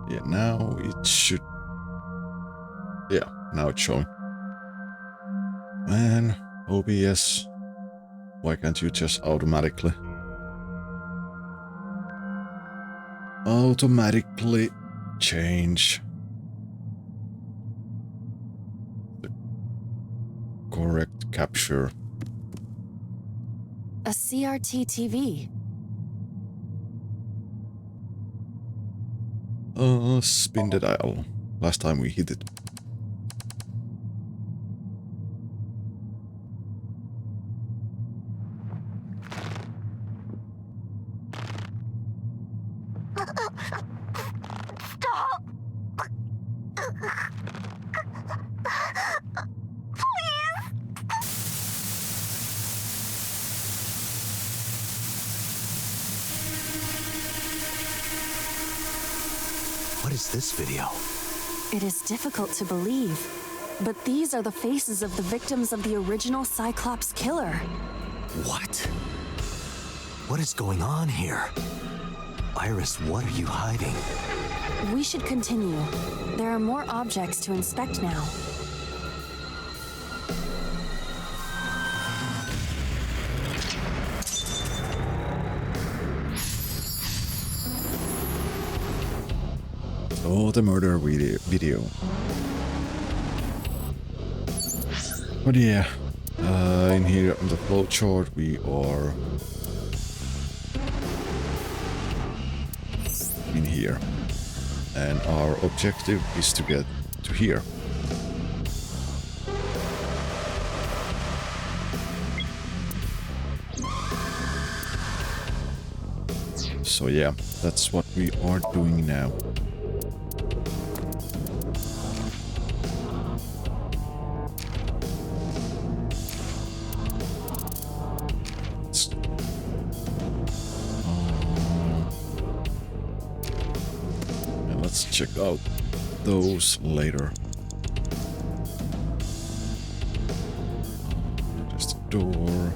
Yeah, now it should... Yeah, now it's showing. Man, OBS, why can't you just automatically change the correct capture? A CRT TV. Spin the dial. Last time we hit it. Stop! What is this video? It is difficult to believe, but these are the faces of the victims of the original Cyclops killer. What? What is going on here? Iris, what are you hiding? We should continue. There are more objects to inspect now. Oh, the murder video. But yeah, in here on the flowchart we are in here, and our objective is to get to here. So yeah, that's what we are doing now. Let's check out those later. There's the door,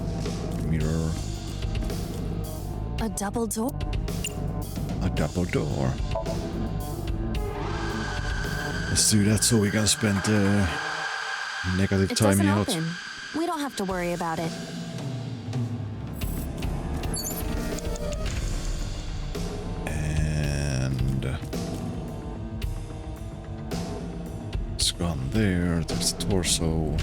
mirror. A double door? A double door. Let's do that so we can spend negative It time doesn't out. open. We don't have to worry about it. And it's gone there. There's the torso.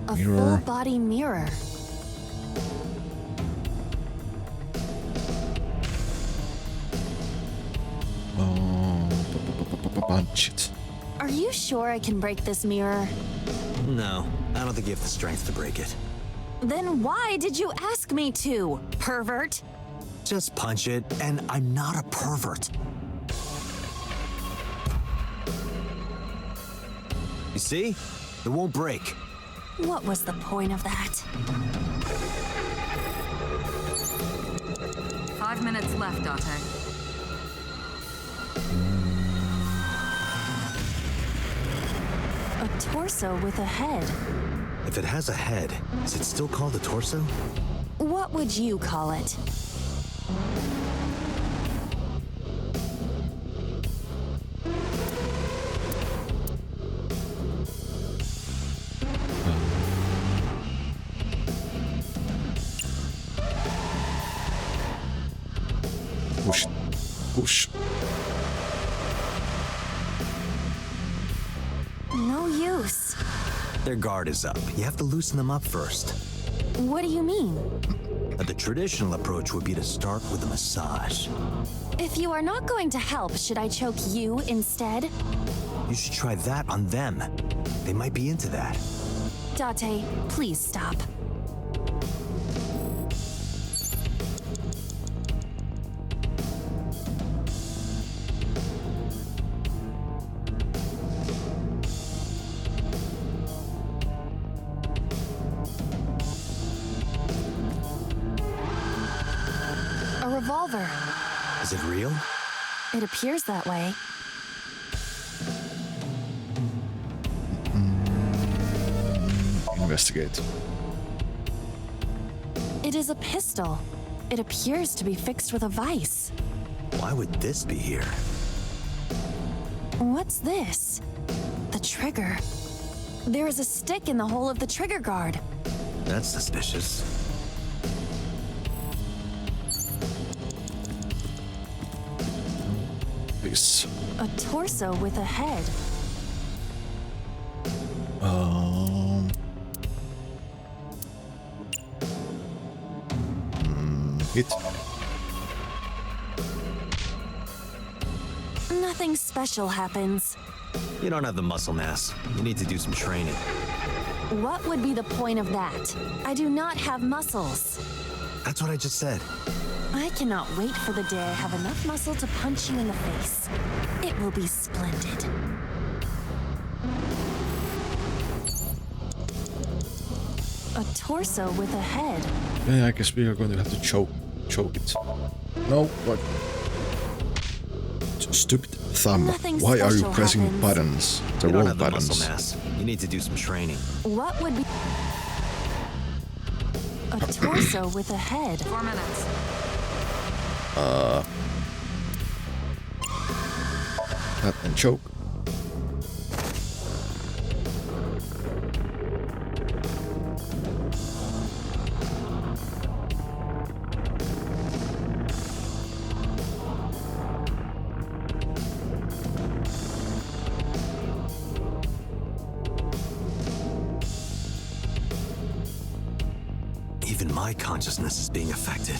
A Mirror. full-body mirror. Punch it. Are you sure I can break this mirror? No, I don't think you have the strength to break it. Then why did you ask me to, pervert? Just punch it, and I'm not a pervert. You see? It won't break. What was the point of that? 5 minutes left, Dante. A torso with a head. If it has a head, is it still called a torso? What would you call it? Push. Push. No use. Their guard is up. You have to loosen them up first. What do you mean? The traditional approach would be to start with a massage. If you are not going to help, should I choke you instead? You should try that on them. They might be into that. Date, please stop. A revolver. Is it real? It appears that way. Investigate. It is a pistol. It appears to be fixed with a vise. Why would this be here? What's this? The trigger. There is a stick in the hole of the trigger guard. That's suspicious. This. A torso with a head. Hit. Nothing special happens. You don't have the muscle mass. You need to do some training. What would be the point of that? I do not have muscles. That's what I just said. I cannot wait for the day I have enough muscle to punch you in the face. It will be splendid. A torso with a head. Yeah, I guess we are going to have to choke it. No, what? Stupid thumb. Nothing Why are you special pressing happens. buttons? The You don't wrong have the buttons. muscle mass. You need to do some training. What would be... A torso with a head. 4 minutes. That and choke. Even my consciousness is being affected.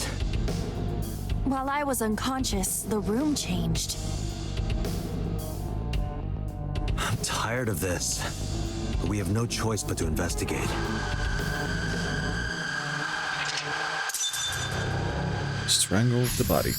While I was unconscious, the room changed. I'm tired of this. But we have no choice but to investigate. Strangle the body.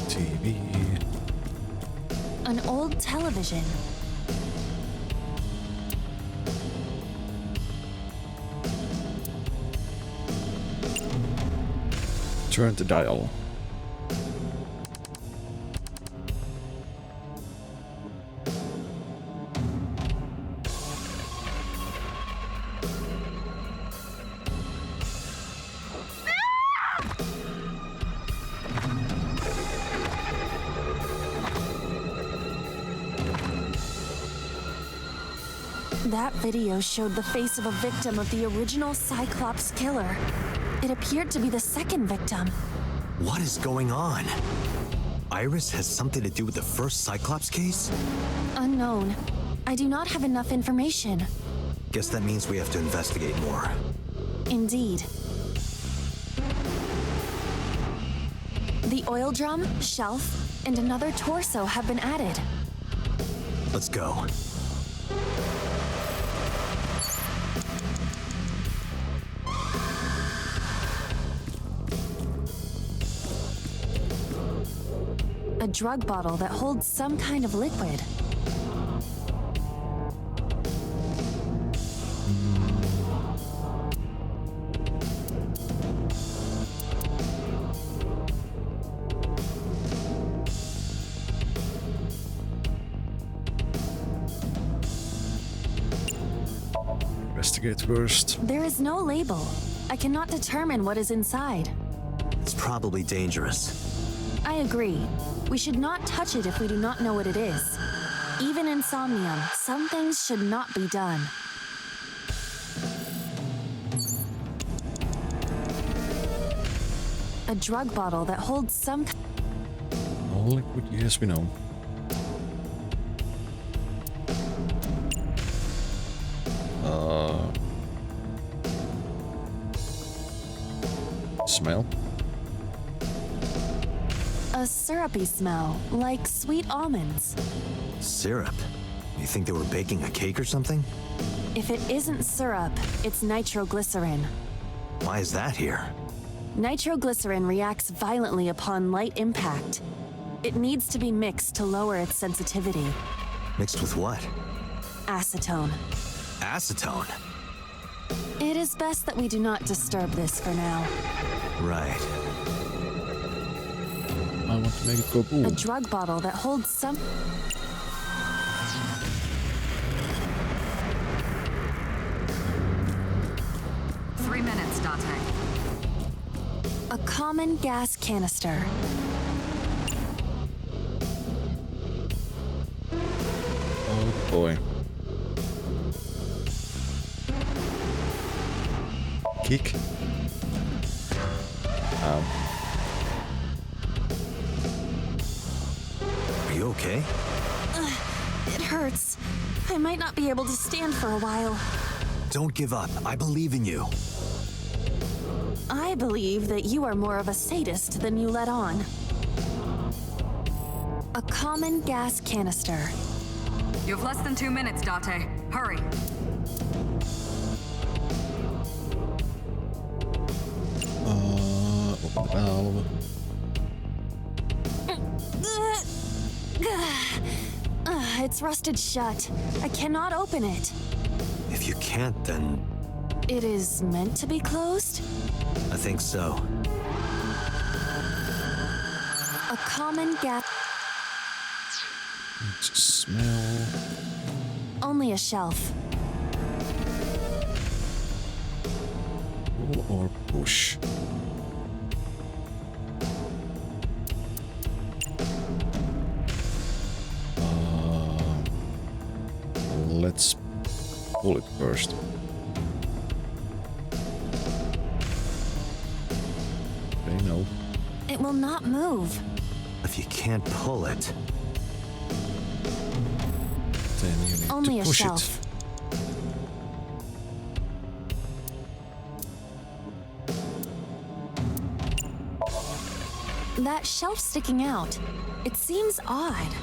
TV. An old television. Turn the dial. That video showed the face of a victim of the original Cyclops killer. It appeared to be the second victim. What is going on? Iris has something to do with the first Cyclops case? Unknown. I do not have enough information. Guess that means we have to investigate more. Indeed. The oil drum, shelf, and another torso have been added. Let's go. A drug bottle that holds some kind of liquid. Investigate first. There is no label. I cannot determine what is inside. It's probably dangerous. I agree. We should not touch it if we do not know what it is. Even in Somnium, some things should not be done. A drug bottle that holds some... All liquid, yes, we know. Smell. A syrupy smell, like sweet almonds. Syrup? You think they were baking a cake or something? If it isn't syrup, it's nitroglycerin. Why is that here? Nitroglycerin reacts violently upon light impact. It needs to be mixed to lower its sensitivity. Mixed with what? Acetone. Acetone? It is best that we do not disturb this for now. Right. I want to make it go A boom. drug bottle that holds some... Three minutes, Date. A common gas canister. Oh boy. Kick. Ow. Are you okay? It hurts. I might not be able to stand for a while. Don't give up. I believe in you. I believe that you are more of a sadist than you let on. A common gas canister. You have less than 2 minutes, Date. Hurry. Open the valve. It's rusted shut. I cannot open it. If you can't, then It is meant to be closed? I think so. A common gas... Smell. Only a shelf. Pull or push. Let's pull it first. Okay, no. It will not move. If you can't pull it, Then you need Only to a push shelf. it. That shelf sticking out. It seems odd.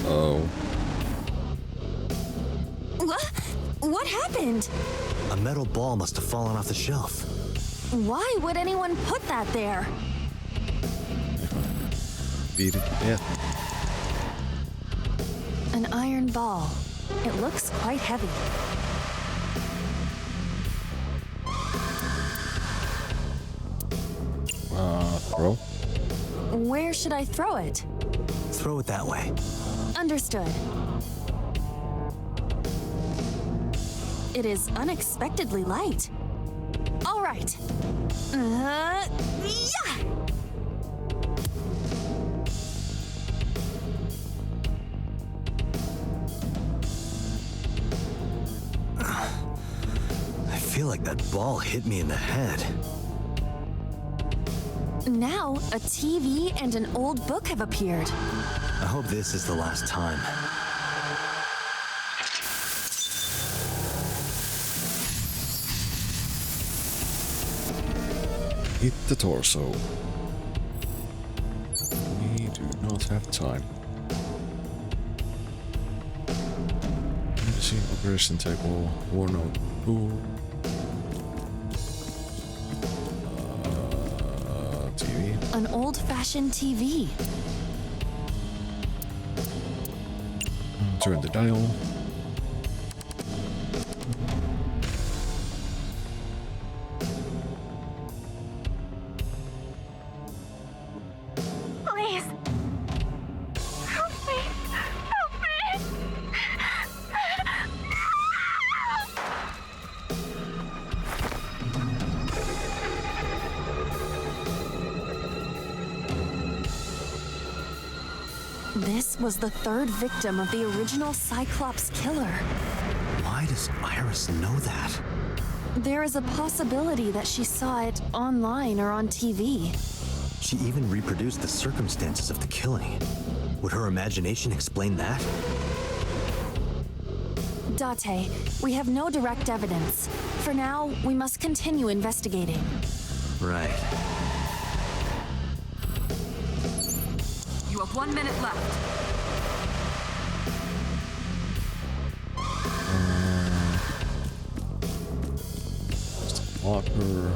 Oh. What happened? a metal ball must have fallen off the shelf. Why would anyone put that there? Beat it. Yeah. An iron ball. It looks quite heavy. Throw. Where should I throw it? Throw it that way. Understood. It is unexpectedly light. All right. Yeah! I feel like that ball hit me in the head. Now, a TV and an old book have appeared. I hope this is the last time. Hit the torso. We do not have time. Machine operation table, war note, tool. TV. An old-fashioned TV. Turn the dial. Please. Help me. Help me. This was the third victim of the original Cyclops killer. Why does Iris know that? There is a possibility that she saw it online or on TV. She even reproduced the circumstances of the killing. Would her imagination explain that? Date, we have no direct evidence. For now, we must continue investigating. Right. You have 1 minute left. Walker.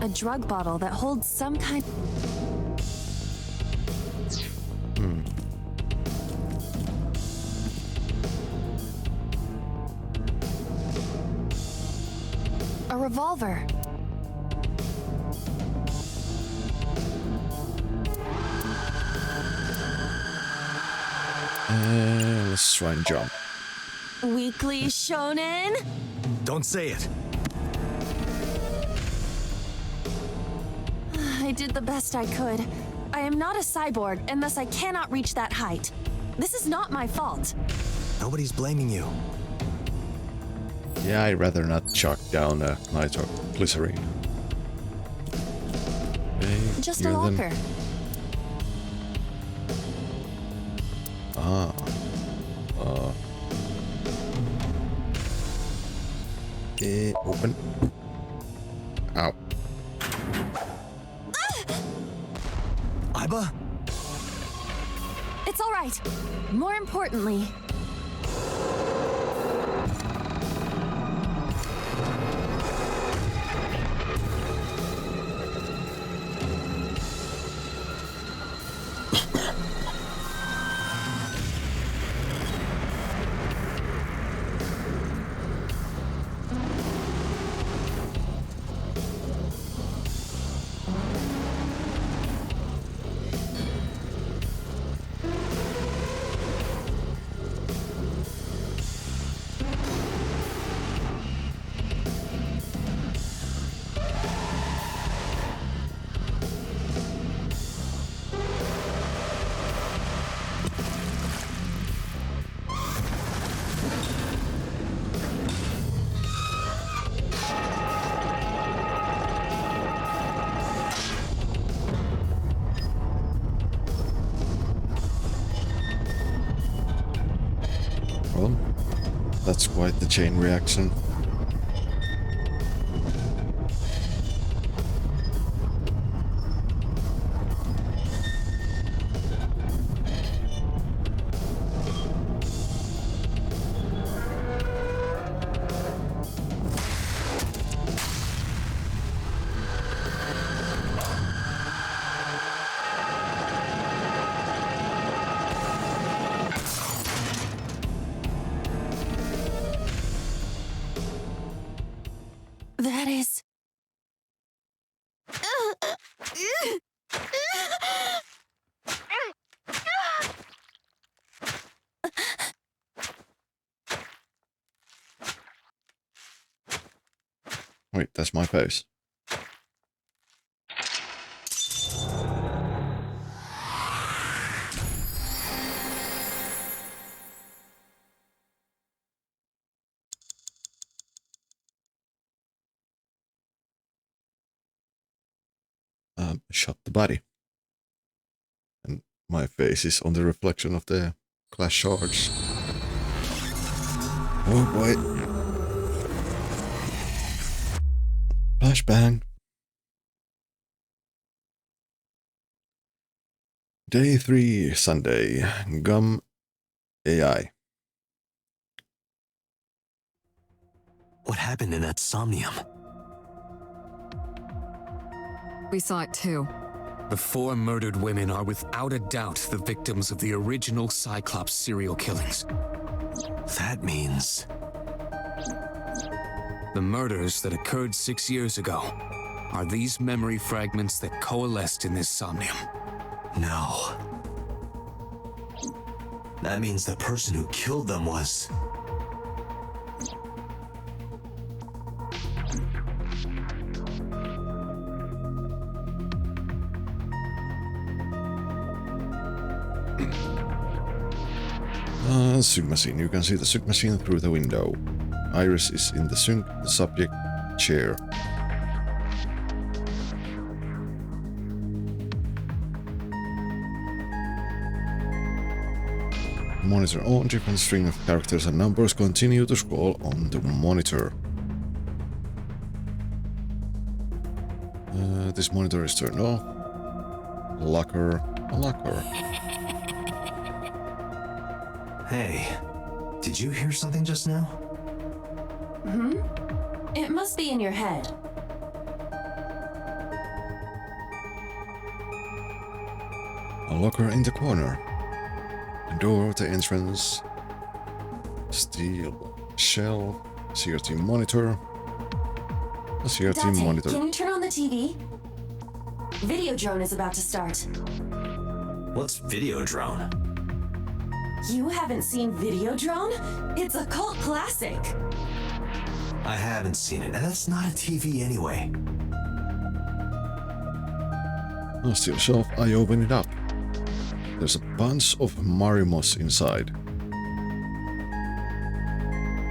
A drug bottle that holds some kind. A revolver. Let's try and jump. Weekly Shonen? Don't say it. I did the best I could. I am not a cyborg, and thus I cannot reach that height. This is not my fault. Nobody's blaming you. Yeah, I'd rather not chuck down a nitroglycerine. Okay, Just a you're then- locker. Ah. Open. Ow. Iba? It's all right. More importantly, Well, that's quite the chain reaction. that is. Wait, that's my pose. Shot the body. And my face is on the reflection of the glass shards. Oh boy. Flashbang. Day 3, Sunday. Gum AI. What happened in that Somnium? We saw it too. The 4 murdered women are without a doubt the victims of the original Cyclops serial killings. That means... The murders that occurred 6 years ago are these memory fragments that coalesced in this Somnium. No. That means the person who killed them was... Sync machine. You can see the sync machine through the window. Iris is in the sync, the subject chair. monitor on, different string of characters and numbers continue to scroll on the monitor. This monitor is turned off. Locker. Hey, did you hear something just now? It must be in your head. A locker in the corner. The door to entrance. Steel shelf. CRT monitor. A CRT Date, monitor. can you turn on the TV? Video drone is about to start. What's Videodrone? You haven't seen Videodrone? It's a cult classic. I haven't seen it, and that's not a TV anyway. A steel shelf. I open it up. There's a bunch of Marimos inside.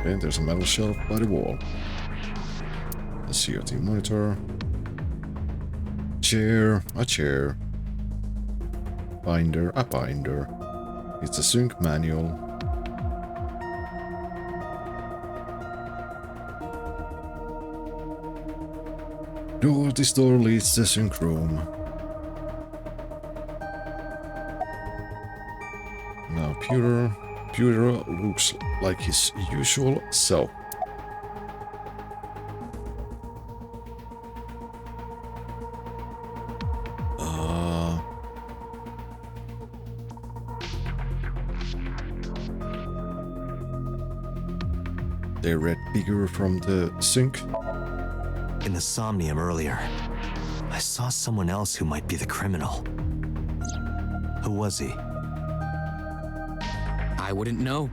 Okay, there's a metal shelf by the wall. A CRT monitor. Chair, a chair. Binder, a binder. It's a sync manual. This door leads to the sync room. Now Pewter looks like his usual self. They read bigger from the sync. In the Somnium earlier, I saw someone else who might be the criminal. Who was he? I wouldn't know.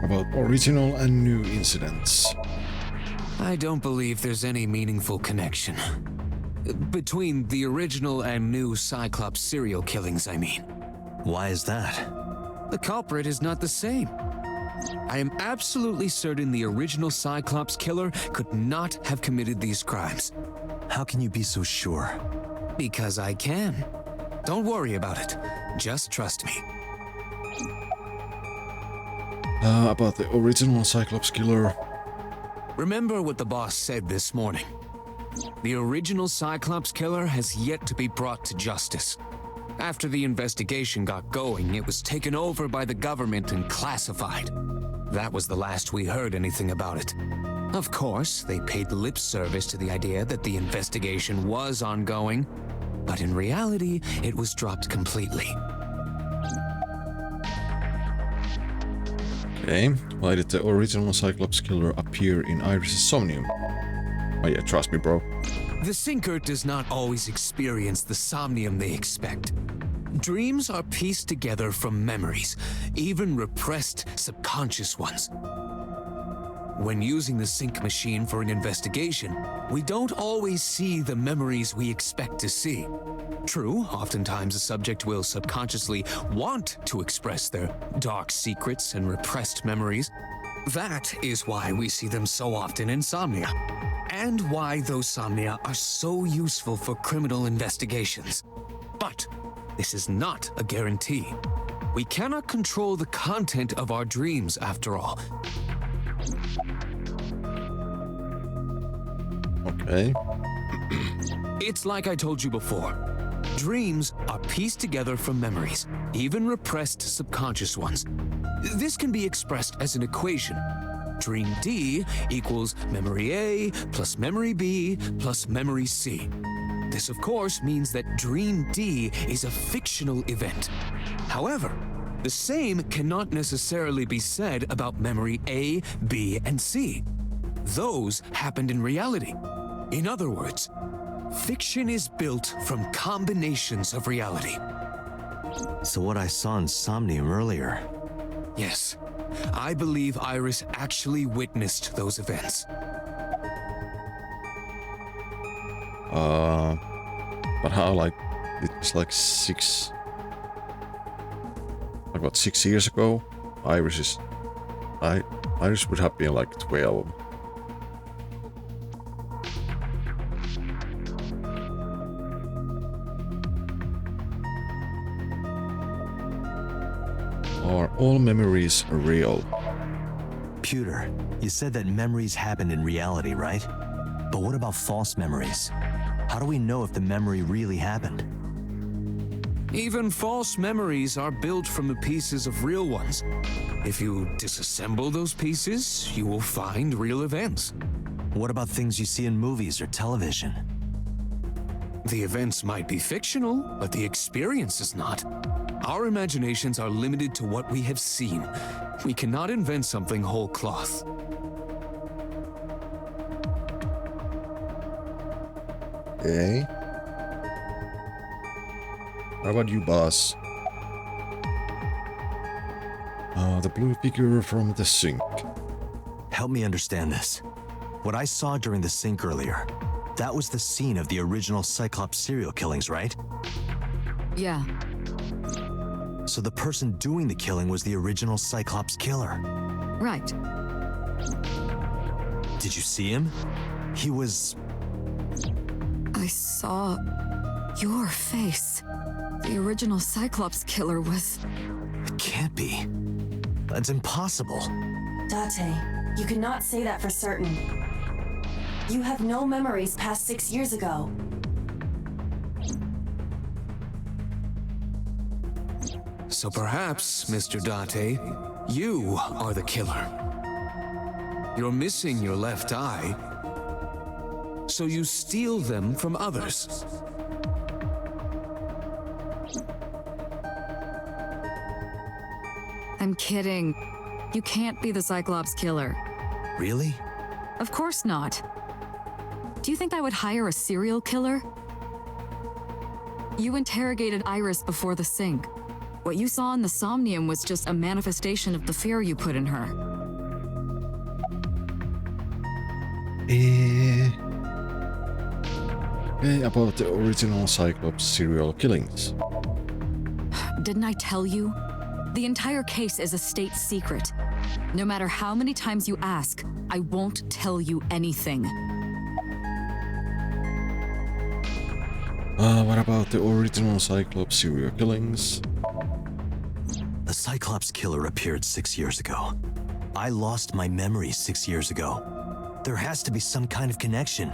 About original and new incidents. I don't believe there's any meaningful connection. Between the original and new Cyclops serial killings, I mean. Why is that? The culprit is not the same. I am absolutely certain the original Cyclops killer could not have committed these crimes. How can you be so sure? Because I can. Don't worry about it. Just trust me. About the original Cyclops killer. Remember what the boss said this morning. The original Cyclops killer has yet to be brought to justice. After the investigation got going, it was taken over by the government and classified. That was the last we heard anything about it. Of course, they paid lip service to the idea that the investigation was ongoing, but in reality, it was dropped completely. Okay, why did the original Cyclops killer appear in Iris' Somnium? Oh yeah, trust me, bro. The Sinker does not always experience the somnium they expect. Dreams are pieced together from memories, even repressed subconscious ones. When using the sync machine for an investigation, we don't always see the memories we expect to see. True, oftentimes a subject will subconsciously want to express their dark secrets and repressed memories. That is why we see them so often in Somnia, and why those Somnia are so useful for criminal investigations. But this is not a guarantee. We cannot control the content of our dreams, after all. Okay. It's like I told you before. Dreams are pieced together from memories, even repressed subconscious ones. This can be expressed as an equation. Dream D equals memory A plus memory B plus memory C. This, of course, means that Dream D is a fictional event. However, the same cannot necessarily be said about memory A, B, and C. Those happened in reality. In other words, fiction is built from combinations of reality. So what I saw in Somnium earlier... Yes, I believe Iris actually witnessed those events. But how, like, it was like about 6 years ago? Iris would have been like 12. all memories are real? Pewter, you said that memories happen in reality, right? But what about false memories? How do we know if the memory really happened? Even false memories are built from the pieces of real ones. If you disassemble those pieces, you will find real events. What about things you see in movies or television? The events might be fictional, but the experience is not. Our imaginations are limited to what we have seen. We cannot invent something whole cloth. Okay. How about you, boss? The blue figure from the sink. Help me understand this. What I saw during the sink earlier, that was the scene of the original Cyclops serial killings, right? Yeah. So the person doing the killing was the original Cyclops killer. Right. Did you see him? He was... I saw your face. The original Cyclops killer was... It can't be. That's impossible. Date, you cannot say that for certain. You have no memories past 6 years ago. So perhaps, Mr. Date, you are the killer. You're missing your left eye, so you steal them from others. I'm kidding. You can't be the Cyclops killer. Really? Of course not. Do you think I would hire a serial killer? You interrogated Iris before the sink. What you saw in the Somnium was just a manifestation of the fear you put in her. About the original Cyclops serial killings. Didn't I tell you? The entire case is a state secret. No matter how many times you ask, I won't tell you anything. What about the original Cyclops serial killings? The Cyclops killer appeared 6 years ago. I lost my memory 6 years ago. There has to be some kind of connection.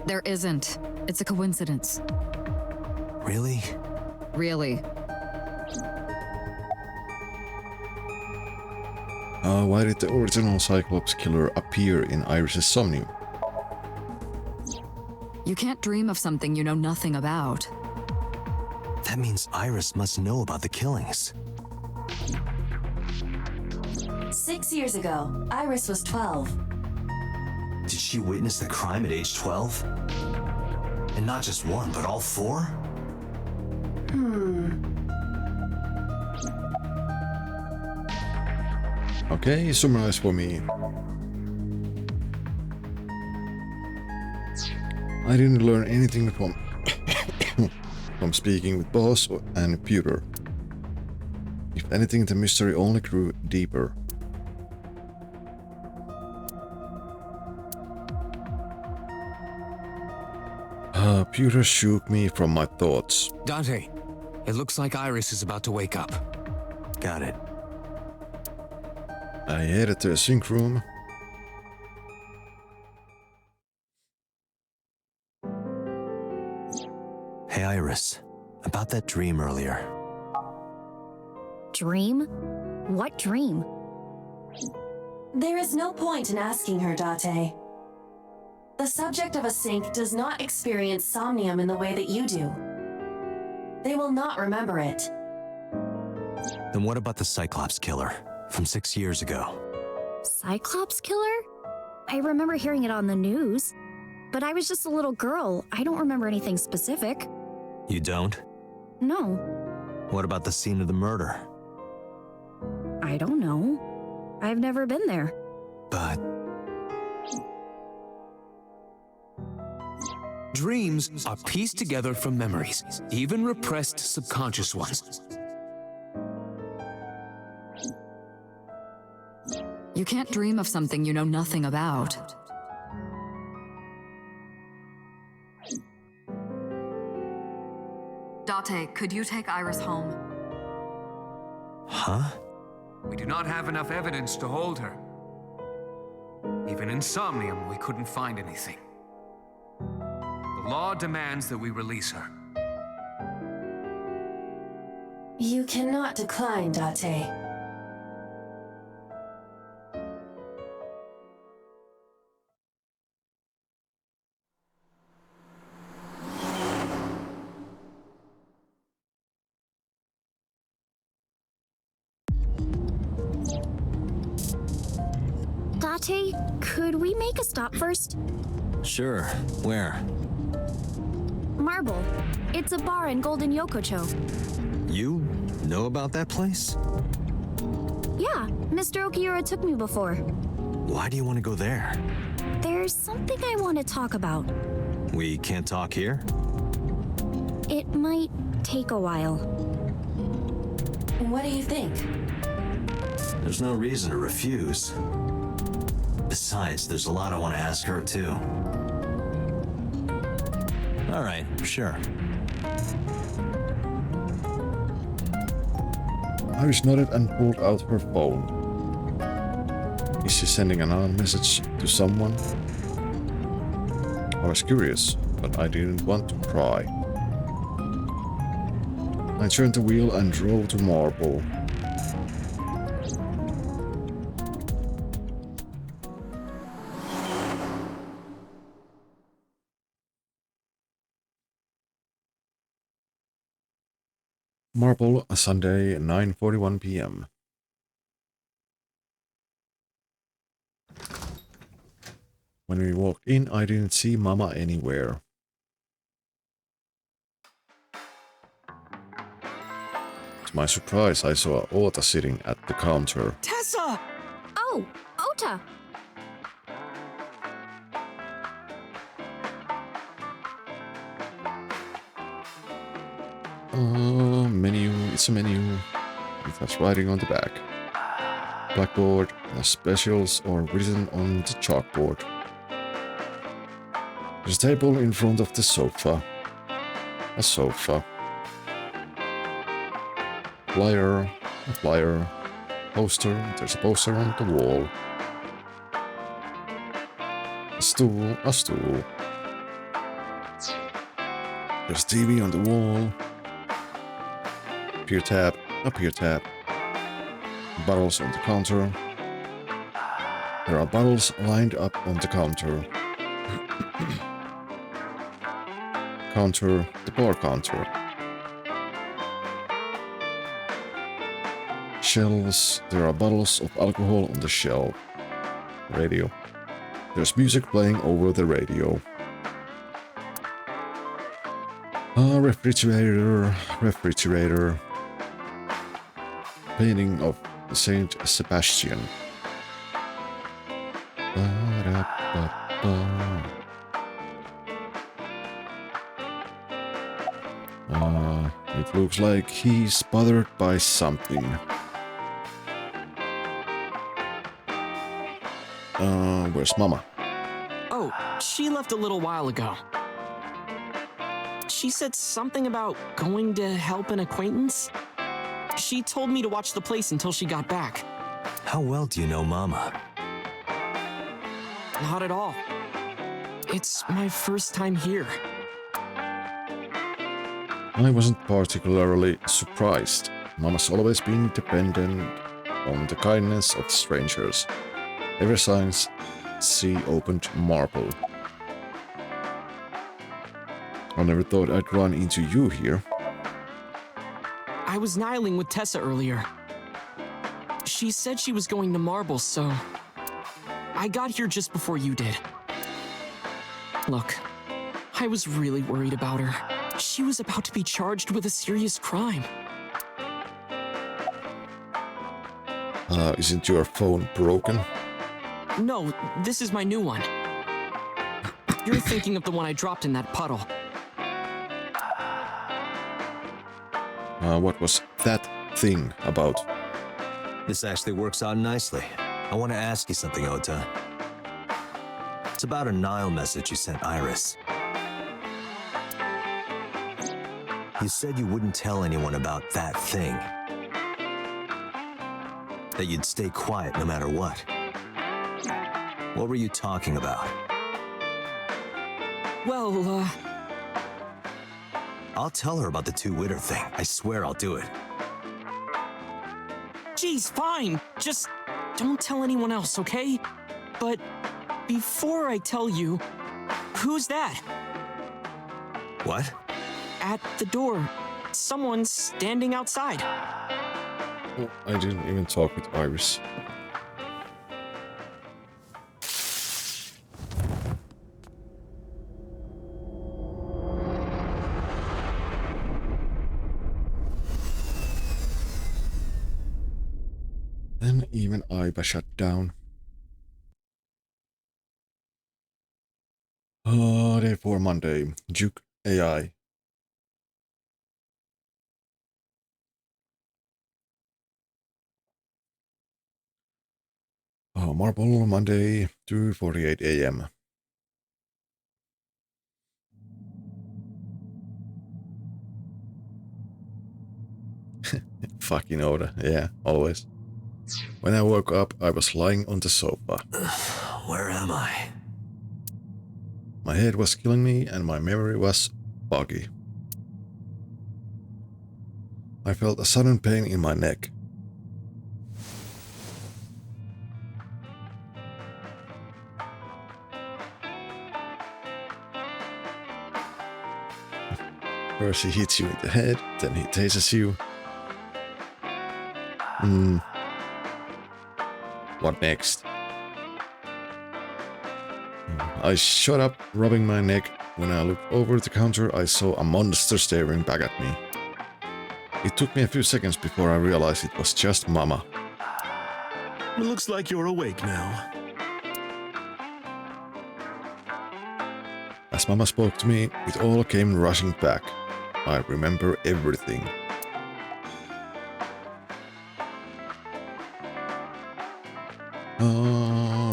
There isn't. It's a coincidence. Really? Really. Why did the original Cyclops killer appear in Iris' Somnium? You can't dream of something you know nothing about. That means Iris must know about the killings. 6 years ago, Iris was 12. Did she witness the crime at age 12? And not just one, but all four? Okay, summarize for me. I didn't learn anything from from speaking with Boss and Pewter. If anything, the mystery only grew deeper. Pewter shook me from my thoughts. Dante, it looks like Iris is about to wake up. Got it. I headed to a sink room. Hey Iris, about that dream earlier. Dream? What dream? There is no point in asking her, Date. The subject of a sink does not experience somnium in the way that you do. They will not remember it. Then what about the Cyclops killer from 6 years ago? Cyclops killer? I remember hearing it on the news. But I was just a little girl. I don't remember anything specific. You don't? No, What about the scene of the murder? I don't know. I've never been there. But Dreams are pieced together from memories, even repressed subconscious ones. You can't dream of something you know nothing about. Date, could you take Iris home? Huh? We do not have enough evidence to hold her. Even in Somnium, we couldn't find anything. The law demands that we release her. You cannot decline, Date. Date, could we make a stop first? Sure. Where? Marble. It's a bar in Golden Yokocho. You know about that place? Yeah, Mr. Okiura took me before. Why do you want to go there? There's something I want to talk about. We can't talk here? It might take a while. What do you think? There's no reason to refuse. Besides, there's a lot I want to ask her, too. All right, sure. Iris nodded and pulled out her phone. Is she sending another message to someone? I was curious, but I didn't want to pry. I turned the wheel and drove to Marble. Marble, Sunday, 9:41 p.m. When we walked in, I didn't see Mama anywhere. To my surprise, I saw Ota sitting at the counter. Tessa! Oh, Ota! Menu, it's a menu. It has writing on the back. Blackboard, the specials are written on the chalkboard. There's a table in front of the sofa. A sofa. A flyer. Poster, there's a poster on the wall. A stool. There's a TV on the wall. Pier tab. Bottles on the counter. There are bottles lined up on the counter. The bar counter. Shelves. There are bottles of alcohol on the shelf. Radio. There's music playing over the radio. A refrigerator. Painting of Saint Sebastian. It looks like he's bothered by something. Where's Mama? Oh, she left a little while ago. She said something about going to help an acquaintance. She told me to watch the place until she got back. How well do you know Mama? Not at all. It's my first time here. I wasn't particularly surprised. Mama's always been dependent on the kindness of strangers, ever since she opened Marble. I never thought I'd run into you here. I was nihiling with Tessa earlier. She said she was going to Marble, so I got here just before you did. Look, I was really worried about her. She was about to be charged with a serious crime. Isn't your phone broken? No, this is my new one. You're thinking of the one I dropped in that puddle. What was that thing about? This actually works out nicely. I want to ask you something, Ota. It's about a Nile message you sent Iris. You said you wouldn't tell anyone about that thing. That you'd stay quiet no matter what. What were you talking about? Well, I'll tell her about the two-witter thing. I swear I'll do it. geez, fine. Just don't tell anyone else, okay? But before I tell you, who's that? What? At the door. Someone's standing outside. Oh, I didn't even talk with Iris. Then even Iba shut down. Day 4 Monday. Juke AI. Marble Monday, 2:48 a.m. Fucking Oda, yeah, always. When I woke up, I was lying on the sofa. Where am I? My head was killing me and my memory was foggy. I felt a sudden pain in my neck. First he hits you in the head, then he tases you. What next? I shut up, rubbing my neck. When I looked over the counter, I saw a monster staring back at me. It took me a few seconds before I realized it was just Mama. It looks like you're awake now. As Mama spoke to me, it all came rushing back. I remember everything.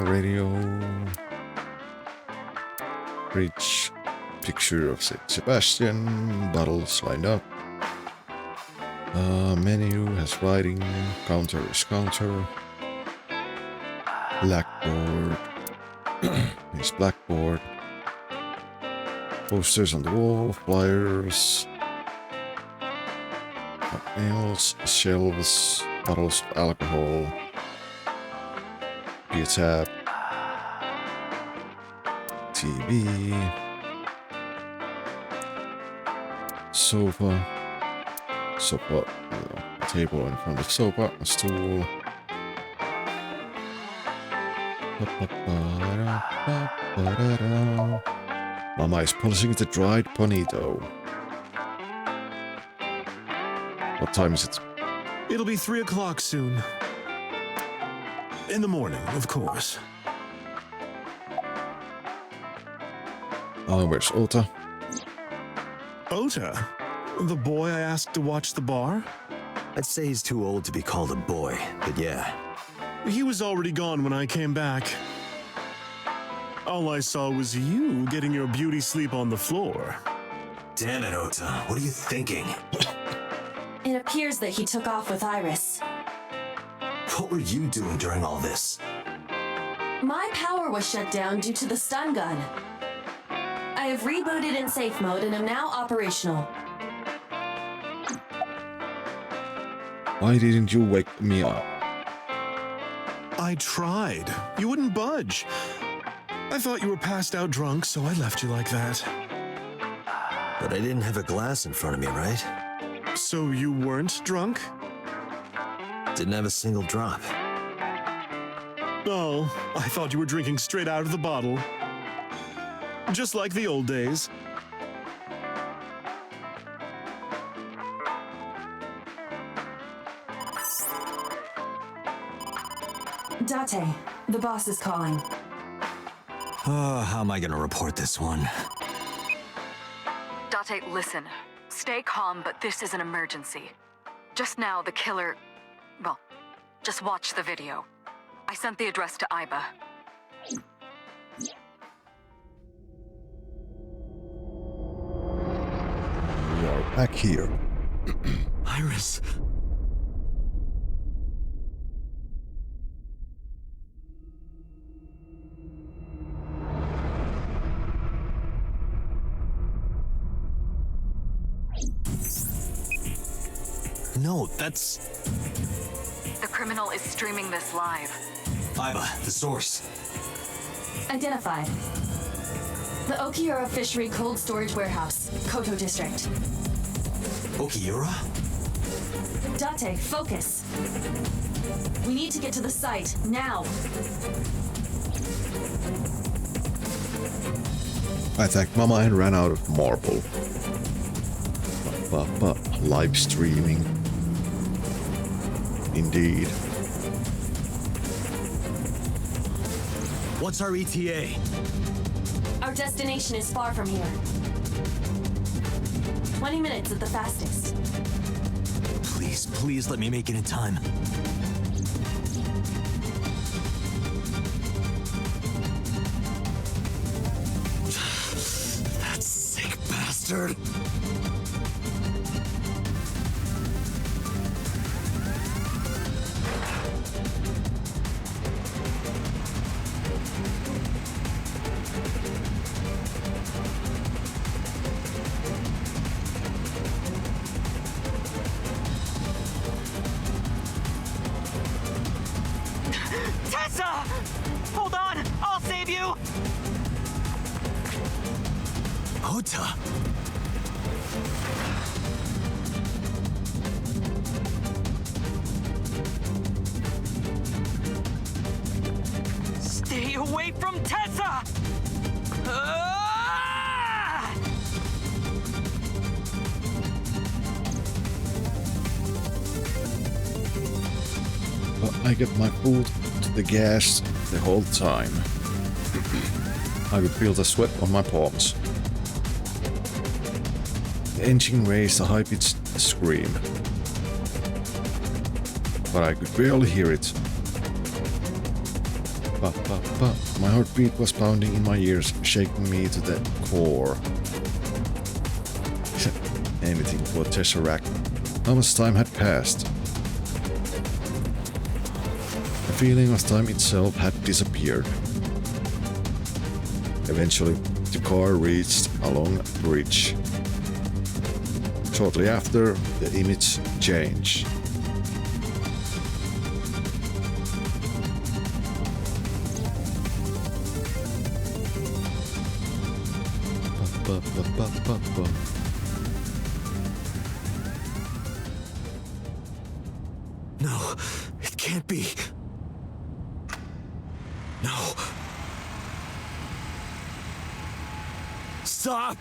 Radio. Fridge. Picture of St. Sebastian. Bottles lined up. Menu has writing. Counter is counter. Blackboard. Is blackboard. Posters on the wall. Flyers. Nails. Shelves. Bottles of alcohol. Beer tap. TV. Sofa. A table in front of the sofa. A stool. Mama is polishing the dried bonito. What time is it? It'll be 3 o'clock soon. In the morning, of course. Where's Ota? Ota? The boy I asked to watch the bar? I'd say he's too old to be called a boy, but yeah. He was already gone when I came back. All I saw was you getting your beauty sleep on the floor. Damn it, Ota. What are you thinking? It appears that he took off with Iris. What were you doing during all this? My power was shut down due to the stun gun. I have rebooted in safe mode and am now operational. Why didn't you wake me up? I tried. You wouldn't budge. I thought you were passed out drunk, so I left you like that. But I didn't have a glass in front of me, right? So you weren't drunk? Didn't have a single drop. Oh, I thought you were drinking straight out of the bottle. Just like the old days. Date, the boss is calling. Oh, how am I gonna report this one? Date, listen. Stay calm, but this is an emergency. Just now, the killer... Well, just watch the video. I sent the address to Iba. We are Back here. Iris. No, that's... The criminal is streaming this live. Iva, the source. Identified. The Okiura Fishery Cold Storage Warehouse, Koto District. Okiura? Date, focus. We need to get to the site, now. I thanked Mama and ran out of marble. Live streaming. Indeed. What's our ETA? Our destination is far from here. 20 minutes at the fastest. Please, please let me make it in time. That sick bastard! Tessa! Hold on! I'll save you! Ota! Stay away from Tessa! Ah! But I get my foot to the gas the whole time. I could feel the sweat on my palms. The engine raised a high-pitched scream, but I could barely hear it. My heartbeat was pounding in my ears, shaking me to the core. Anything for Tesseract. How much time had passed? The feeling of time itself had disappeared. Eventually, the car reached a long bridge. Shortly after, the image changed. No, it can't be. No. Stop!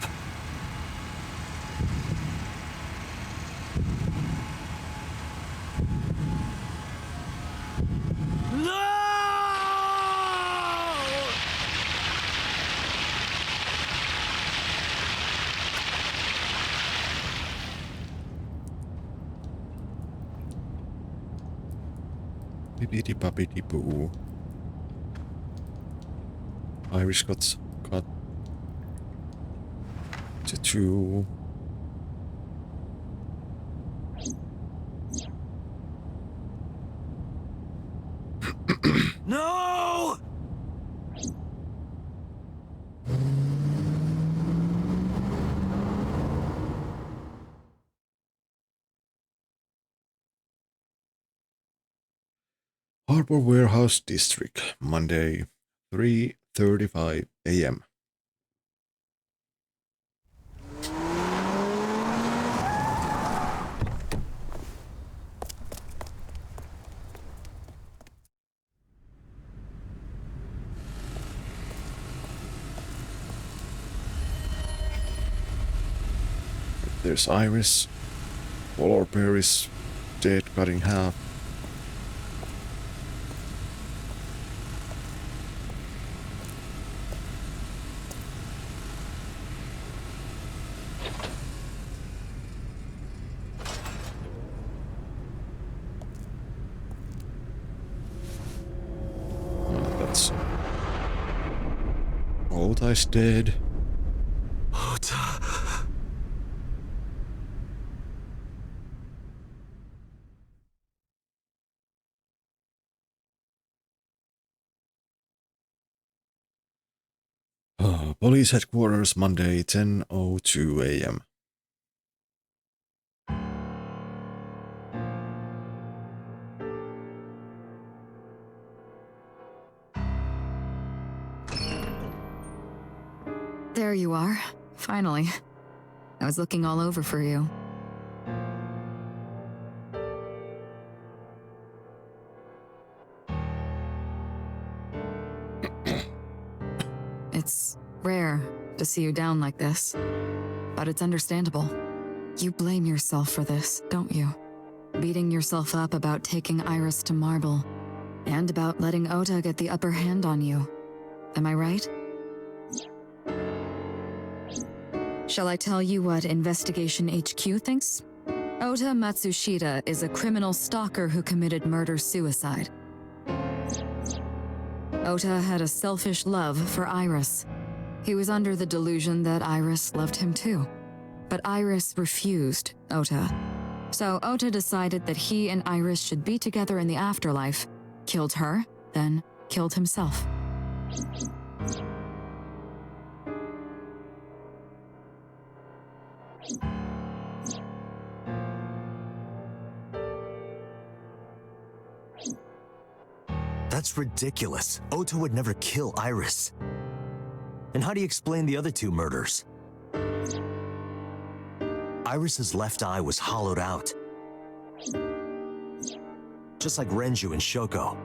No! Bippity boppity boo. Iris got to 2. No! Harbor Warehouse District, Monday, 3:35 a.m. There's Iris. Polar bear is dead, cut in half. That's Old Ice dead. Ota. Police headquarters, Monday, 10:02 a.m. There you are. Finally. I was looking all over for you. It's rare to see you down like this, but it's understandable. You blame yourself for this, don't you? Beating yourself up about taking Iris to Marble, and about letting Ota get the upper hand on you. Am I right? Shall I tell you what Investigation HQ thinks? Ota Matsushita is a criminal stalker who committed murder-suicide. Ota had a selfish love for Iris. He was under the delusion that Iris loved him too. But Iris refused Ota. So Ota decided that he and Iris should be together in the afterlife, killed her, then killed himself. That's ridiculous. Ota would never kill Iris. And how do you explain the other two murders? Iris's left eye was hollowed out. Just like Renju and Shoko.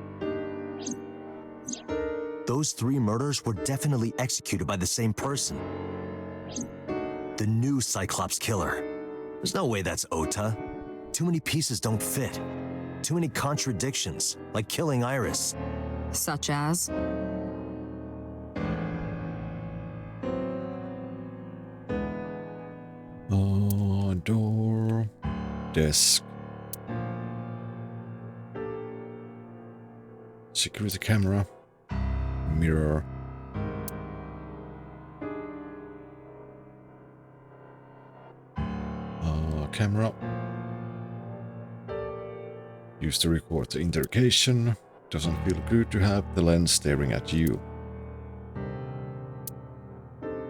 Those three murders were definitely executed by the same person. The new Cyclops killer. There's no way that's Ota. Too many pieces don't fit. Too many contradictions, like killing Iris. Such as? Door. Desk. Security camera. Mirror. Camera. Used to record the interrogation. Doesn't feel good to have the lens staring at you.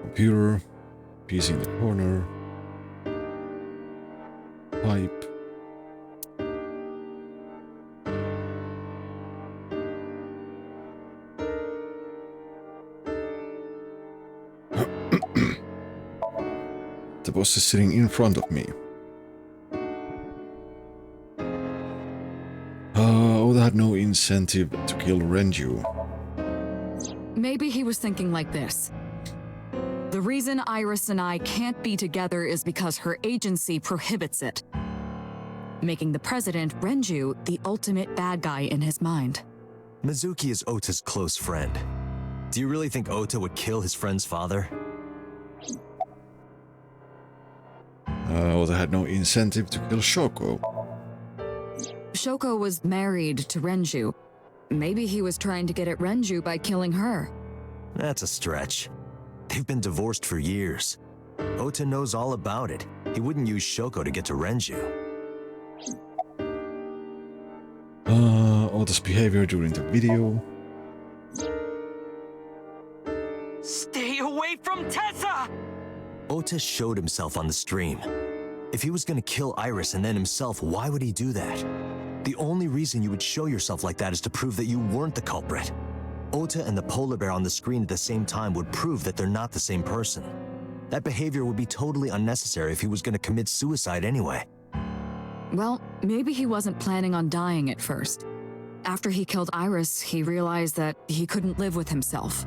Computer. PC in the corner. Pipe. The boss is sitting in front of me. Oda had no incentive to kill Renju. Maybe he was thinking like this. The reason Iris and I can't be together is because her agency prohibits it, making the president, Renju, the ultimate bad guy in his mind. Mizuki is Ota's close friend. Do you really think Ota would kill his friend's father? Oda had no incentive to kill Shoko. Shoko was married to Renju. Maybe he was trying to get at Renju by killing her. That's a stretch. They've been divorced for years. Ota knows all about it. He wouldn't use Shoko to get to Renju. Oda's behavior during the video. Stay away from Tessa! Ota showed himself on the stream. If he was gonna kill Iris and then himself, why would he do that? The only reason you would show yourself like that is to prove that you weren't the culprit. Ota and the polar bear on the screen at the same time would prove that they're not the same person. That behavior would be totally unnecessary if he was gonna commit suicide anyway. Well, maybe he wasn't planning on dying at first. After he killed Iris, he realized that he couldn't live with himself.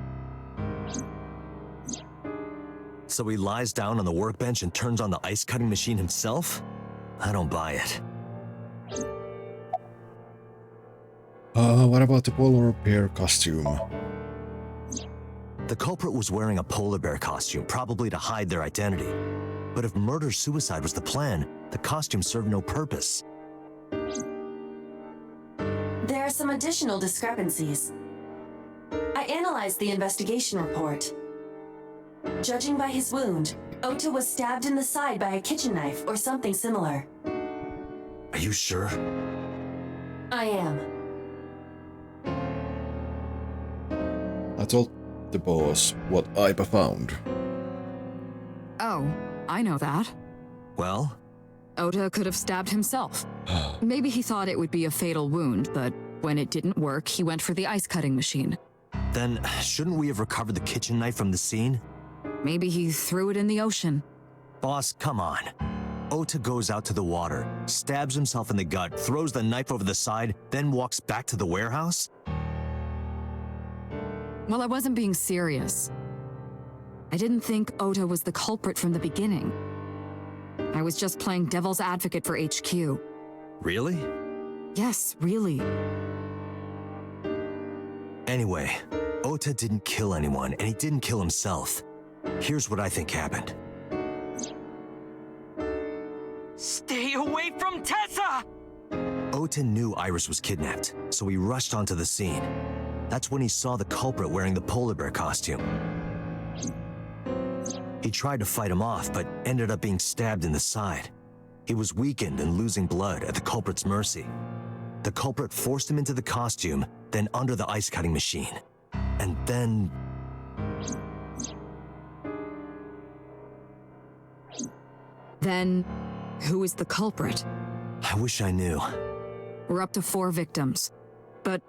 So he lies down on the workbench and turns on the ice-cutting machine himself? I don't buy it. What about the polar bear costume? The culprit was wearing a polar bear costume, probably to hide their identity. But if murder-suicide was the plan, the costume served no purpose. There are some additional discrepancies. I analyzed the investigation report. Judging by his wound, Ota was stabbed in the side by a kitchen knife or something similar. Are you sure? I am. the boss what Aiba found. Oh, I know that. Well, Ota could have stabbed himself. Maybe he thought it would be a fatal wound, but when it didn't work, he went for the ice cutting machine. then shouldn't we have recovered the kitchen knife from the scene? Maybe he threw it in the ocean. Boss, come on. Ota goes out to the water, stabs himself in the gut, throws the knife over the side, then walks back to the warehouse? Well, I wasn't being serious. I didn't think Ota was the culprit from the beginning. I was just playing devil's advocate for HQ. Really? Yes, really. Anyway, Ota didn't kill anyone, and he didn't kill himself. Here's what I think happened. Stay away from Tessa! Ota knew Iris was kidnapped, so he rushed onto the scene. That's when he saw the culprit wearing the polar bear costume. He tried to fight him off, but ended up being stabbed in the side. He was weakened and losing blood at the culprit's mercy. The culprit forced him into the costume, then under the ice cutting machine. And then... Then, who is the culprit? I wish I knew. We're up to 4 victims. But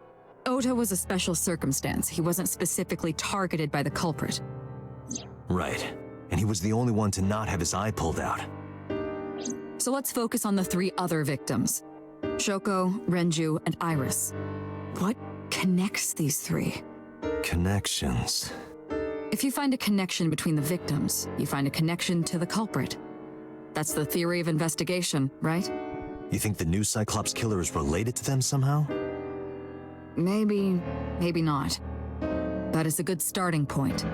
Ota was a special circumstance. He wasn't specifically targeted by the culprit. Right. And he was the only one to not have his eye pulled out. So let's focus on the 3 other victims. Shoko, Renju, and Iris. What connects these 3? Connections. If you find a connection between the victims, you find a connection to the culprit. That's the theory of investigation, right? You think the new Cyclops killer is related to them somehow? Maybe, maybe not. But it's a good starting point.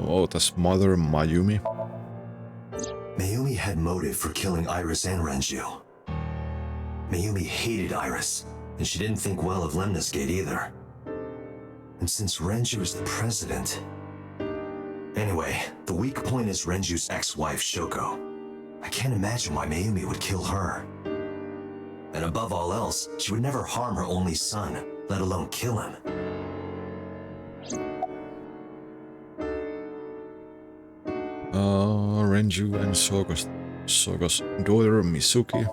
Ota's mother, Mayumi. Mayumi had motive for killing Iris and Renju. Mayumi hated Iris, and she didn't think well of Lemnis Gate either. And since Renju is the president... Anyway, the weak point is Renju's ex-wife, Shoko. I can't imagine why Mayumi would kill her. And above all else, she would never harm her only son, let alone kill him. Renju and Sogo's daughter, Mizuki.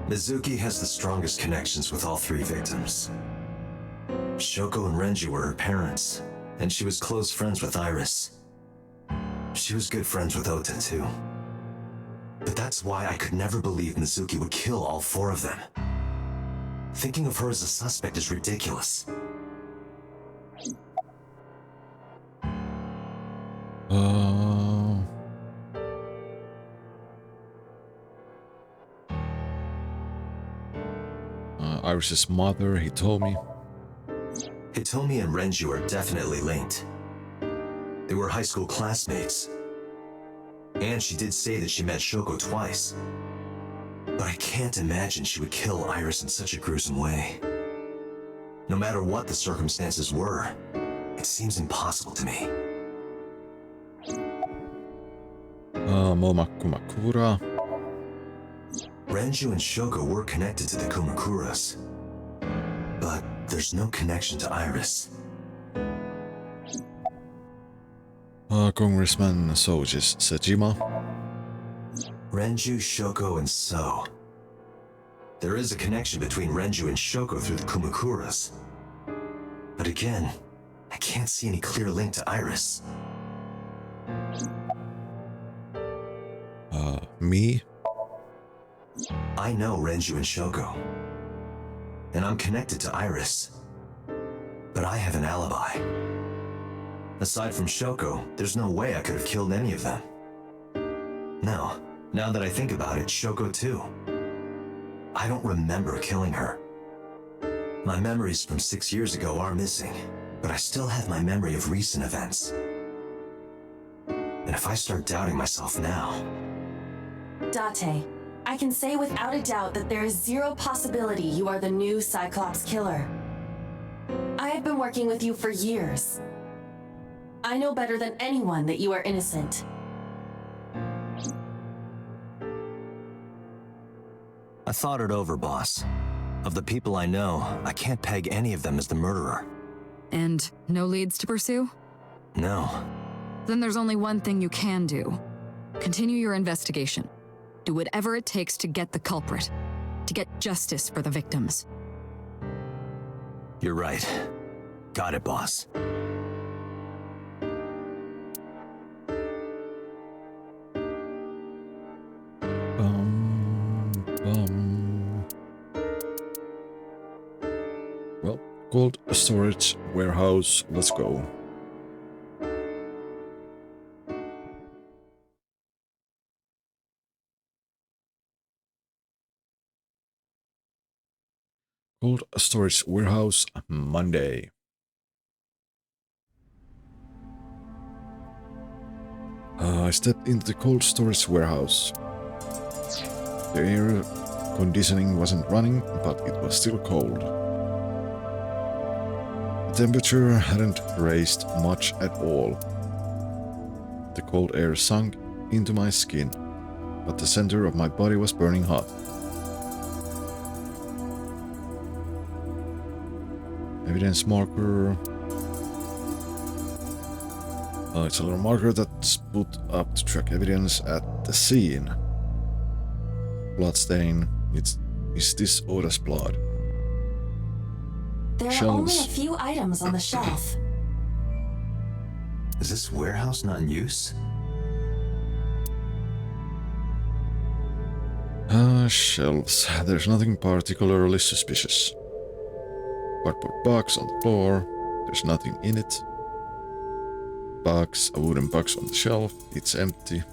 Mizuki has the strongest connections with all 3 victims. Shoko and Renju were her parents, and she was close friends with Iris. She was good friends with Ota, too. But that's why I could never believe Mizuki would kill all 4 of them. Thinking of her as a suspect is ridiculous. Iris's mother, Hitomi. Hitomi and Renju are definitely linked. They were high school classmates. And she did say that she met Shoko twice. But I can't imagine she would kill Iris in such a gruesome way. No matter what the circumstances were, it seems impossible to me. Moma Kumakura. Renju and Shoko were connected to the Kumakuras. But there's no connection to Iris. Congressman Sojis Sejima. Renju, Shoko, and So. There is a connection between Renju and Shoko through the Kumakuras. But again, I can't see any clear link to Iris. Me? I know Renju and Shoko. And I'm connected to Iris. But I have an alibi. Aside from Shoko, there's no way I could have killed any of them. No, now that I think about it, Shoko too. I don't remember killing her. My memories from 6 years ago are missing, but I still have my memory of recent events. And if I start doubting myself now... Date, I can say without a doubt that there is zero possibility you are the new Cyclops killer. I have been working with you for years. I know better than anyone that you are innocent. I thought it over, boss. Of the people I know, I can't peg any of them as the murderer. And no leads to pursue? No. Then there's only one thing you can do. Continue your investigation. Do whatever it takes to get the culprit. To get justice for the victims. You're right. Got it, boss. Well, cold storage warehouse, let's go. Cold storage warehouse, Monday. I stepped into the cold storage warehouse. The air conditioning wasn't running, but it was still cold. The temperature hadn't raised much at all. The cold air sunk into my skin, but the center of my body was burning hot. Evidence marker. It's a little marker that's put up to track evidence at the scene. Bloodstain. Is this Oda's blood? There are only a few items on the shelf. Is this warehouse not in use? Shelves. There's nothing particularly suspicious. Cardboard box on the floor. There's nothing in it. Box, a wooden box on the shelf. It's empty.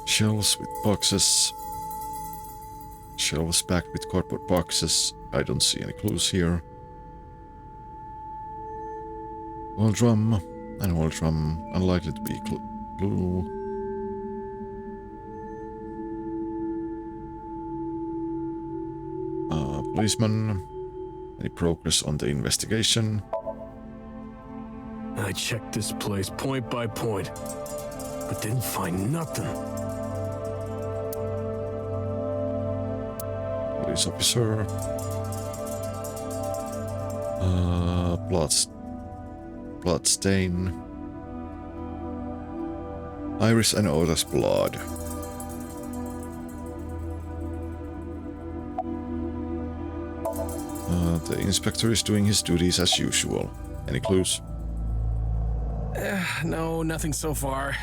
Shelves with boxes. Shelves packed with cardboard boxes. I don't see any clues here. Oil drum. An oil drum. Unlikely to be clue. Policeman. Any progress on the investigation? I checked this place point by point, but didn't find nothing. Police officer. Blood stain. Iris and Oda's blood. The inspector is doing his duties as usual. Any clues? No, nothing so far.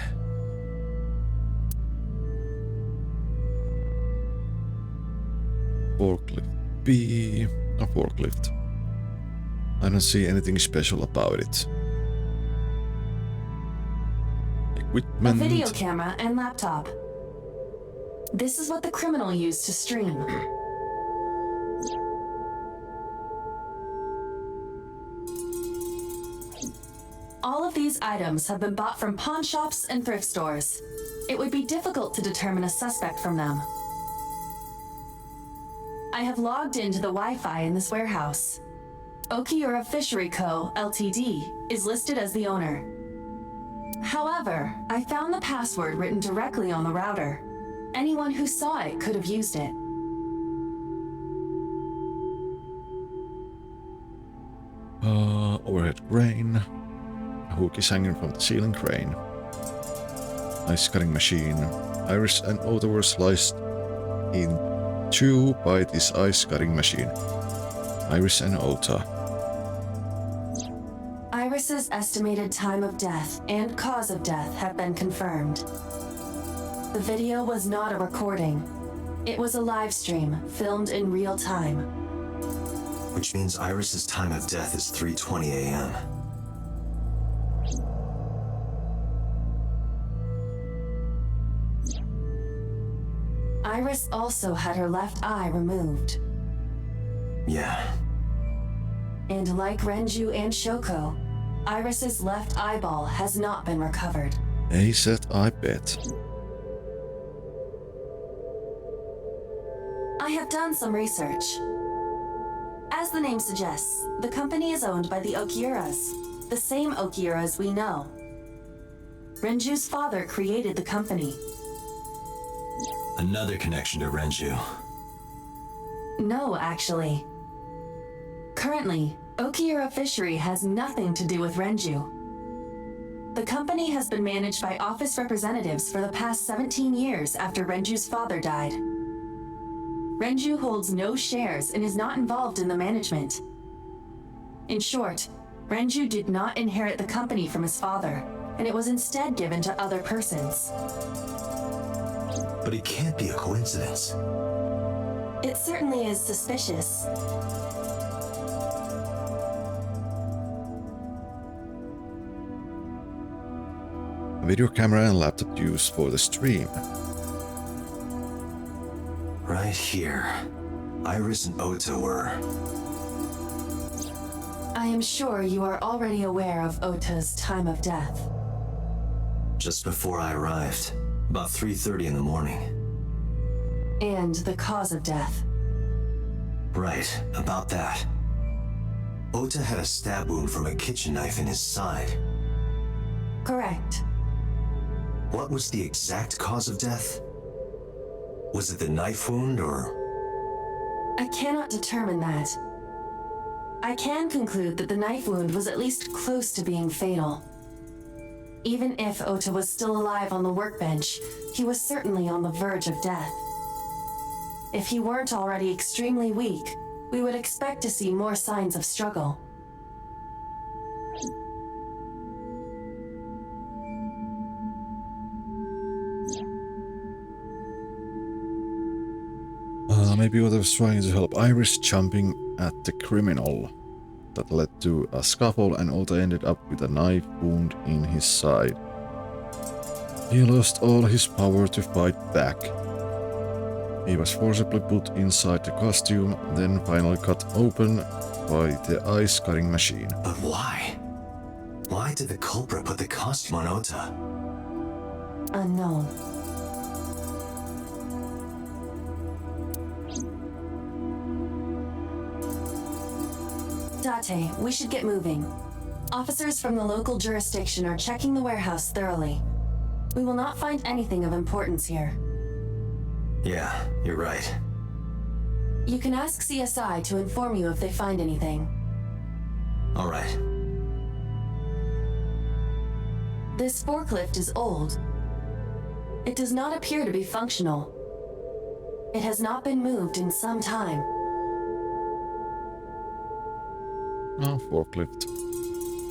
Forklift B. A forklift. I don't see anything special about it. A Equipment. video camera and laptop. This is what the criminal used to stream. All of these items have been bought from pawn shops and thrift stores. It would be difficult to determine a suspect from them. I have logged into the Wi-Fi in this warehouse. Okiura Fishery Co., Ltd. is listed as the owner. However, I found the password written directly on the router. Anyone who saw it could have used it. Overhead crane. A hook is hanging from the ceiling crane. Ice cutting machine. Iris and Oda were sliced in two by this ice cutting machine. Iris and Ota. Iris's estimated time of death and cause of death have been confirmed. The video was not a recording. It was a live stream filmed in real time. Which means Iris's time of death is 3:20 a.m. Iris also had her left eye removed. Yeah. And like Renju and Shoko, Iris's left eyeball has not been recovered. A set, I bet. I have done some research. As the name suggests, the company is owned by the Okiuras, the same Okiuras we know. Renju's father created the company. Another connection to Renju. No, actually. Currently, Okiura Fishery has nothing to do with Renju. The company has been managed by office representatives for the past 17 years after Renju's father died. Renju holds no shares and is not involved in the management. In short, Renju did not inherit the company from his father, and it was instead given to other persons. But it can't be a coincidence. It certainly is suspicious. Video camera and laptop used for the stream. Right here. Iris and Ota were. I am sure you are already aware of Ota's time of death. Just before I arrived. About 3:30 in the morning. And the cause of death. Right, about that. Ota had a stab wound from a kitchen knife in his side. Correct. What was the exact cause of death? Was it the knife wound, or...? I cannot determine that. I can conclude that the knife wound was at least close to being fatal. Even if Ota was still alive on the workbench, he was certainly on the verge of death. If he weren't already extremely weak, we would expect to see more signs of struggle. Maybe Ota was trying to help Iris jumping at the criminal. That led to a scuffle and Ota ended up with a knife wound in his side. He lost all his power to fight back. He was forcibly put inside the costume, then finally cut open by the ice-cutting machine. But why? Why did the culprit put the costume on Ota? Unknown. Date, we should get moving. Officers from the local jurisdiction are checking the warehouse thoroughly. We will not find anything of importance here. Yeah, you're right. You can ask CSI to inform you if they find anything. All right. This forklift is old. It does not appear to be functional. It has not been moved in some time. Ah, forklift.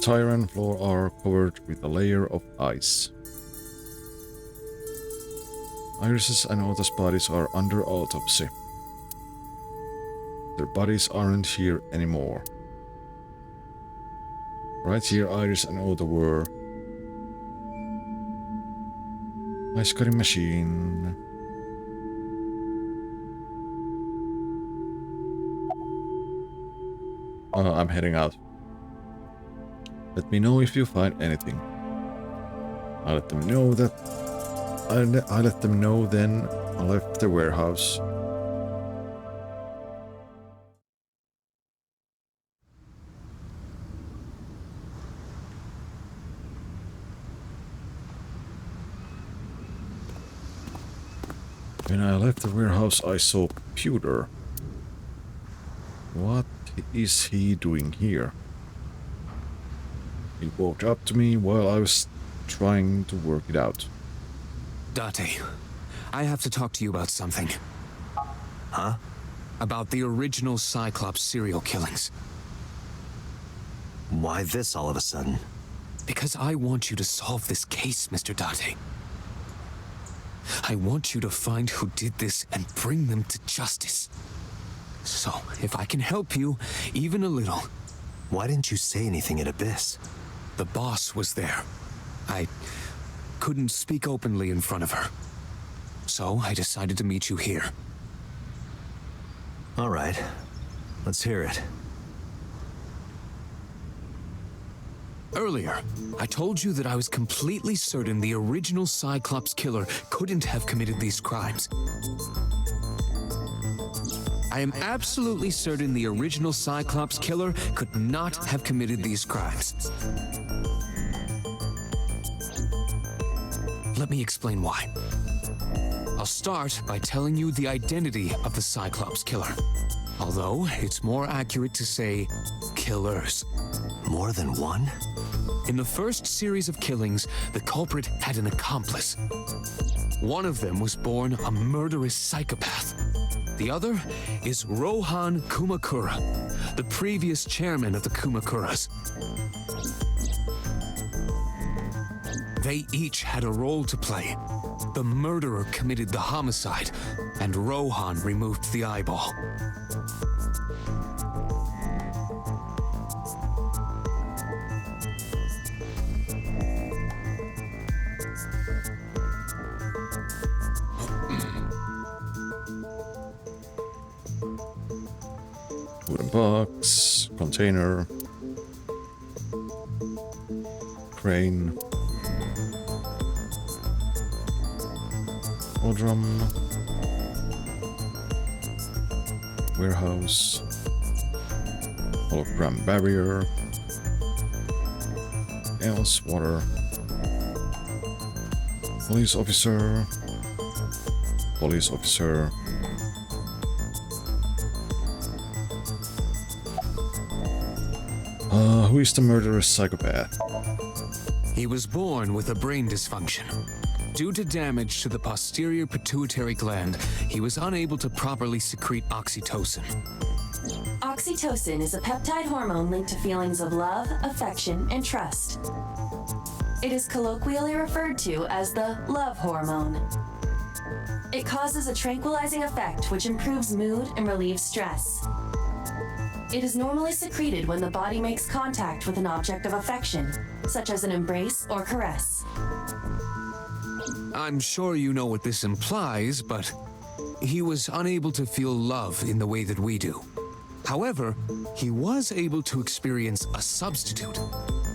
Tire and floor are covered with a layer of ice. Iris's and Ota's bodies are under autopsy. Their bodies aren't here anymore. Right here Iris and Ota were. Ice cutting machine. I'm heading out. Let me know if you find anything. I let them know that. I let them know then I left the warehouse. When I left the warehouse, I saw Pewter. What is he doing here? He walked up to me while I was trying to work it out. Date, I have to talk to you about something. Huh? About the original Cyclops serial killings. Why this all of a sudden? Because I want you to solve this case, Mr. Date. I want you to find who did this and bring them to justice. So, if I can help you, even a little. Why didn't you say anything at Abyss? The boss was there. I couldn't speak openly in front of her. So, I decided to meet you here. All right. Let's hear it. Earlier, I told you that I was completely certain the original Cyclops killer couldn't have committed these crimes. I am absolutely certain the original Cyclops killer could not have committed these crimes. Let me explain why. I'll start by telling you the identity of the Cyclops killer. Although, it's more accurate to say killers. More than one? In the first series of killings, the culprit had an accomplice. One of them was born a murderous psychopath. The other is Rohan Kumakura, the previous chairman of the Kumakuras. They each had a role to play. The murderer committed the homicide, and Rohan removed the eyeball. Wooden box, container, crane, drum, warehouse, hologram barrier, else water, police officer, police officer. Who is the murderous psychopath? He was born with a brain dysfunction. Due to damage to the posterior pituitary gland, he was unable to properly secrete oxytocin. Oxytocin is a peptide hormone linked to feelings of love, affection, and trust. It is colloquially referred to as the love hormone. It causes a tranquilizing effect which improves mood and relieves stress. It is normally secreted when the body makes contact with an object of affection, such as an embrace or caress. I'm sure you know what this implies, but he was unable to feel love in the way that we do. However, he was able to experience a substitute.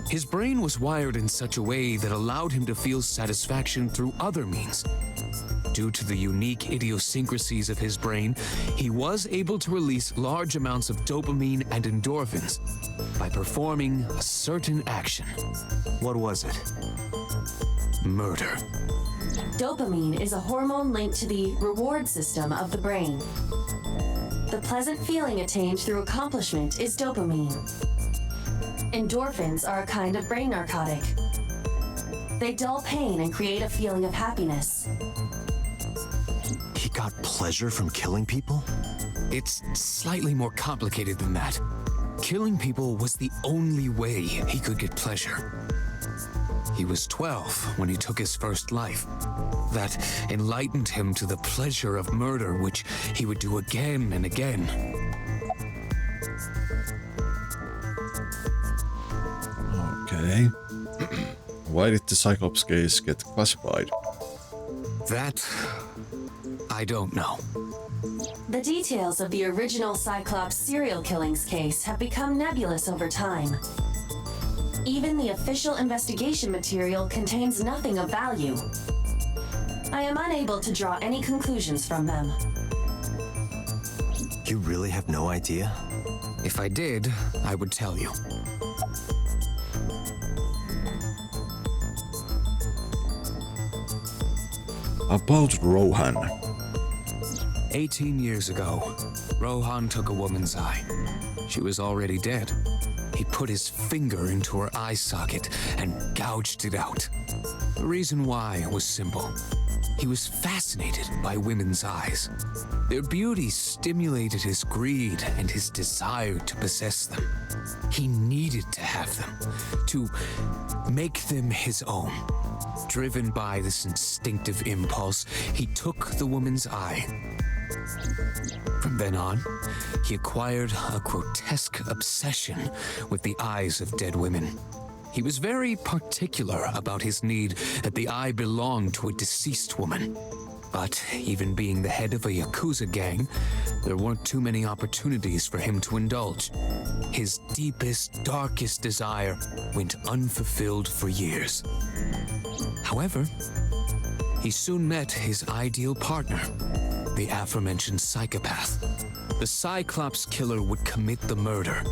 His brain was wired in such a way that allowed him to feel satisfaction through other means. Due to the unique idiosyncrasies of his brain, he was able to release large amounts of dopamine and endorphins by performing a certain action. What was it? Murder. Dopamine is a hormone linked to the reward system of the brain. The pleasant feeling attained through accomplishment is dopamine. Endorphins are a kind of brain narcotic. They dull pain and create a feeling of happiness. He got pleasure from killing people? It's slightly more complicated than that. Killing people was the only way he could get pleasure. He was 12 when he took his first life. That enlightened him to the pleasure of murder, which he would do again and again. Okay. Why did the Cyclops case get classified? That I don't know. The details of the original Cyclops serial killings case have become nebulous over time. Even the official investigation material contains nothing of value. I am unable to draw any conclusions from them. You really have no idea? If I did, I would tell you. About Rohan. 18 years ago, Rohan took a woman's eye. She was already dead. He put his finger into her eye socket and gouged it out. The reason why was simple. He was fascinated by women's eyes. Their beauty stimulated his greed and his desire to possess them. He needed to have them, to make them his own. Driven by this instinctive impulse, he took the woman's eye. From then on, he acquired a grotesque obsession with the eyes of dead women. He was very particular about his need that the eye belonged to a deceased woman. But even being the head of a Yakuza gang, there weren't too many opportunities for him to indulge. His deepest, darkest desire went unfulfilled for years. However, he soon met his ideal partner, the aforementioned psychopath. The Cyclops killer would commit the murder,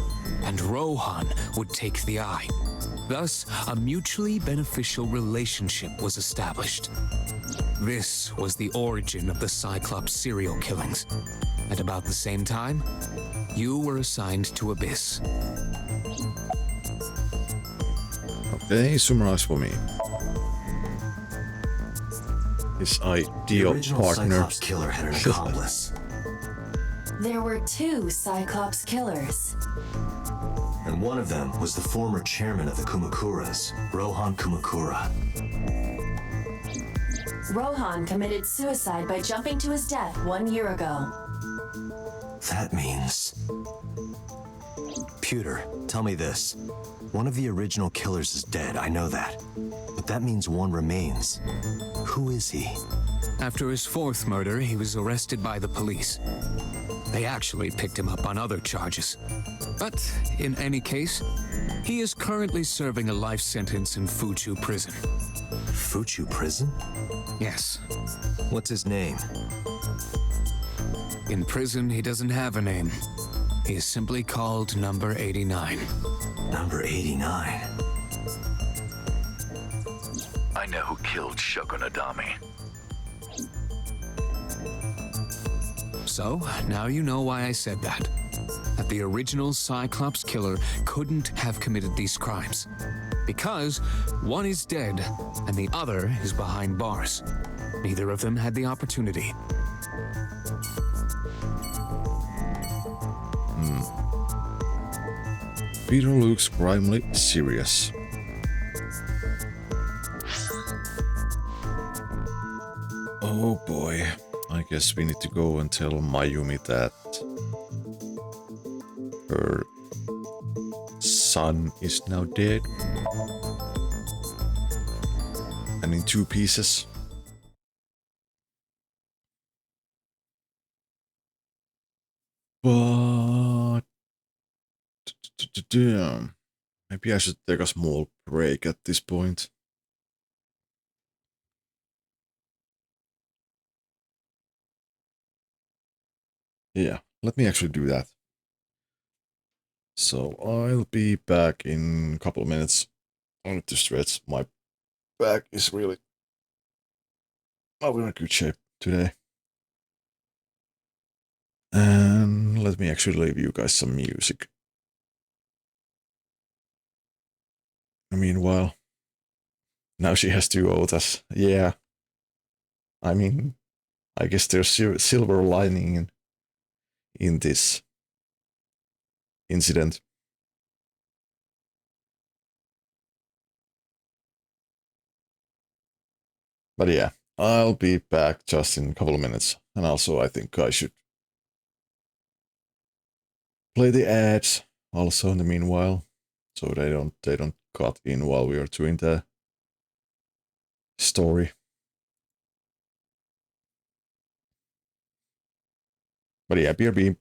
and Rohan would take the eye. Thus, a mutually beneficial relationship was established. This was the origin of the Cyclops serial killings. At about the same time, you were assigned to Abyss. Okay, summarize for me. His The ideal original partner. Cyclops killer had an accomplice, There were two Cyclops killers. and one of them was the former chairman of the Kumakuras, Rohan Kumakura. Rohan committed suicide by jumping to his death 1 year ago. That means... Pewter, tell me this. One of the original killers is dead, I know that. But that means one remains. Who is he? After his fourth murder, he was arrested by the police. They actually picked him up on other charges. But in any case, he is currently serving a life sentence in Fuchu prison. Fuchu prison? Yes, What's his name? in prison he doesn't have a name. He is simply called Number 89. Number 89. I know who killed Shogun Adami. So, now you know why I said that. That the original Cyclops killer couldn't have committed these crimes. Because one is dead and the other is behind bars. Neither of them had the opportunity. Peter looks grimly serious. Oh boy, I guess we need to go and tell Mayumi that her son is now dead and in 2 pieces. But maybe I should take a small break at this point. Yeah, let me actually do that. So I'll be back in a couple of minutes. I need to stretch. My back is really not in a good shape today. And let me actually leave you guys some music. Meanwhile, now she has 2 otas. Yeah. I mean, I guess there's silver lining in this incident. But yeah, I'll be back just in a couple of minutes. And also, I think I should play the ads also in the meanwhile, so they don't cut in while we are doing the story. But yeah, BRB.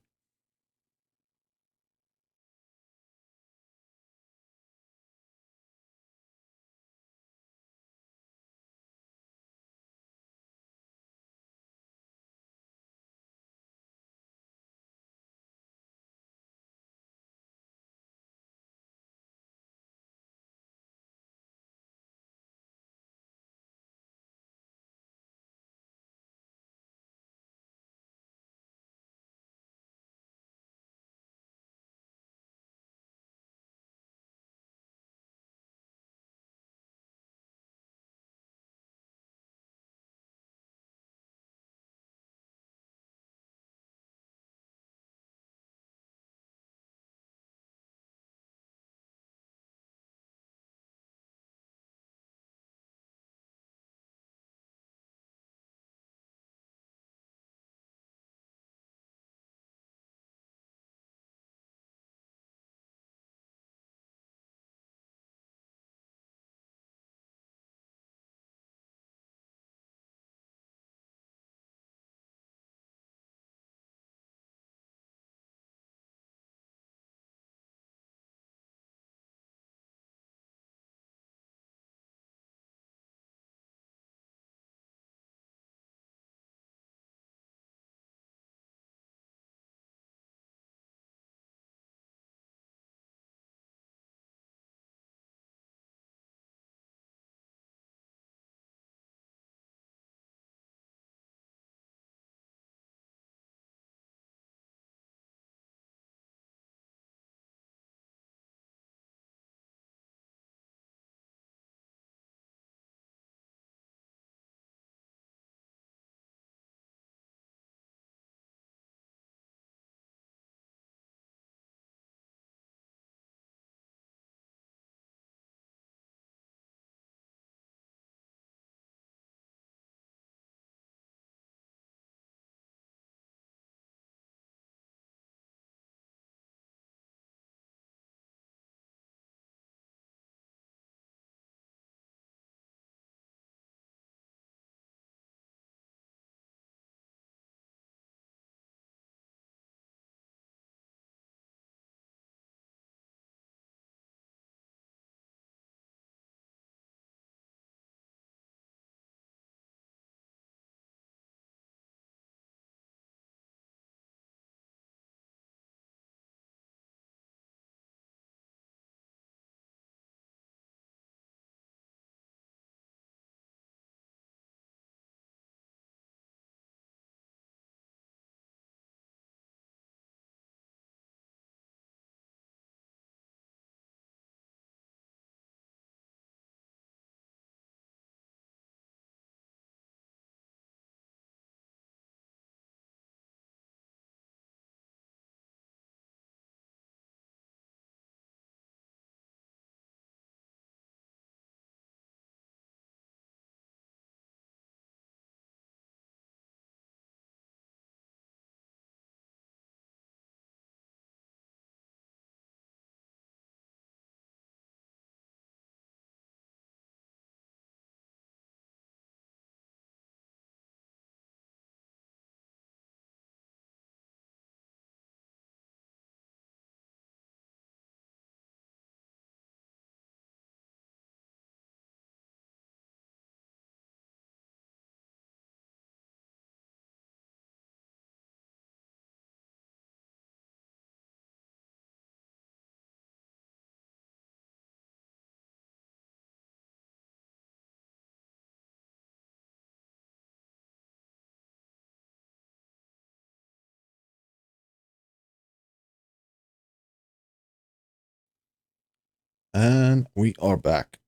And we are back.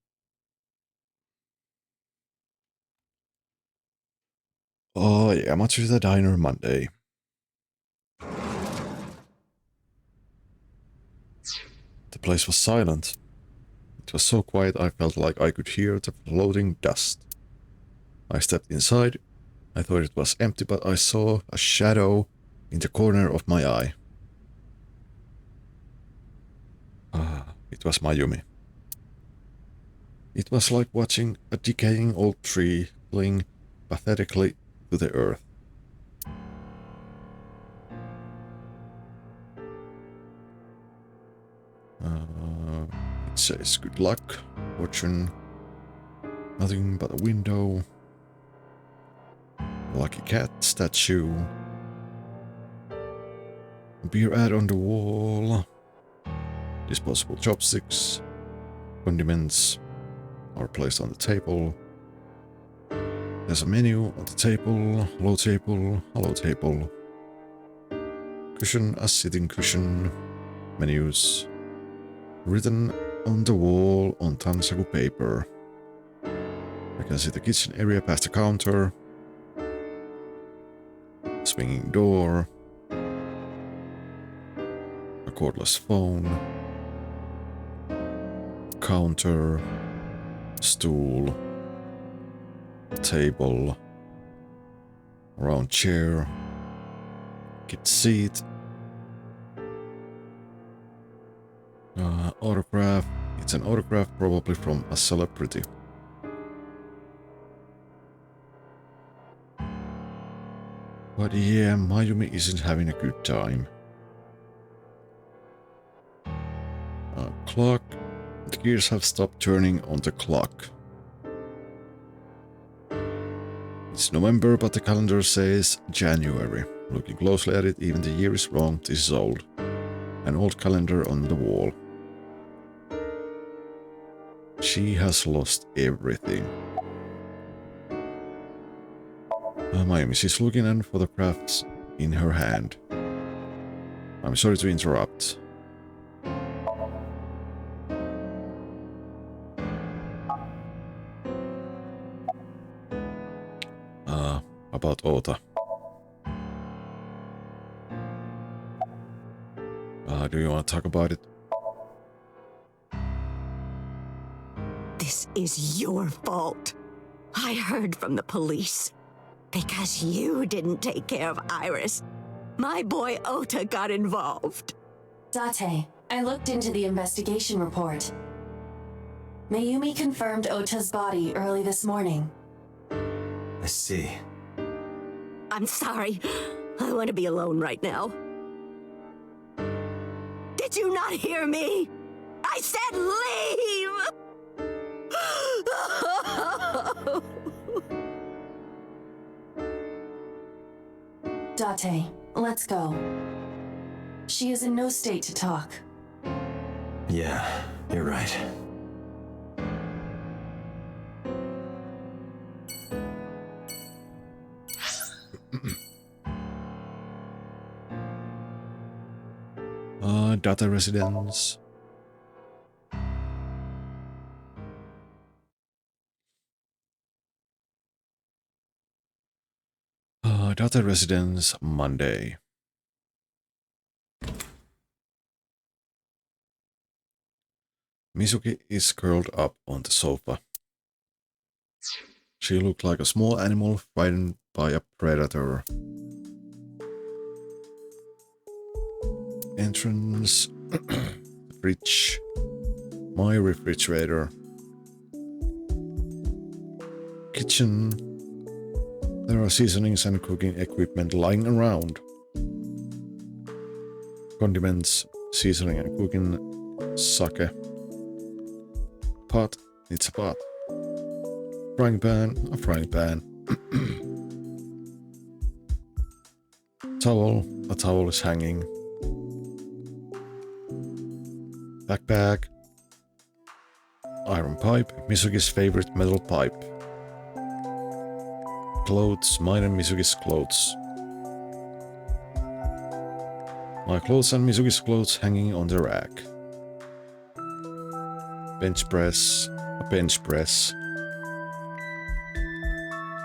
Oh yeah, much to the diner Monday. The place was silent. It was so quiet I felt like I could hear the floating dust. I stepped inside. I thought it was empty, but I saw a shadow in the corner of my eye. It was Mayumi. It was like watching a decaying old tree cling pathetically to the earth. It says good luck, fortune, nothing but a window, a lucky cat statue, a beer ad on the wall, disposable chopsticks, condiments are placed on the table. There's a menu on the table, hello table, cushion, a sitting cushion, menus, written on the wall on tansaku paper. I can see the kitchen area past the counter, swinging door, a cordless phone, counter, stool, table, round chair, kid seat, autograph. It's an autograph probably from a celebrity. But yeah, Mayumi isn't having a good time. Clock. The gears have stopped turning on the clock. It's November, but the calendar says January. Looking closely at it, even the year is wrong. This is old. An old calendar on the wall. She has lost everything. Mayumi, she's looking at photographs in her hand. I'm sorry to interrupt. About Ota. Do you want to talk about it? This is your fault. I heard from the police. Because you didn't take care of Iris, my boy Ota got involved. Date, I looked into the investigation report. Mayumi confirmed Ota's body early this morning. I see. I'm sorry. I want to be alone right now. Did you not hear me? I said leave! Date, let's go. She is in no state to talk. Yeah, you're right. Data residence. Data residence Monday. Mizuki is curled up on the sofa. She looked like a small animal frightened by a predator. Entrance. Fridge. My refrigerator. Kitchen. There are seasonings and cooking equipment lying around. Condiments, seasoning and cooking, sake. Pot, it's a pot. Frying pan, a frying pan. Towel, a towel is hanging. Backpack. Iron pipe, Mizuki's favorite metal pipe. Clothes, mine and Mizuki's clothes. My clothes and Mizuki's clothes hanging on the rack. Bench press. A bench press.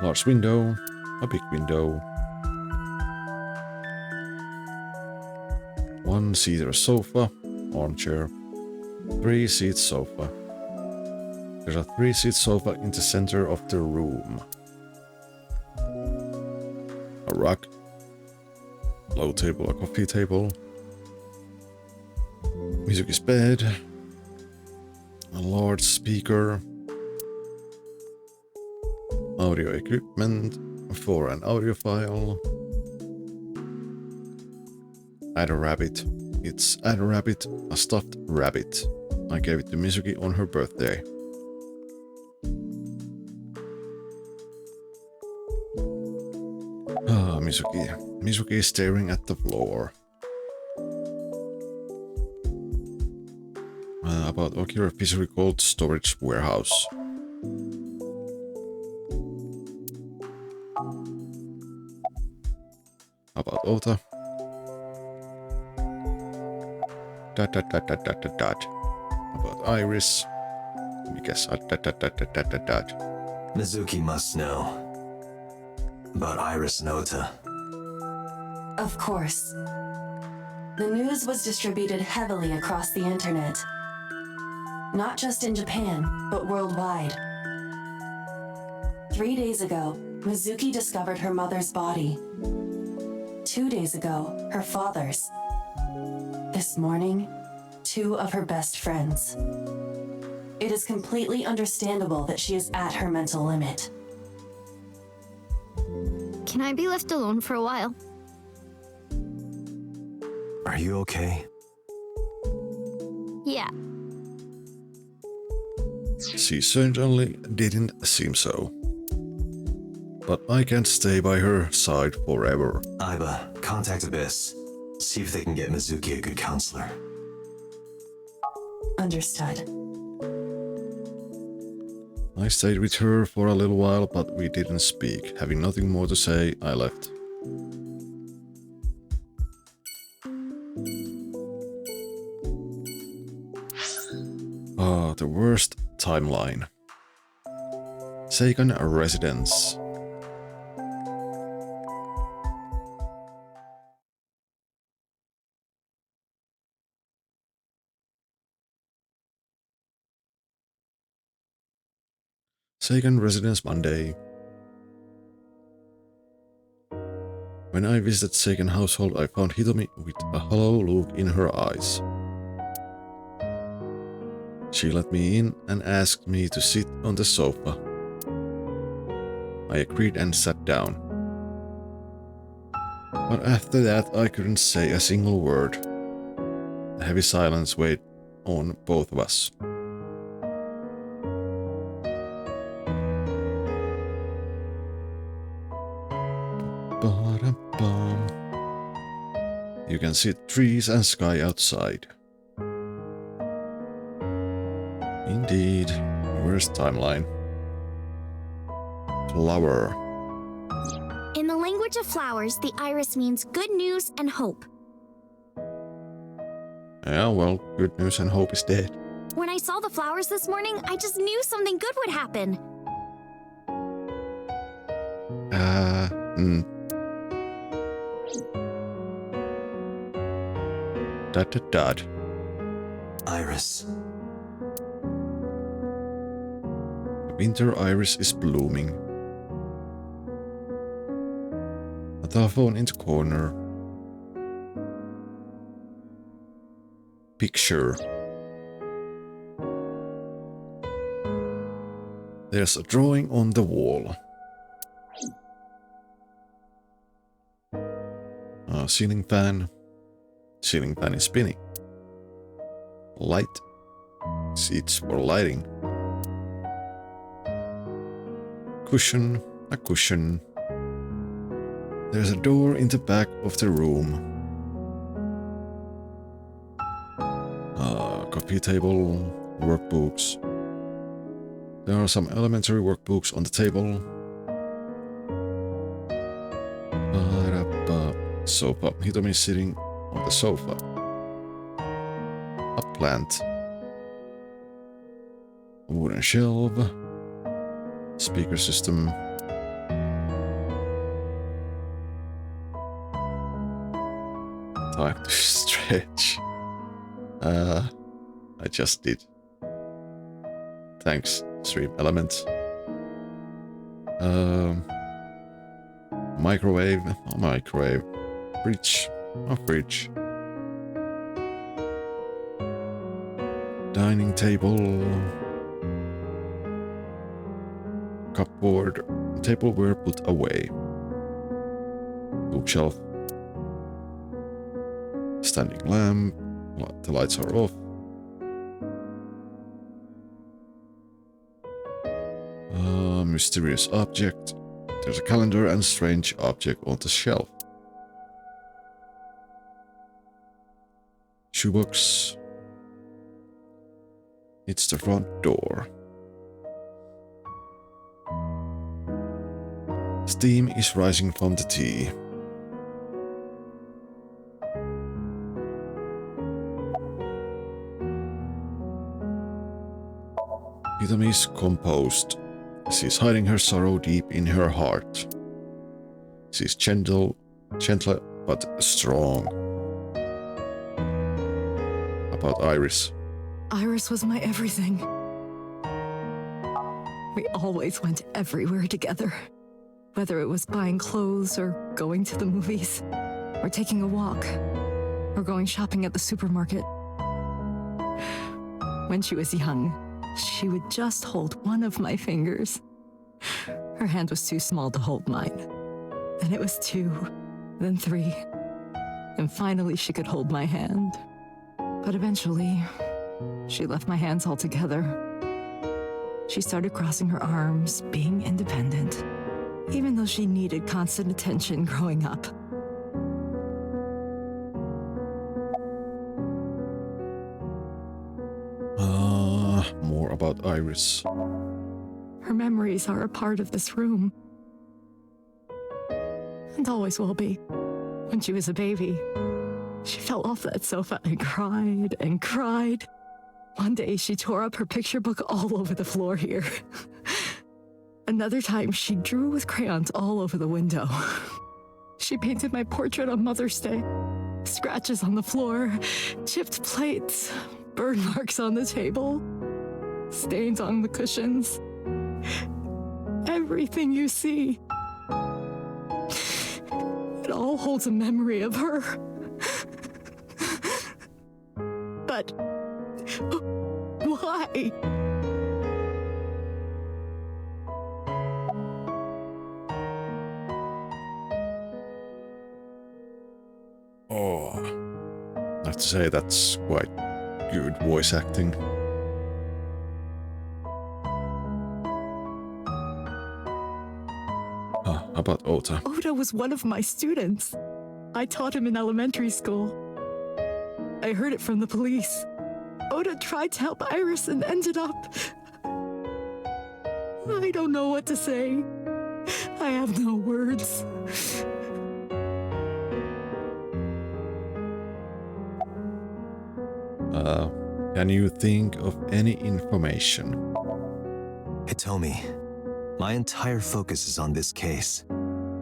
Large window. A big window. One-seater sofa. Armchair. 3-seat sofa. There's a 3-seat sofa in the center of the room. A rug. Low table, a coffee table. Mizuki's bed. A large speaker. Audio equipment for an audiophile. Add a rabbit. It's Add a Rabbit, a stuffed rabbit. I gave it to Mizuki on her birthday. Ah, Mizuki. Mizuki is staring at the floor. About Akira Fishery Cold Storage Warehouse. About Ota. About Iris. I guess Mizuki must know. About Iris and Ota. Of course. The news was distributed heavily across the internet. Not just in Japan, but worldwide. 3 days ago, Mizuki discovered her mother's body. 2 days ago, her father's. This morning, 2 of her best friends. It is completely understandable that she is at her mental limit. Can I be left alone for a while? Are you okay? Yeah. She certainly didn't seem so. But I can't stay by her side forever. Aiba, contact Abyss. See if they can get Mizuki a good counselor. Understood. I stayed with her for a little while, but we didn't speak. Having nothing more to say, I left. Ah, the worst timeline. Seigan residence. Seigan residence Monday. When I visited Seigan household, I found Hitomi with a hollow look in her eyes. She let me in and asked me to sit on the sofa. I agreed and sat down. But after that, I couldn't say a single word. A heavy silence weighed on both of us. You can see trees and sky outside. Indeed, worst timeline. Flower. In the language of flowers, the iris means good news and hope. Yeah, well, good news and hope is dead. When I saw the flowers this morning, I just knew something good would happen. Dot. Iris. The winter iris is blooming. A telephone in the corner. Picture. There's a drawing on the wall. A ceiling fan. Ceiling fan is spinning. Light. Seats for lighting. Cushion. A cushion. There's a door in the back of the room. Coffee table. Workbooks. There are some elementary workbooks on the table. Sofa. Hitomi is sitting on the sofa. A plant. shelf. Speaker system. Time to stretch. I just did. Thanks, Stream Elements. Microwave. Oh, microwave. Fridge. Oh, fridge. Dining table. Cupboard. Tableware put away. Bookshelf. Standing lamp. The lights are off. Mysterious object. There's a calendar and strange object on the shelf. Shoebox. It's the front door. Steam is rising from the tea. Hitomi is composed. She's hiding her sorrow deep in her heart. She's gentle but strong. About Iris. Iris was my everything. We always went everywhere together. Whether it was buying clothes or going to the movies, or taking a walk, or going shopping at the supermarket. When she was young, she would just hold one of my fingers. Her hand was too small to hold mine. Then it was 2, then 3, and finally she could hold my hand. But eventually, she left my hands altogether. She started crossing her arms, being independent, even though she needed constant attention growing up. More about Iris. Her memories are a part of this room. And always will be. When she was a baby, she fell off that sofa and cried and cried. One day she tore up her picture book all over the floor here. Another time she drew with crayons all over the window. She painted my portrait on Mother's Day. Scratches on the floor, chipped plates, burn marks on the table, stains on the cushions. Everything you see. It all holds a memory of her. But why? Oh, I have to say that's quite good voice acting. About Ota. Ota was one of my students. I taught him in elementary school. I heard it from the police. Ota tried to help Iris and ended up... I don't know what to say. I have no words. Can you think of any information? Hitomi, my entire focus is on this case.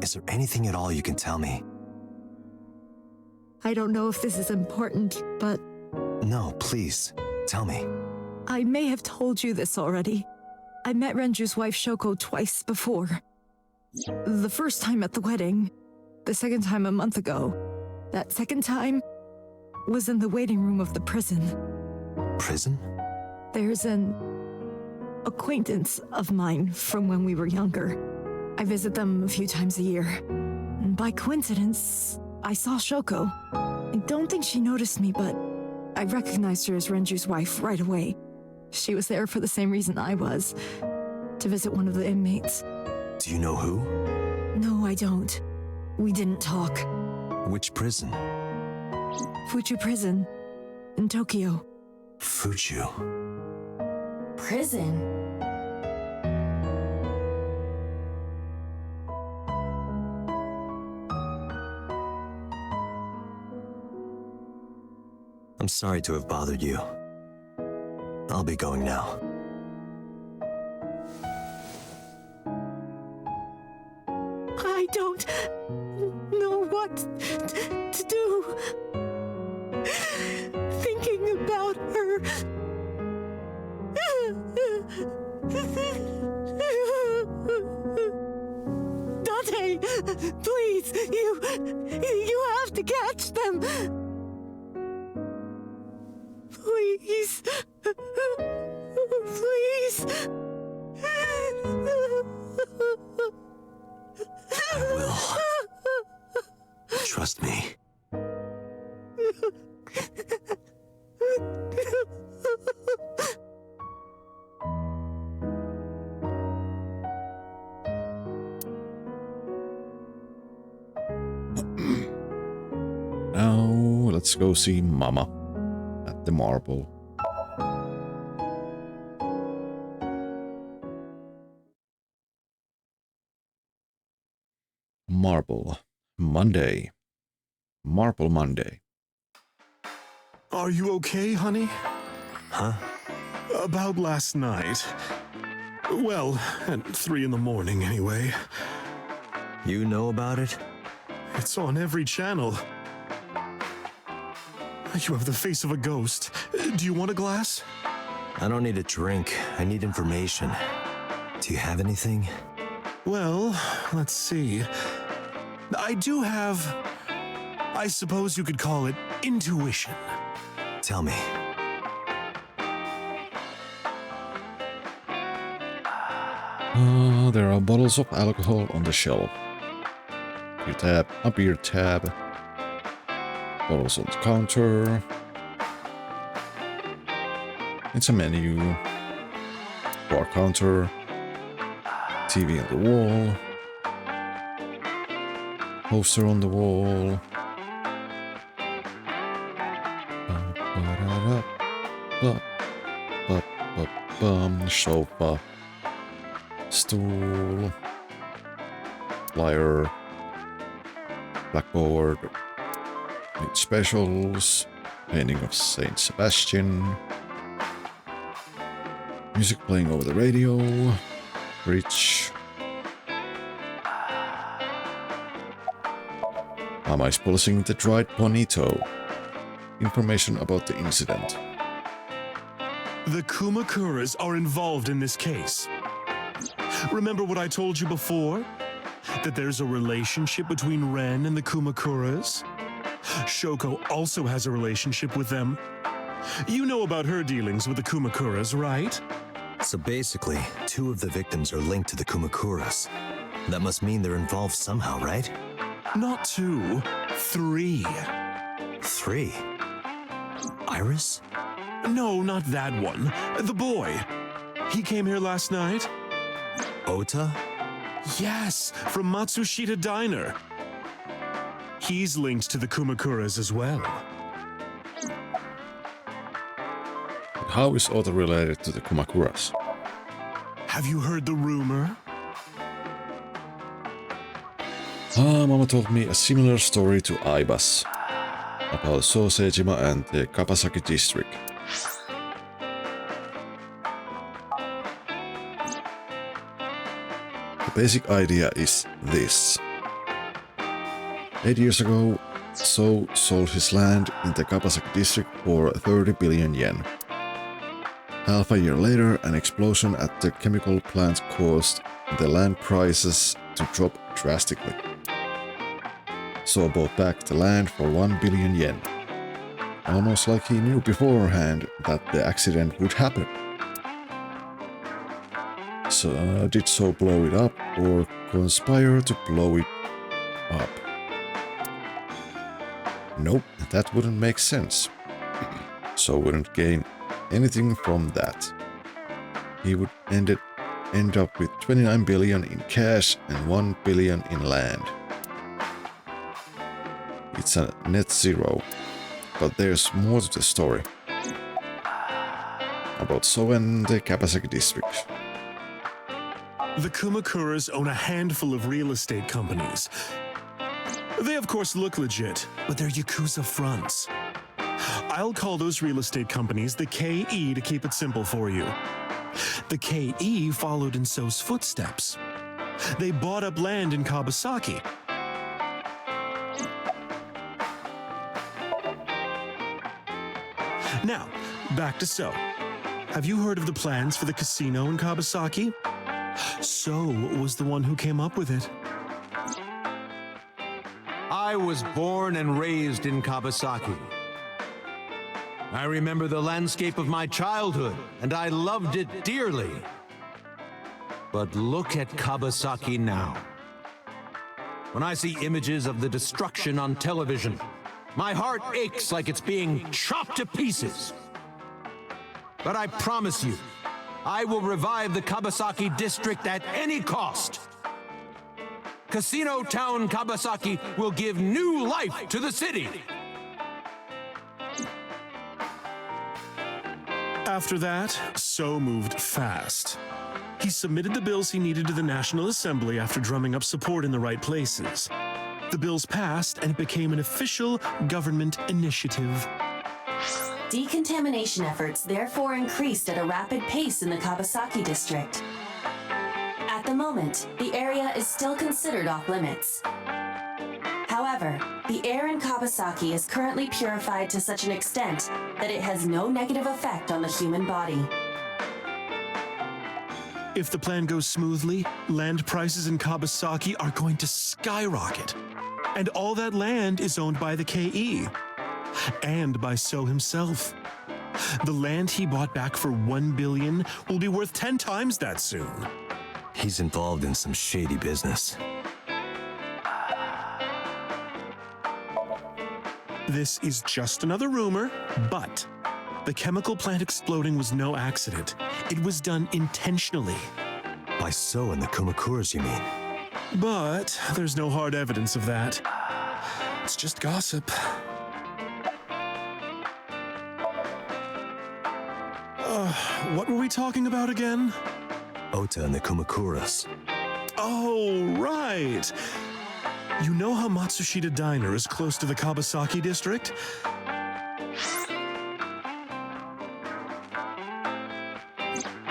Is there anything at all you can tell me? I don't know if this is important, but... No, please, tell me. I may have told you this already. I met Renju's wife Shoko twice before. The first time at the wedding, the second time a month ago. That second time was in the waiting room of the prison. Prison? There's an acquaintance of mine from when we were younger. I visit them a few times a year. And by coincidence, I saw Shoko. I don't think she noticed me, but I recognized her as Renju's wife right away. She was there for the same reason I was, to visit one of the inmates. Do you know who? No, I don't. We didn't talk. Which prison? Fuchu Prison, in Tokyo. Fuchu. Prison? I'm sorry to have bothered you. I'll be going now. I don't know what to do. Thinking about her. Dante, please, you have to catch them. Please. Please. I will. Trust me. Now, let's go see Mama at the marble. Marble Monday. Marble Monday. Are you okay, honey? Huh? About last night. Well, at 3 in the morning, anyway. You know about it? It's on every channel. You have the face of a ghost. Do you want a glass? I don't need a drink. I need information. Do you have anything? Well, let's see. I do have, I suppose you could call it intuition. Tell me. There are bottles of alcohol on the shelf. A beer tab. Bottles on the counter. It's a menu. Bar counter. TV on the wall. Poster on the wall. Sofa. Stool. Flyer. Blackboard. Meat specials. Painting of Saint Sebastian. Music playing over the radio. Bridge. Mama is polishing the dried bonito. Information about the incident. The Kumakuras are involved in this case. Remember what I told you before? That there's a relationship between Ren and the Kumakuras? Shoko also has a relationship with them. You know about her dealings with the Kumakuras, right? So basically, 2 of the victims are linked to the Kumakuras. That must mean they're involved somehow, right? Not 2, 3. 3? Iris? No, not that one. The boy. He came here last night? Ota? Yes, from Matsushita Diner. He's linked to the Kumakuras as well. How is Ota related to the Kumakuras? Have you heard the rumor? Mama told me a similar story to Aibas about Sosejima and the Kapasaki district. The basic idea is this. 8 years ago, So sold his land in the Kapasaki district for 30 billion yen. Half a year later, an explosion at the chemical plant caused the land prices to drop drastically. So bought back the land for 1 billion yen. Almost like he knew beforehand that the accident would happen. So did So blow it up or conspire to blow it up? Nope, that wouldn't make sense. So wouldn't gain anything from that. He would end up with 29 billion in cash and 1 billion in land. It's a net zero, but there's more to the story. About So and the Kapasaki district. The Kumakuras own a handful of real estate companies. They of course look legit, but they're Yakuza fronts. I'll call those real estate companies the KE to keep it simple for you. The KE followed in So's footsteps. They bought up land in Kabasaki. Now, back to So. Have you heard of the plans for the casino in Kabasaki? So was the one who came up with it. I was born and raised in Kabasaki. I remember the landscape of my childhood, and I loved it dearly. But look at Kabasaki now. When I see images of the destruction on television, my heart aches like it's being chopped to pieces. But I promise you, I will revive the Kabasaki district at any cost. Casino Town Kabasaki will give new life to the city. After that, So moved fast. He submitted the bills he needed to the National Assembly after drumming up support in the right places. The bills passed, and it became an official government initiative. Decontamination efforts therefore increased at a rapid pace in the Kabasaki district. At the moment, the area is still considered off-limits. However, the air in Kabasaki is currently purified to such an extent that it has no negative effect on the human body. If the plan goes smoothly, land prices in Kabasaki are going to skyrocket. And all that land is owned by the KE. And by So himself. The land he bought back for $1 billion will be worth 10 times that soon. He's involved in some shady business. This is just another rumor, but the chemical plant exploding was no accident. It was done intentionally. By So and the Kumakuras, you mean? But there's no hard evidence of that. It's just gossip. What were we talking about again? Ota and the Kumakuras. Oh, right. You know how Matsushita Diner is close to the Kabasaki district?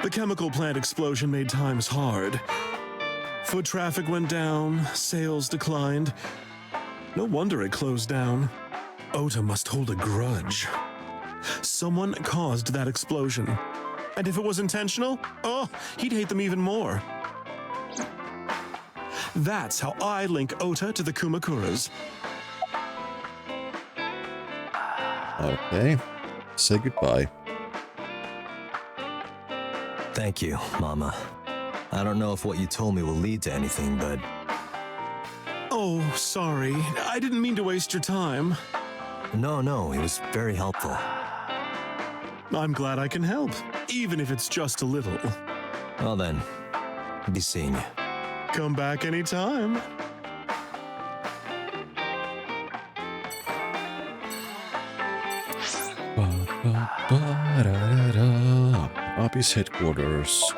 The chemical plant explosion made times hard. Foot traffic went down, sales declined. No wonder it closed down. Ota must hold a grudge. Someone caused that explosion. And if it was intentional, oh, he'd hate them even more. That's how I link Ota to the Kumakuras. Okay. Say goodbye. Thank you, Mama. I don't know if what you told me will lead to anything, but... Oh, sorry. I didn't mean to waste your time. No, it was very helpful. I'm glad I can help, even if it's just a little. Well then, I'll be seeing you. Come back anytime. Abyss headquarters.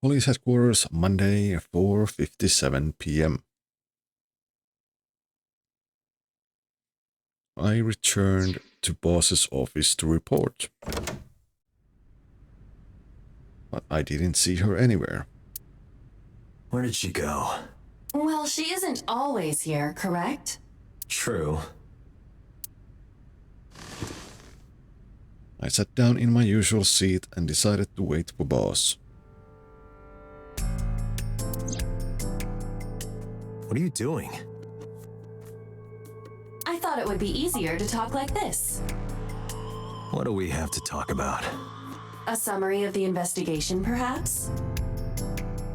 Police headquarters, Monday, 4:57 p.m. I returned to boss's office to report. But I didn't see her anywhere. Where did she go? Well, she isn't always here, correct? True. I sat down in my usual seat and decided to wait for boss. What are you doing? I thought it would be easier to talk like this. What do we have to talk about? A summary of the investigation, perhaps?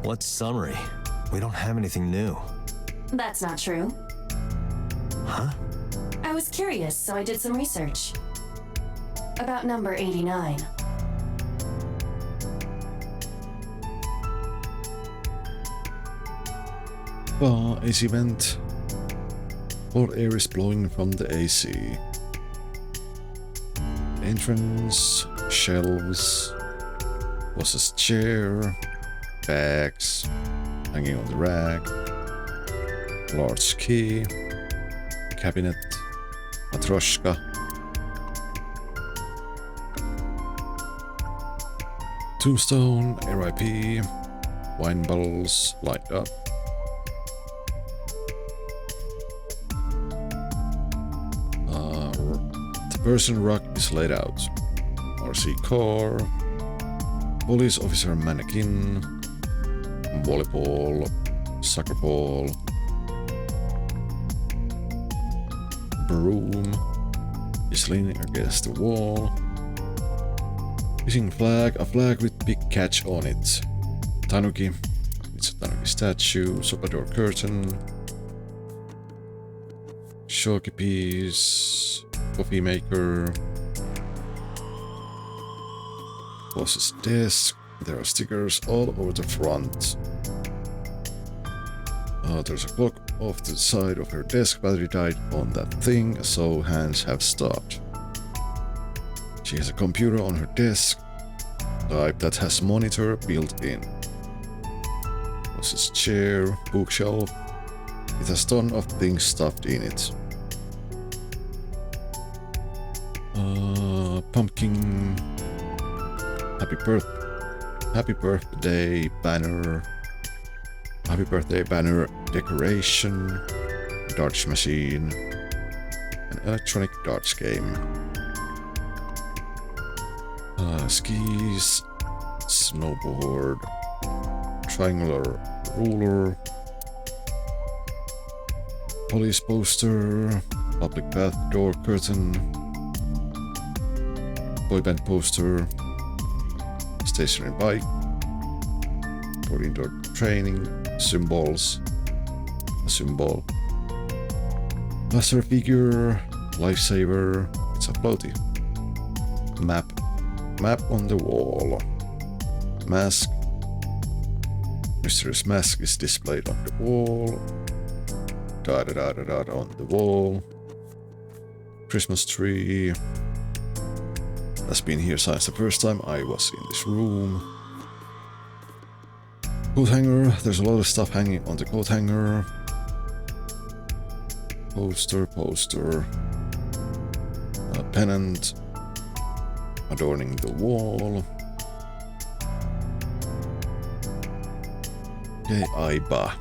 What summary? We don't have anything new. That's not true. Huh? I was curious, so I did some research. About number 89. Bar AC vent. Cold air is blowing from the AC. Entrance, shelves, boss's chair, bags hanging on the rack, large key, cabinet, matryoshka, Tombstone, RIP, wine bottles lined up. The person rock is laid out. RC car, police officer mannequin, volleyball, soccer ball, broom is leaning against the wall. Missing flag, a flag with big catch on it. Tanuki, it's a Tanuki statue, sofa door curtain, shoki piece, coffee maker, boss's desk. There are stickers all over the front. There's a clock off the side of her desk. Battery died on that thing, so hands have stopped. She has a computer on her desk, type that has monitor built in. Boss's chair, bookshelf. It has ton of things stuffed in it. Pumpkin. Happy birthday banner. Happy birthday banner decoration. Darts machine. An electronic darts game. Skis. Snowboard. Triangular ruler. Police poster. Public bath door curtain. Boy band poster. Stationary bike. For indoor training. Symbols. A symbol. Master figure. Lifesaver. It's a floaty. Map. Map on the wall. Mask. Mysterious mask is displayed on the wall. On the wall. Christmas tree. Has been here since the first time I was in this room. Coat hanger. There's a lot of stuff hanging on the coat hanger. Poster. A pennant adorning the wall. Okay, Aiba.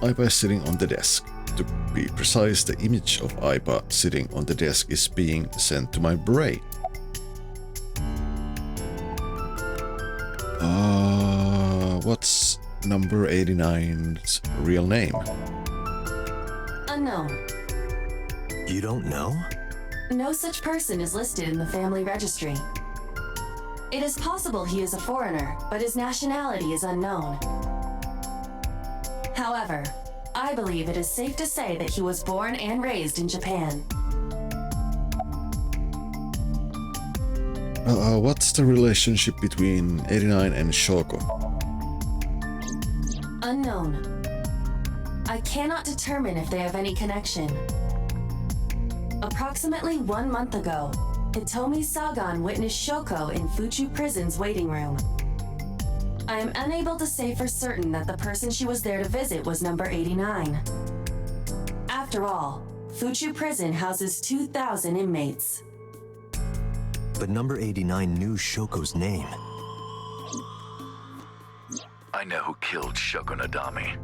Aiba is sitting on the desk. To be precise, the image of Aiba sitting on the desk is being sent to my brain. What's number 89's real name? Unknown. You don't know? No such person is listed in the family registry. It is possible he is a foreigner, but his nationality is unknown. However, I believe it is safe to say that he was born and raised in Japan. What's the relationship between 89 and Shoko? Unknown. I cannot determine if they have any connection. Approximately 1 month ago, Hitomi Sagan witnessed Shoko in Fuchu Prison's waiting room. I am unable to say for certain that the person she was there to visit was number 89. After all, Fuchu Prison houses 2,000 inmates. But number 89 knew Shoko's name. I know who killed Shoko Nadami.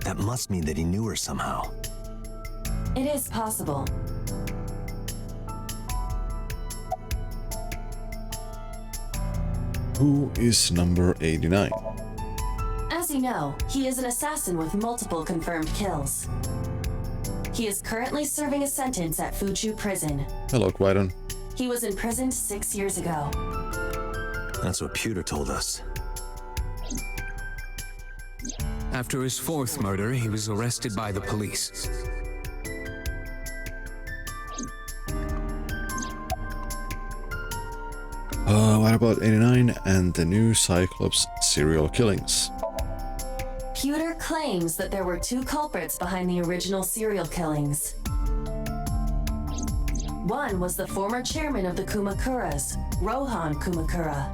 That must mean that he knew her somehow. It is possible. Who is number 89? As you know, he is an assassin with multiple confirmed kills. He is currently serving a sentence at Fuchu Prison. Hello, Quidon. He was imprisoned 6 years ago. That's what Pewter told us. After his fourth murder, he was arrested by the police. What about 89 and the new Cyclops serial killings? Pewter claims that there were 2 culprits behind the original serial killings. One was the former chairman of the Kumakuras, Rohan Kumakura.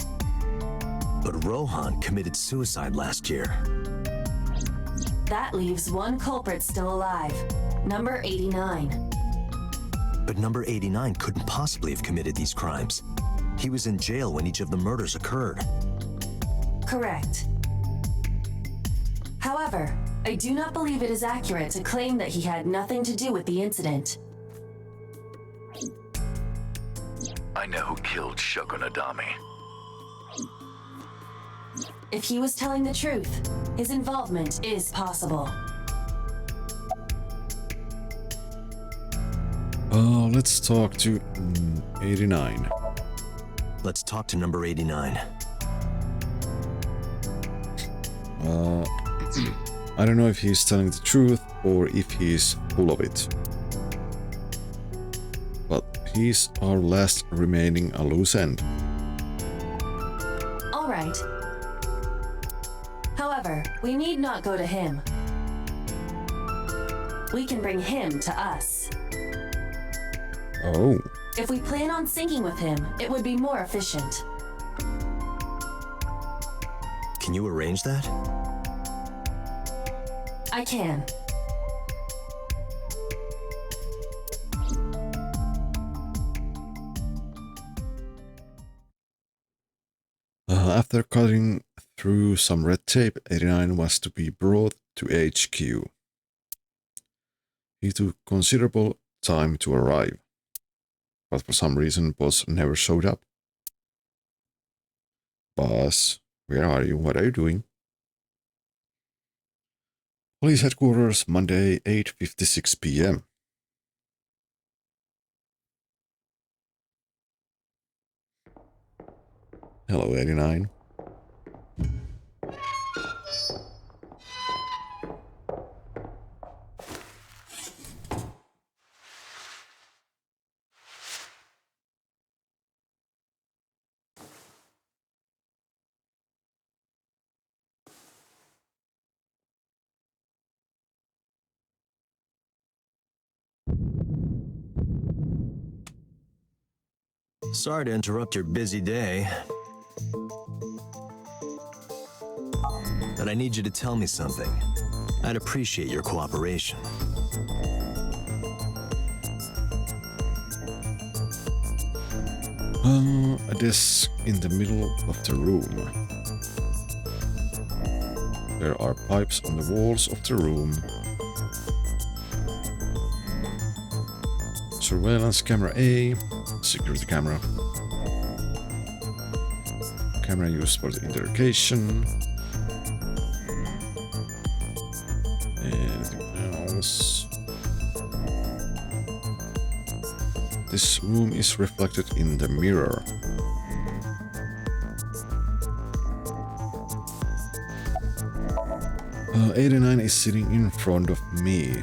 But Rohan committed suicide last year. That leaves 1 culprit still alive, number 89. But number 89 couldn't possibly have committed these crimes. He was in jail when each of the murders occurred. Correct. However, I do not believe it is accurate to claim that he had nothing to do with the incident. I know who killed Shogunadami. If he was telling the truth, his involvement is possible. Let's talk to 89. Let's talk to number 89. I don't know if he's telling the truth or if he's full of it. But he's our last remaining loose end. All right. However, we need not go to him. We can bring him to us. Oh. If we plan on syncing with him, it would be more efficient. Can you arrange that? I can. After cutting through some red tape, 89 was to be brought to HQ. He took considerable time to arrive, but for some reason Boss never showed up. Boss, where are you? What are you doing? Police headquarters, Monday, 8:56 p.m. Hello, 89. Sorry to interrupt your busy day, but I need you to tell me something. I'd appreciate your cooperation. A desk in the middle of the room. There are pipes on the walls of the room. Surveillance camera A, security camera. Camera used for the interrogation. Anything else? This room is reflected in the mirror. Uh, 89 is sitting in front of me.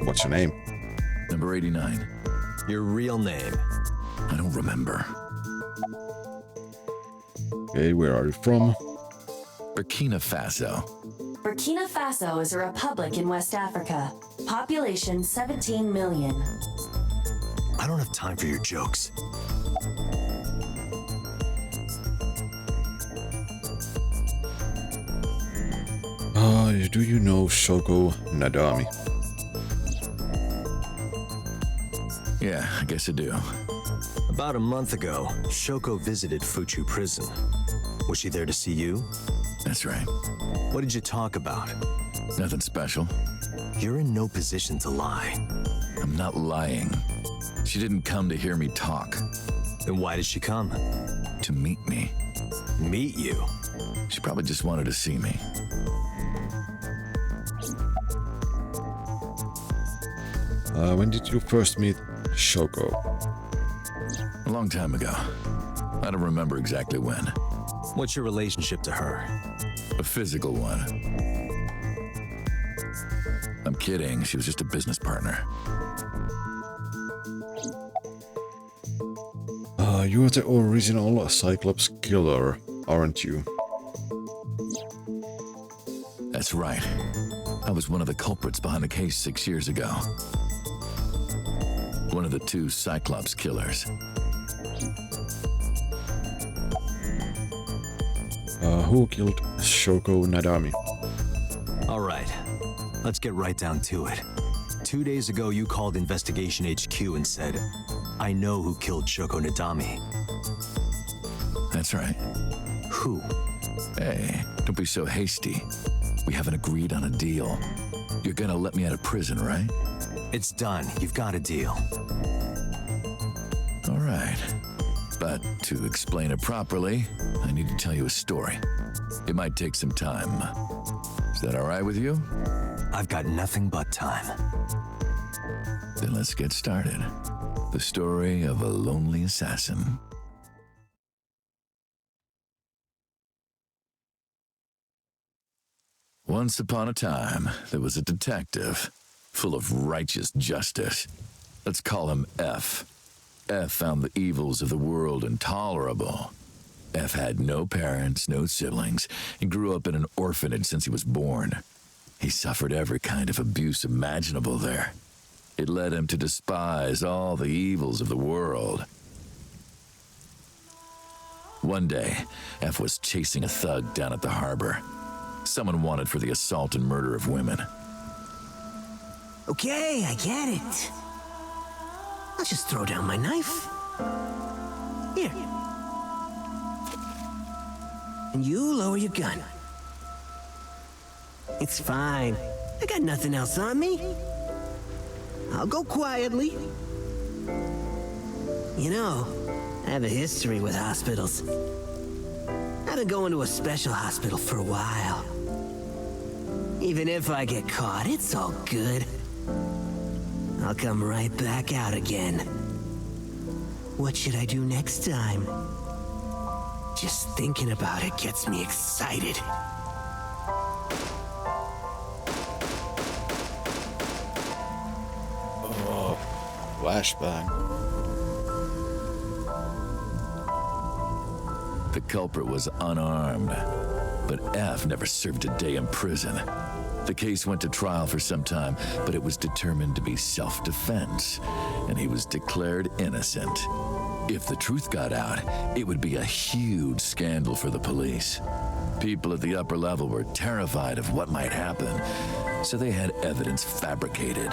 What's your name? Number 89. Your real name? I don't remember. Okay, where are you from? Burkina Faso. Burkina Faso is a republic in West Africa. Population 17 million. I don't have time for your jokes. Do you know Shoko Nadami? Yeah, I guess I do. About a month ago, Shoko visited Fuchu prison. Was she there to see you? That's right. What did you talk about? Nothing special. You're in no position to lie. I'm not lying. She didn't come to hear me talk. Then why did she come? To meet me. Meet you? She probably just wanted to see me. When did you first meet Shoko? A long time ago. I don't remember exactly when. What's your relationship to her? A physical one. I'm kidding. She was just a business partner. You're the original Cyclops killer, aren't you? That's right. I was one of the culprits behind the case 6 years ago. One of the 2 Cyclops killers. Who killed Shoko Nadami? All right, let's get right down to it. 2 days ago, you called Investigation HQ and said, I know who killed Shoko Nadami. That's right. Who? Hey, don't be so hasty. We haven't agreed on a deal. You're gonna let me out of prison, right? It's done. You've got a deal. All right. But to explain it properly, I need to tell you a story. It might take some time. Is that all right with you? I've got nothing but time. Then let's get started. The story of a lonely assassin. Once upon a time, there was a detective, full of righteous justice. Let's call him F. F found the evils of the world intolerable. F had no parents, no siblings, and grew up in an orphanage since he was born. He suffered every kind of abuse imaginable there. It led him to despise all the evils of the world. One day, F was chasing a thug down at the harbor. Someone wanted for the assault and murder of women. Okay, I get it. I'll just throw down my knife. Here. And you lower your gun. It's fine. I got nothing else on me. I'll go quietly. You know, I have a history with hospitals. I've been going to a special hospital for a while. Even if I get caught, it's all good. I'll come right back out again. What should I do next time? Just thinking about it gets me excited. Oh, flashbang. The culprit was unarmed, but F never served a day in prison. The case went to trial for some time, but it was determined to be self-defense, and he was declared innocent. If the truth got out, it would be a huge scandal for the police. People at the upper level were terrified of what might happen, so they had evidence fabricated.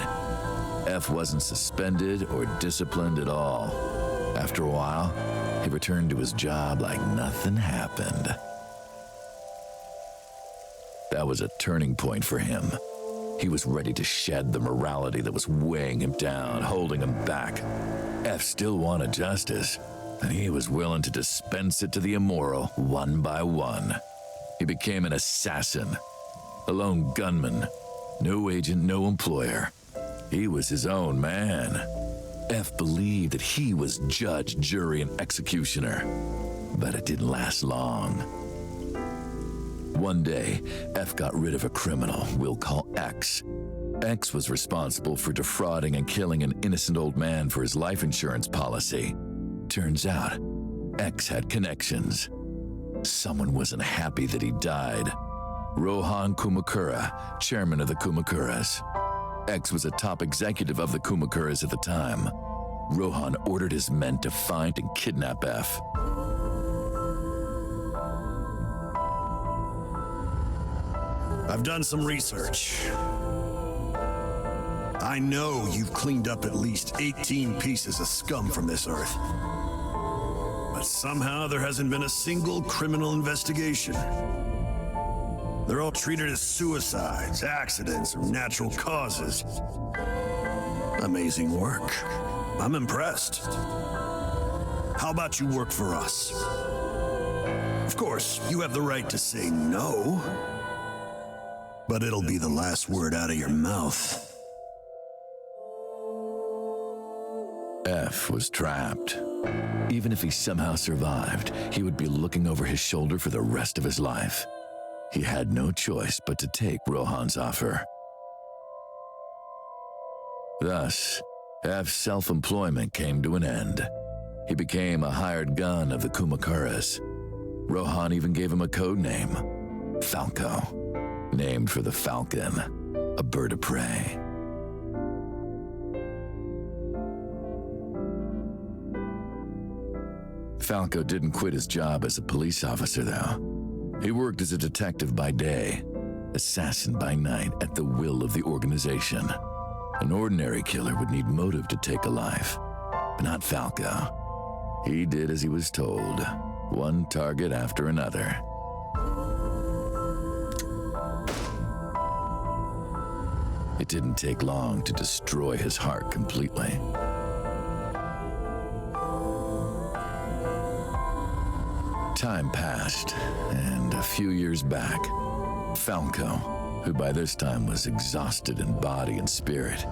F wasn't suspended or disciplined at all. After a while, he returned to his job like nothing happened. That was a turning point for him. He was ready to shed the morality that was weighing him down, holding him back. F still wanted justice, and he was willing to dispense it to the immoral one by one. He became an assassin, a lone gunman, no agent, no employer. He was his own man. F believed that he was judge, jury, and executioner, but it didn't last long. One day, F got rid of a criminal we'll call X. X was responsible for defrauding and killing an innocent old man for his life insurance policy. Turns out, X had connections. Someone wasn't happy that he died. Rohan Kumakura, chairman of the Kumakuras. X was a top executive of the Kumakuras at the time. Rohan ordered his men to find and kidnap F. I've done some research. I know you've cleaned up at least 18 pieces of scum from this earth. But somehow there hasn't been a single criminal investigation. They're all treated as suicides, accidents, or natural causes. Amazing work. I'm impressed. How about you work for us? Of course, you have the right to say no, but it'll be the last word out of your mouth. F was trapped. Even if he somehow survived, he would be looking over his shoulder for the rest of his life. He had no choice but to take Rohan's offer. Thus, F's self-employment came to an end. He became a hired gun of the Kumakuras. Rohan even gave him a code name, Falco, named for the falcon, a bird of prey. Falco didn't quit his job as a police officer, though. He worked as a detective by day, assassin by night at the will of the organization. An ordinary killer would need motive to take a life, but not Falco. He did as he was told, one target after another. It didn't take long to destroy his heart completely. Time passed, and a few years back, Falco, who by this time was exhausted in body and spirit,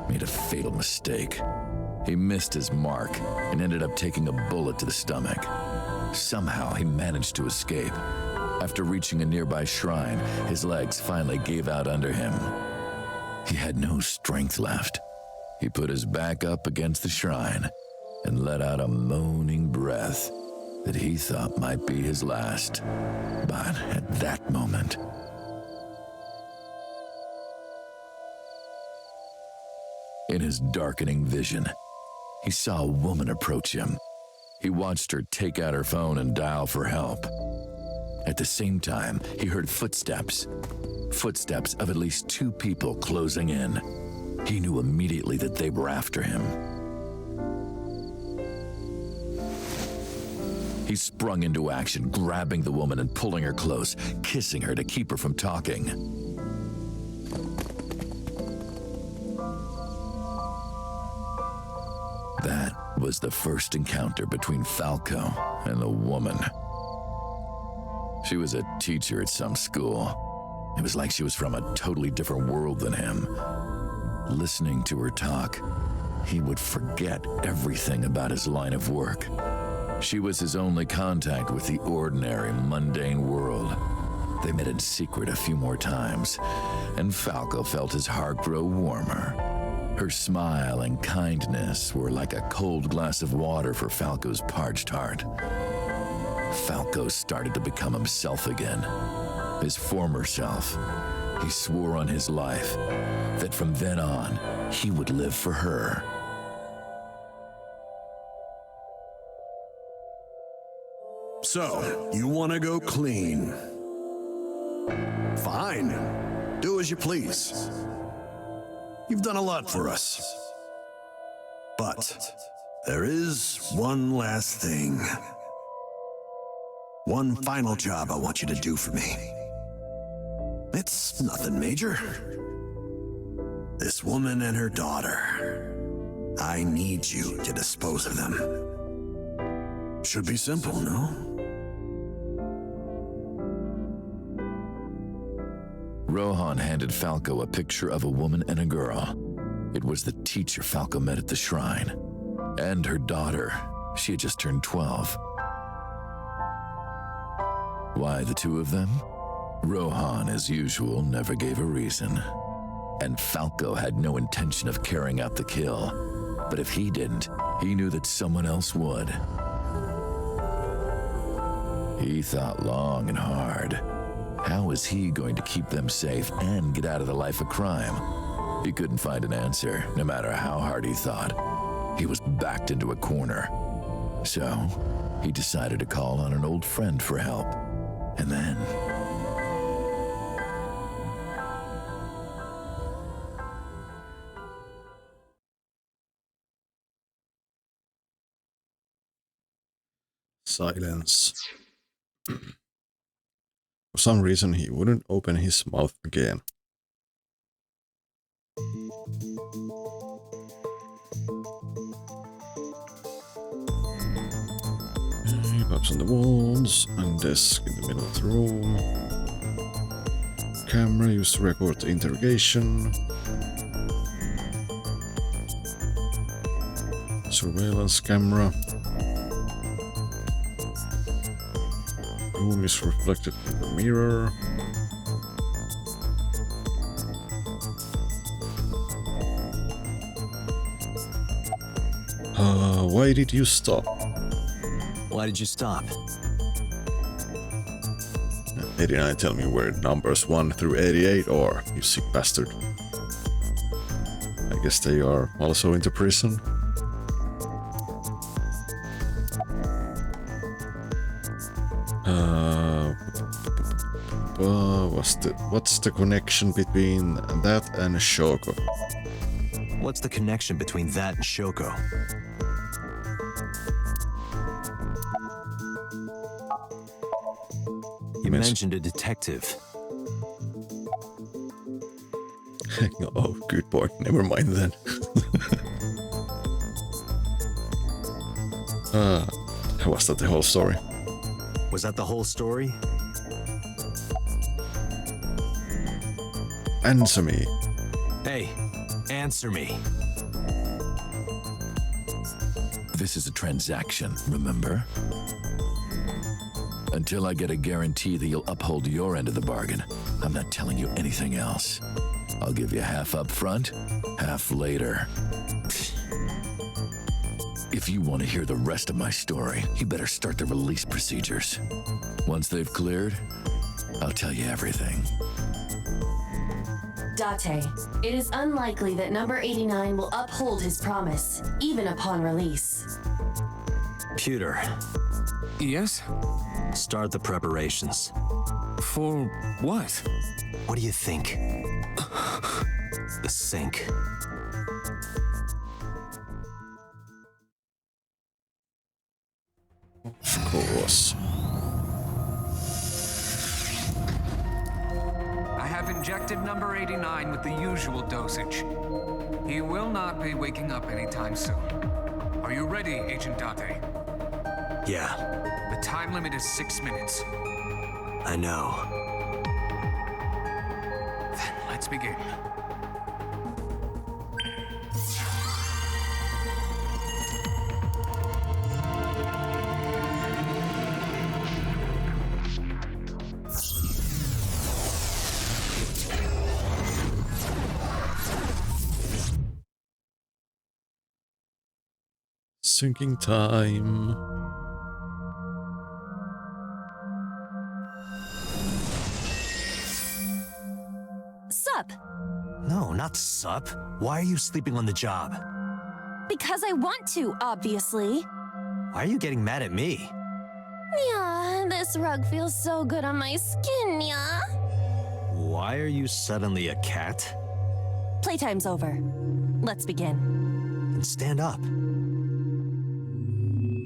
made a fatal mistake. He missed his mark and ended up taking a bullet to the stomach. Somehow he managed to escape. After reaching a nearby shrine, his legs finally gave out under him. He had no strength left. He put his back up against the shrine and let out a moaning breath that he thought might be his last. But at that moment, in his darkening vision, he saw a woman approach him. He watched her take out her phone and dial for help. At the same time, he heard footsteps. Footsteps of at least 2 people closing in. He knew immediately that they were after him. He sprung into action, grabbing the woman and pulling her close, kissing her to keep her from talking. That was the first encounter between Falco and the woman. She was a teacher at some school. It was like she was from a totally different world than him. Listening to her talk, he would forget everything about his line of work. She was his only contact with the ordinary, mundane world. They met in secret a few more times, and Falco felt his heart grow warmer. Her smile and kindness were like a cold glass of water for Falco's parched heart. Falco started to become himself again, his former self. He swore on his life that from then on, he would live for her. So, you want to go clean? Fine. Do as you please. You've done a lot for us. But there is one last thing. One final job I want you to do for me. It's nothing major. This woman and her daughter. I need you to dispose of them. Should be simple, no? Rohan handed Falco a picture of a woman and a girl. It was the teacher Falco met at the shrine. And her daughter. She had just turned 12. Why the 2 of them? Rohan, as usual, never gave a reason. And Falco had no intention of carrying out the kill. But if he didn't, he knew that someone else would. He thought long and hard. How was he going to keep them safe and get out of the life of crime? He couldn't find an answer, no matter how hard he thought. He was backed into a corner. So, he decided to call on an old friend for help. And then... silence. For some reason, he wouldn't open his mouth again. Maps on the walls, and desk in the middle of the room. Camera used to record the interrogation. Surveillance camera. Room is reflected in the mirror. Why did you stop? Why did you stop? 89, tell me where numbers 1 through 88 are, you sick bastard. I guess they are also into prison. What's the connection between that and Shoko? What's the connection between that and Shoko? You mentioned a detective. Oh, good point. Never mind then. Was that the whole story? Was that the whole story? Answer me. Hey, answer me. This is a transaction, remember? Until I get a guarantee that you'll uphold your end of the bargain, I'm not telling you anything else. I'll give you half up front, half later. If you want to hear the rest of my story, you better start the release procedures. Once they've cleared, I'll tell you everything. Date, it is unlikely that number 89 will uphold his promise, even upon release. Pewter. Yes? Start the preparations. For what? What do you think? The sink. Of course. I have injected number 89 with the usual dosage. He will not be waking up anytime soon. Are you ready, Agent Date? Yeah. The time limit is 6 minutes. I know. Then let's begin. Syncing time. Sup? No, not sup. Why are you sleeping on the job? Because I want to, obviously. Why are you getting mad at me? Yeah, this rug feels so good on my skin, yeah. Why are you suddenly a cat? Playtime's over. Let's begin. Then stand up.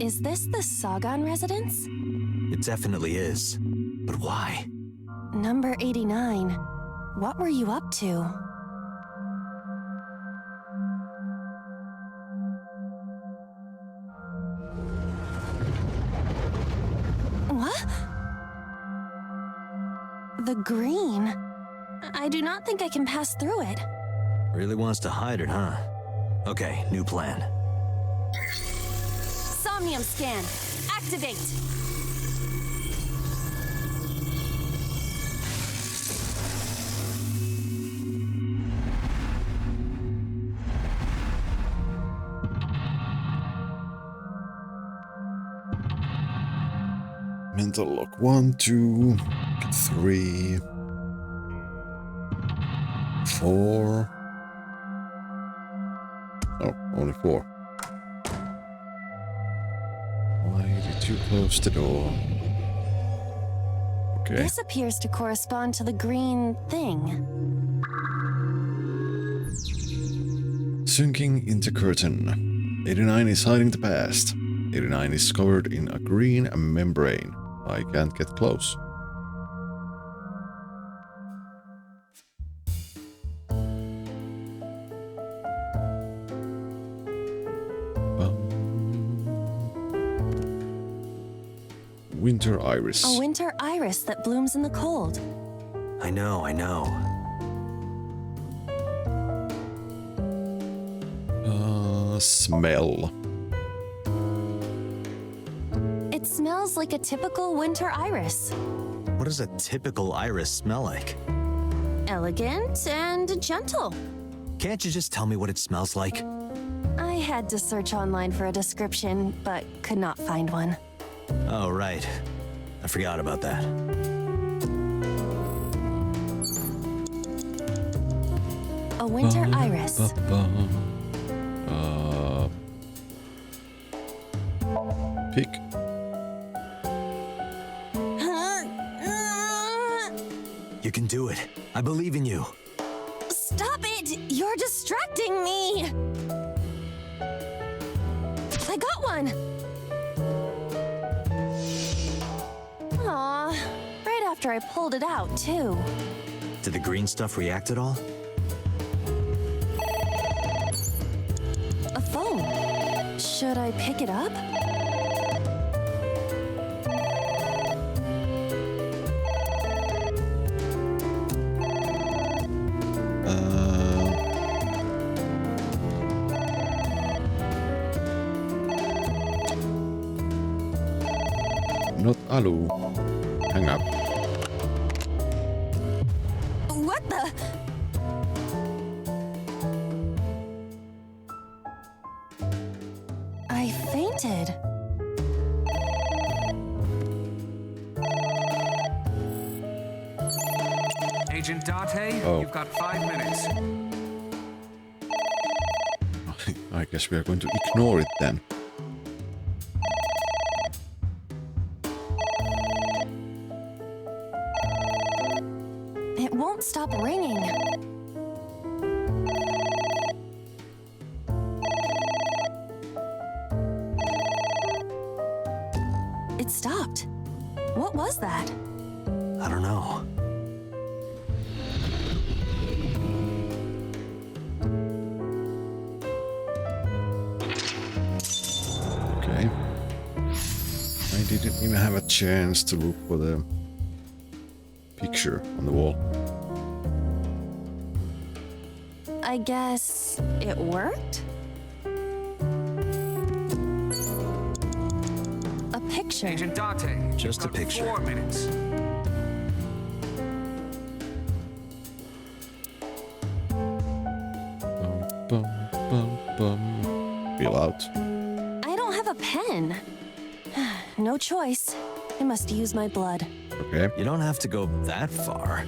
Is this the Sagan residence? It definitely is. But why? Number 89. What were you up to? What? The green. I do not think I can pass through it. Really wants to hide it, huh? Okay, new plan. Somnium scan. Activate. Mental lock 1, 2, 3, 4. Oh, only 4. Why did you close the door? Okay. This appears to correspond to the green thing. Sinking into curtain. 89 is hiding the past. 89 is covered in a green membrane. I can't get close. Winter iris. A winter iris that blooms in the cold. I know, I know. Smell. It smells like a typical winter iris. What does a typical iris smell like? Elegant and gentle. Can't you just tell me what it smells like? I had to search online for a description, but could not find one. Oh, right. I forgot about that. A winter iris. Pick. You can do it. I believe in you. Stop it! You're distracting me! I got one! Aw, right after I pulled it out, too. Did the green stuff react at all? A phone. Should I pick it up? Not Alu. Hang up. What the? I fainted. Agent Date, Oh. you've got 5 minutes. I guess we are going to ignore it then. It won't stop ringing. It stopped. What was that? I don't know. Okay. I didn't even have a chance to look for the picture on the wall. I guess it worked? A picture. Agent Date, Just you've a got picture. 4 minutes. Bum, bum, bum. Fill out. I don't have a pen. No choice. I must use my blood. Okay. You don't have to go that far.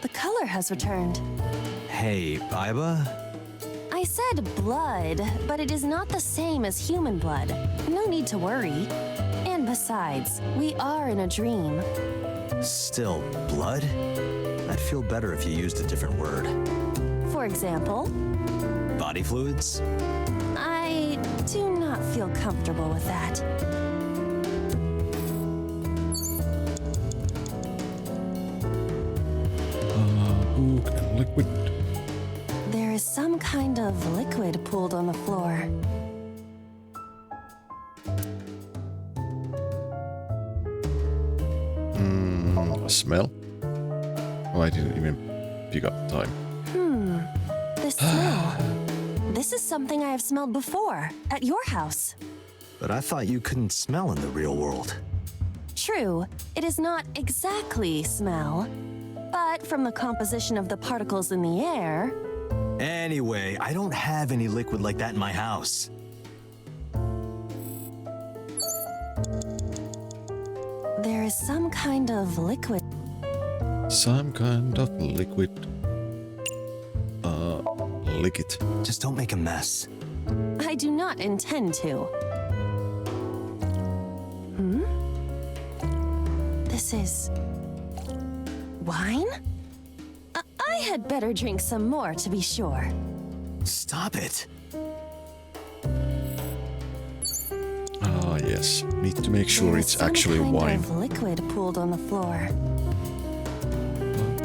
The color has returned. Hey, Iba? I said blood, but it is not the same as human blood. No need to worry. And besides, we are in a dream. Still, blood? I'd feel better if you used a different word. For example, Body fluids? I do not feel comfortable with that. Book and liquid. There is some kind of liquid pooled on the floor. A smell? Oh, I didn't even pick up time. The smell. This is something I have smelled before, at your house. But I thought you couldn't smell in the real world. True, it is not exactly smell, but from the composition of the particles in the air, Anyway, I don't have any liquid like that in my house. there is some kind of liquid. Some kind of liquid. Lick it. Just don't make a mess. I do not intend to. This is... wine? I had better drink some more to be sure. Stop it. Ah, yes. Need to make sure There it's is some actually kind wine. of liquid pooled on the floor.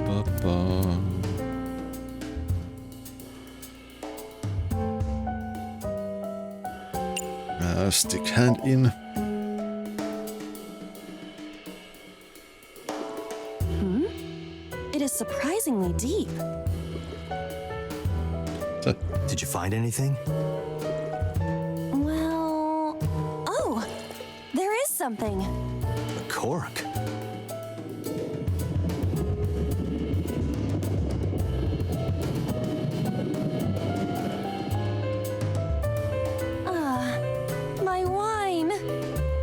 Ba-ba-ba. Stick hand in. It is surprisingly deep. Did you find anything? Well... oh! There is something. A cork. My wine.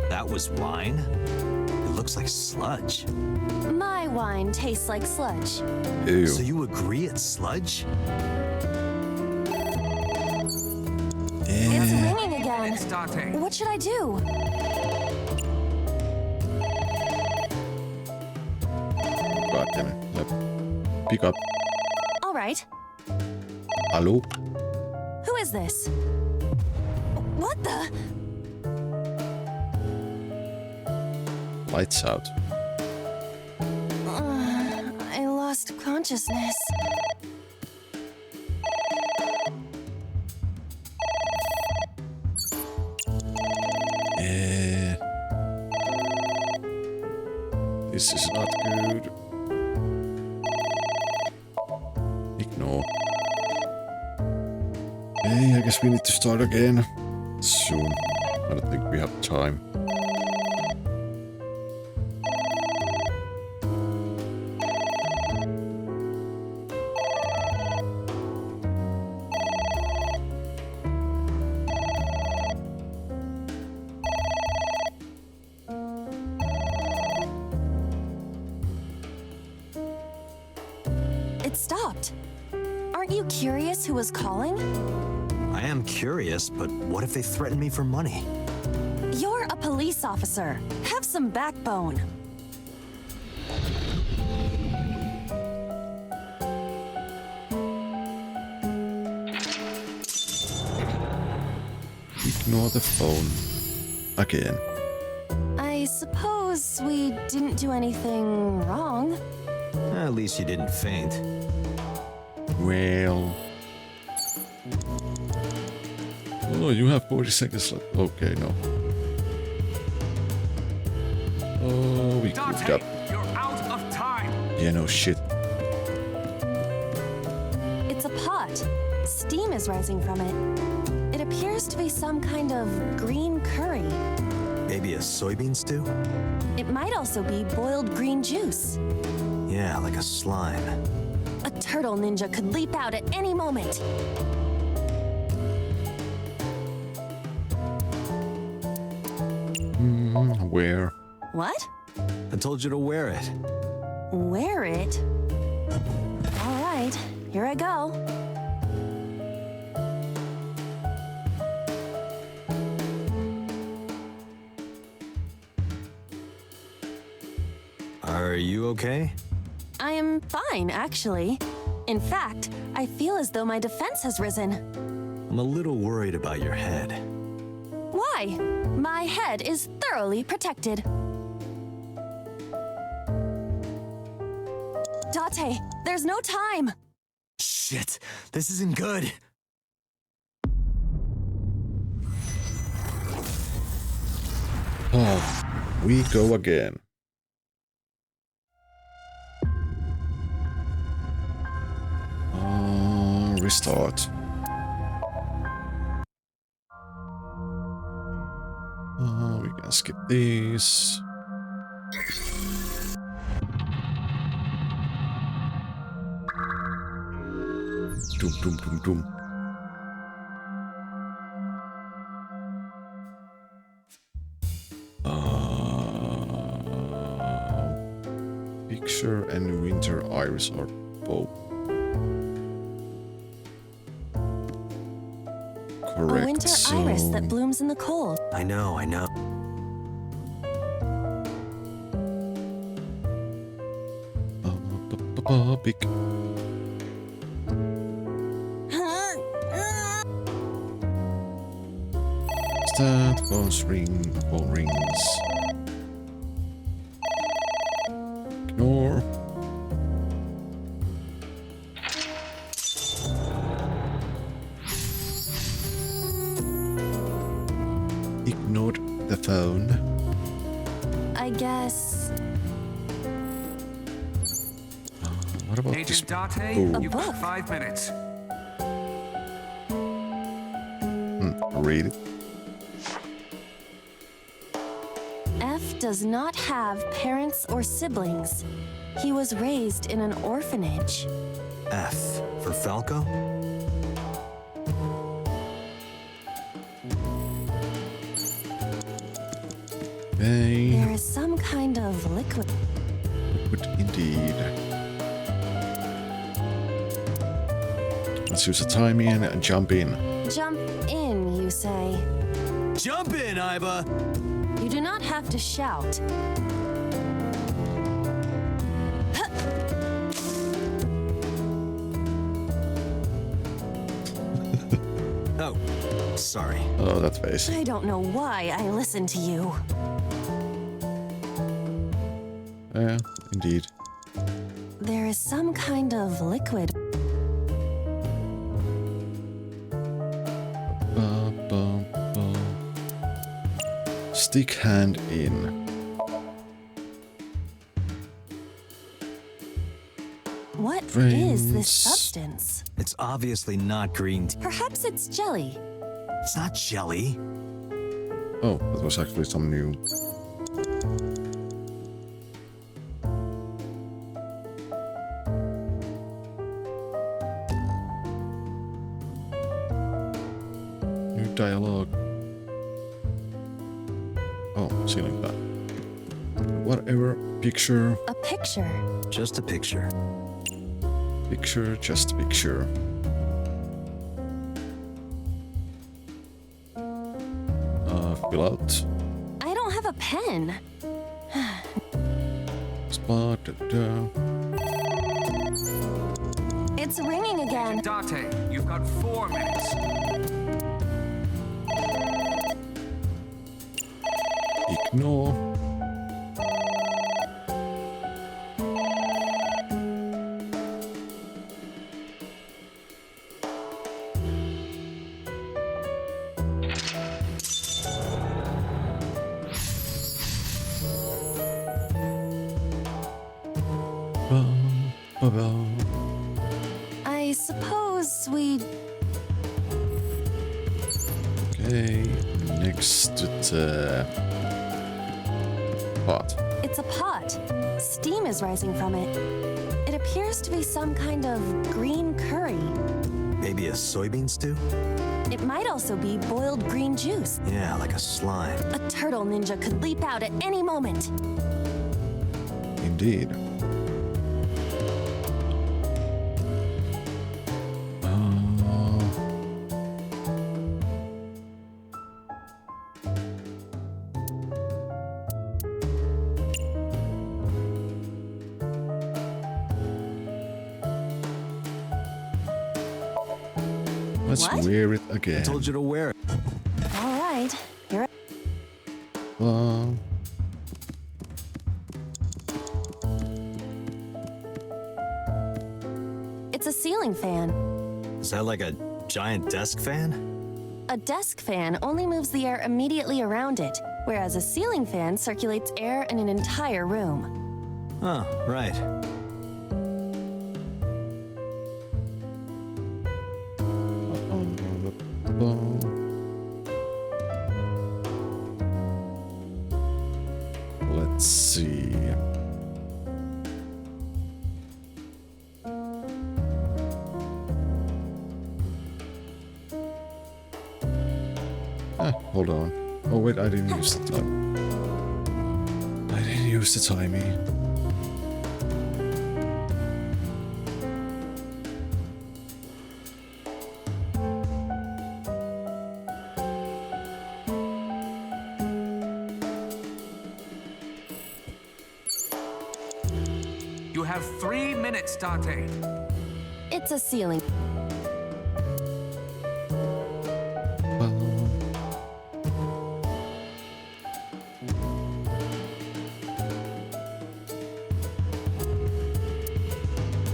That was wine? It looks like sludge. My wine tastes like sludge. Ew. So you agree it's sludge? It's ringing again. Date. What should I do? God damn it. Yep. Pick up. All right. Hello? Who is this? What the? Lights out. I lost consciousness. This is not good. Ignore. Hey, I guess we need to start again soon. I don't think we have time. It stopped. Aren't you curious who was calling? I am curious, but what if they threaten me for money? You're a police officer. Have some backbone. Ignore the phone. Again. I suppose we didn't do anything wrong. At least you didn't faint. Well... Oh, you have 40 seconds left. Okay, no. Oh, we cooked up. You're out of time. Yeah, no shit. It's a pot. Steam is rising from it. It appears to be some kind of green curry. Maybe a soybean stew? It might also be boiled green juice. Yeah, like a slime. A turtle ninja could leap out at any moment. Where? What? I told you to wear it. Wear it? All right, here I go. Are you okay? I am fine, actually. In fact, I feel as though my defense has risen. I'm a little worried about your head. Why? My head is thoroughly protected. Date, there's no time. Shit, this isn't good. Oh, we go again. Restart. We can skip these. Doom, doom, doom, doom. Picture and winter iris are both correct. A winter iris that blooms in the cold. I know, I know. Big. That phone rings. Ignore. Ignored the phone. I guess. What about Agent this? Date, Oh. you've got 5 minutes. Read it. F does not have parents or siblings. He was raised in an orphanage. F for Falco? Hey. There is some kind of liquid. Liquid indeed. Let's use the time in and jump in. Jump in, you say. Jump in, Iba! You do not have to shout. Sorry. Oh, that face. I don't know why I listen to you. Yeah, indeed. There is some kind of liquid. Ba, ba, ba. Stick hand in. What is Brains. this substance? It's obviously not green tea. Perhaps it's jelly. It's not jelly. Oh, that was actually some new. New dialogue. Oh, ceiling fan. Whatever. Picture. A picture. Just a picture. Picture, just picture. Fill out. I don't have a pen. Spot. It's ringing again. Date, you've got 4 minutes. Ignore. I suppose we... Okay, next to the pot. It's a pot. Steam is rising from it. It appears to be some kind of green curry. Maybe a soybean stew? It might also be boiled green juice. Yeah, like a slime. A turtle ninja could leap out at any moment. Indeed. Let's What? wear it again. I told you to wear it. All right. You're... It's a ceiling fan. Is that like a giant desk fan? A desk fan only moves the air immediately around it, whereas a ceiling fan circulates air in an entire room. Oh, right. Let's see. Hold on. Oh wait, I didn't use the time. I didn't use the timey. You have 3 minutes, Date. It's a ceiling.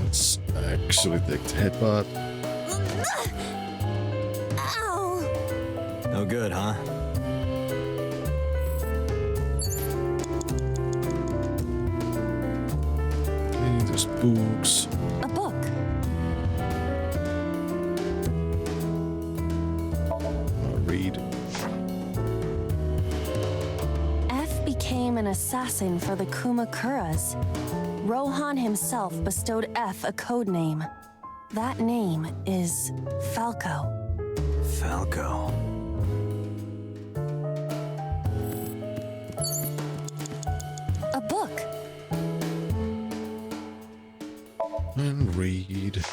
Let's actually take the headbutt. Ow! No good, huh? Okay, there's books. A book. I'll read. F became an assassin for the Kumakuras. Rohan himself bestowed F a code name. That name is Falco. Falco. A book. And read.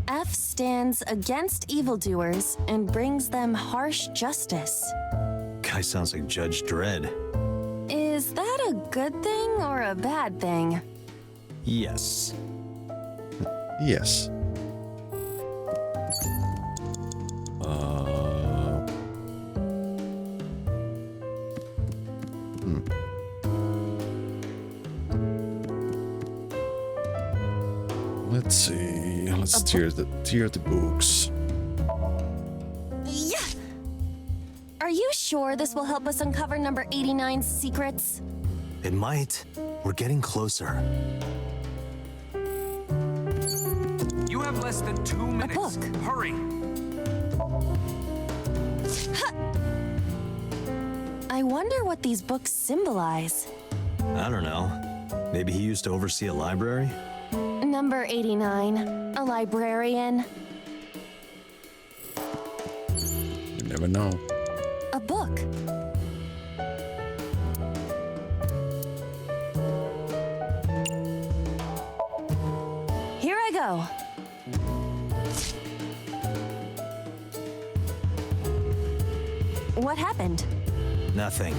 F stands against evildoers and brings them harsh justice. Guy sounds like Judge Dredd. Is that a good thing or a bad thing? Yes. Yes. Let's see. Let's tear the books. Yeah. Are you sure this will help us uncover number 89's secrets? It might. We're getting closer. You have less than 2 minutes. book. Hurry. I wonder what these books symbolize. I don't know. Maybe he used to oversee a library? Number 89, a librarian. You never know. A book. Here I go. What happened? Nothing.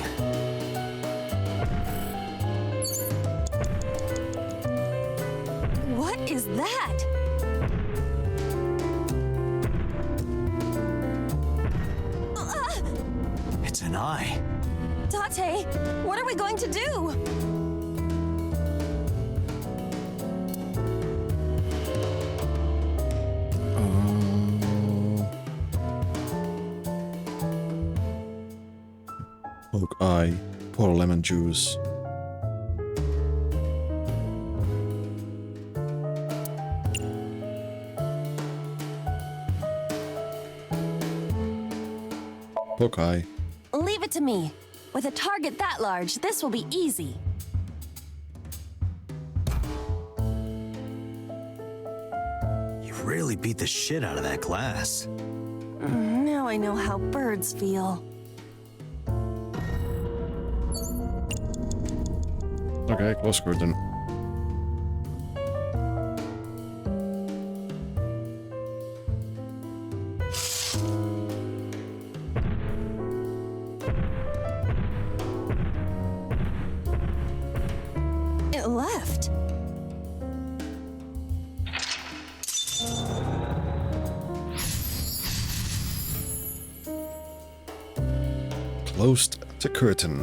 What is that? It's an eye. Date, what are we going to do? Poke eye. Pour lemon juice. Poke eye. Leave it to me. With a target that large, this will be easy. You really beat the shit out of that glass. Now I know how birds feel. Okay, close curtain. It left. Closed the curtain.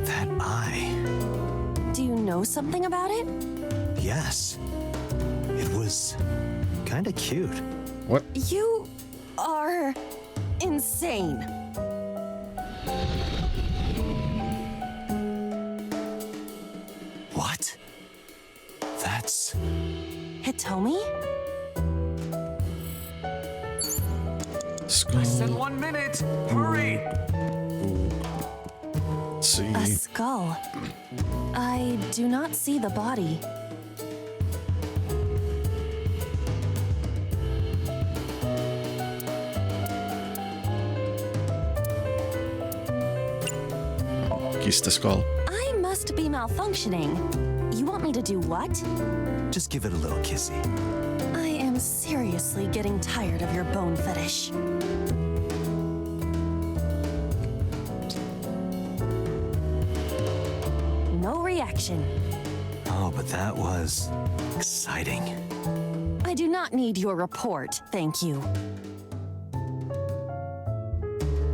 That eye. Do you know something about it? Yes. It was kinda cute. What? You are insane. What? That's... Hitomi? Skull. Less than 1 minute. Hurry. Let's see. A skull. I do not see the body. Kiss the skull. I must be malfunctioning. You want me to do what? Just give it a little kissy. I am seriously getting tired of your bone fetish. No reaction. Oh, but that was... exciting. I do not need your report, thank you.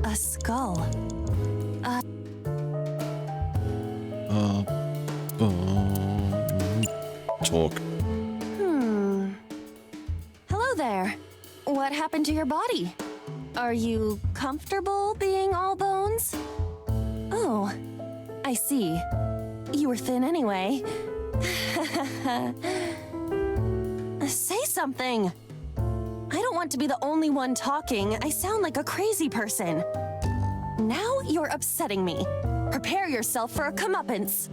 A skull. Talk. Hello there. What happened to your body? Are you comfortable being all bones? Oh, I see. You were thin anyway. Say something. I don't want to be the only one talking. I sound like a crazy person. Now you're upsetting me. Prepare yourself for a comeuppance.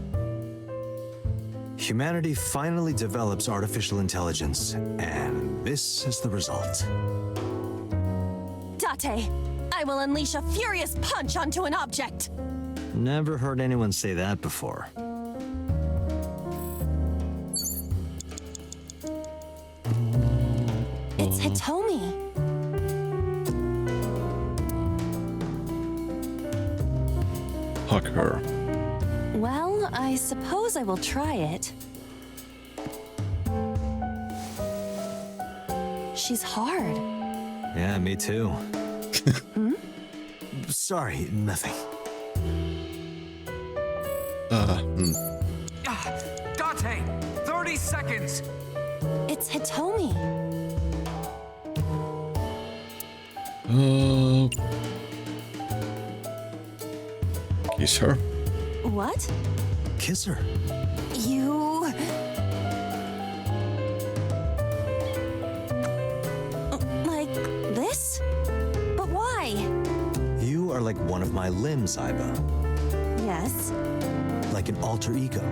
Humanity finally develops artificial intelligence, and this is the result. Date, I will unleash a furious punch onto an object. Never heard anyone say that before. It's Hitomi. Hug her. Well, I suppose I will try it. She's hard. Yeah, me too. Sorry, nothing. Date, 30 seconds. It's Hitomi. Kiss her. What? Kiss her. You... Like this? But why? You are like one of my limbs, Aiba. Yes. Like an alter ego,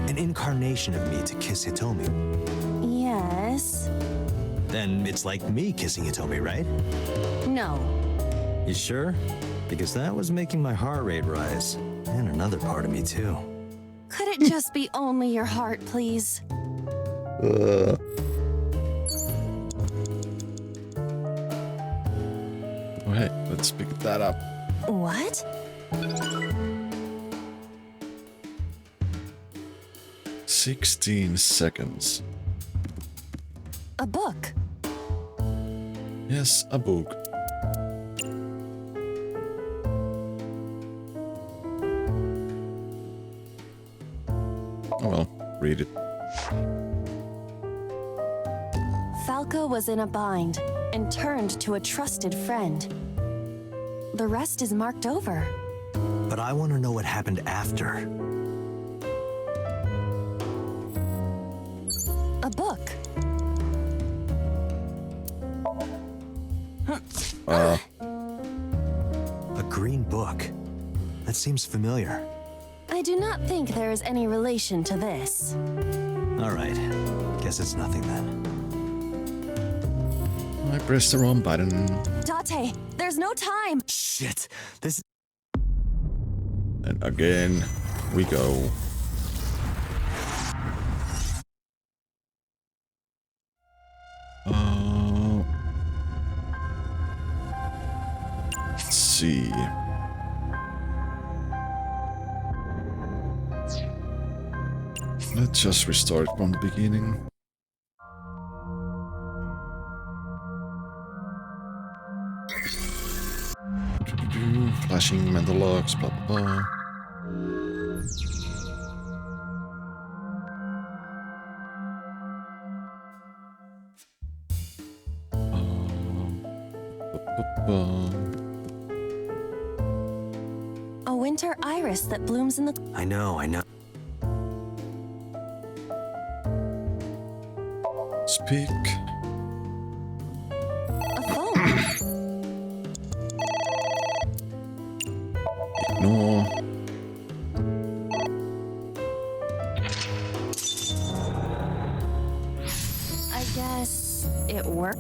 an incarnation of me to kiss Hitomi. Yes. Then it's like me kissing Hitomi, right? No. You sure? Because that was making my heart rate rise. And another part of me, too. Could it just be only your heart, please? Okay, let's pick that up. What? "16 seconds. A book. Yes, a book. Oh well, read it. Falco was in a bind and turned to a trusted friend. The rest is marked over. But I want to know what happened after. A book. A green book. That seems familiar. I do not think there is any relation to this. All right. Guess it's nothing then. I pressed the wrong button. Date, there's no time! Shit. This... And again, we go. Let's see. Let's just restart from the beginning. Flashing mental logs, blah blah blah. A winter iris that blooms in the... I know. Speak. A phone. Ignore. I guess it worked.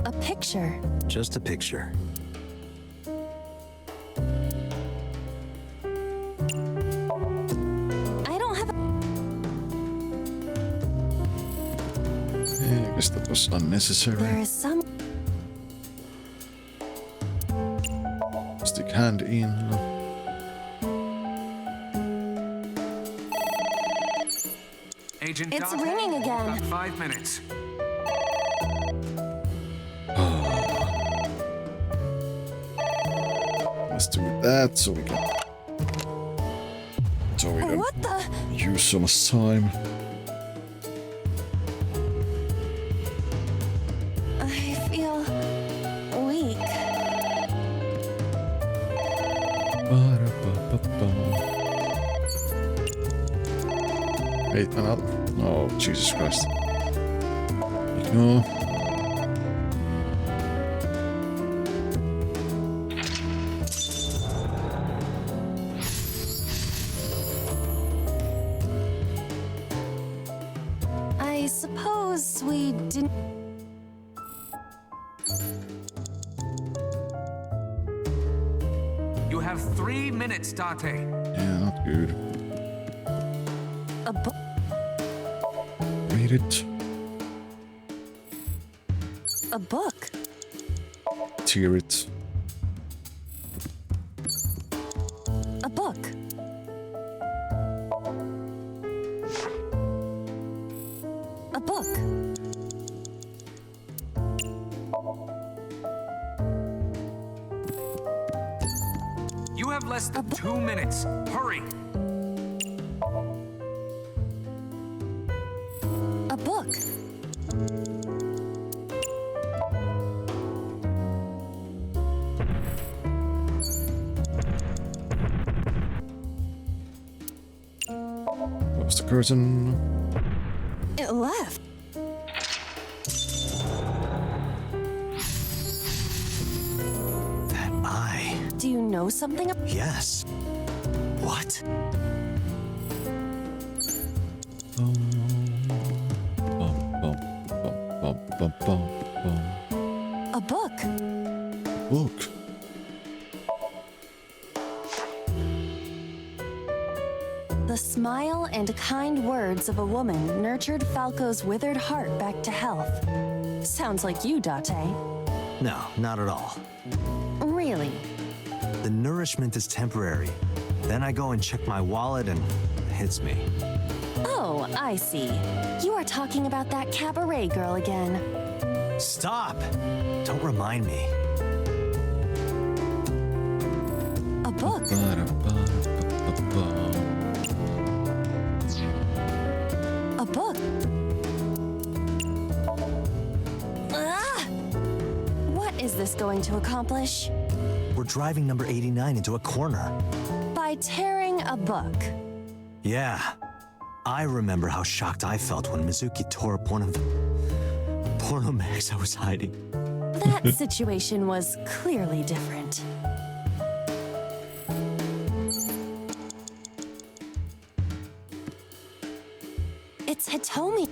A picture. Just a picture. I don't have a... I guess that was unnecessary. There is some... Stick hand in. Agent It's Date, ringing again. About 5 minutes. Let's do that so we can. So we don't What the... use so much time. I feel... weak. Wait, another. Oh, Jesus Christ. Ignore. I suppose we didn't... You have 3 minutes, Date. Yeah, not good. A book. Read it. A book. Tear it. A book. A book. You have less than 2 minutes. Hurry. curtain. It left. That eye. Do you know something? Yes. What? A book. Book. The smile and kind words of a woman nurtured Falco's withered heart back to health. Sounds like you, Date. No, not at all. Really? The nourishment is temporary. Then I go and check my wallet and it hits me. Oh, I see. You are talking about that cabaret girl again. Stop! Don't remind me. A book. A book. Ah! What is this going to accomplish? We're driving number 89 into a corner. By tearing a book. Yeah. I remember how shocked I felt when Mizuki tore up one of the porno mags I was hiding. That situation was clearly different. It's Hitomi.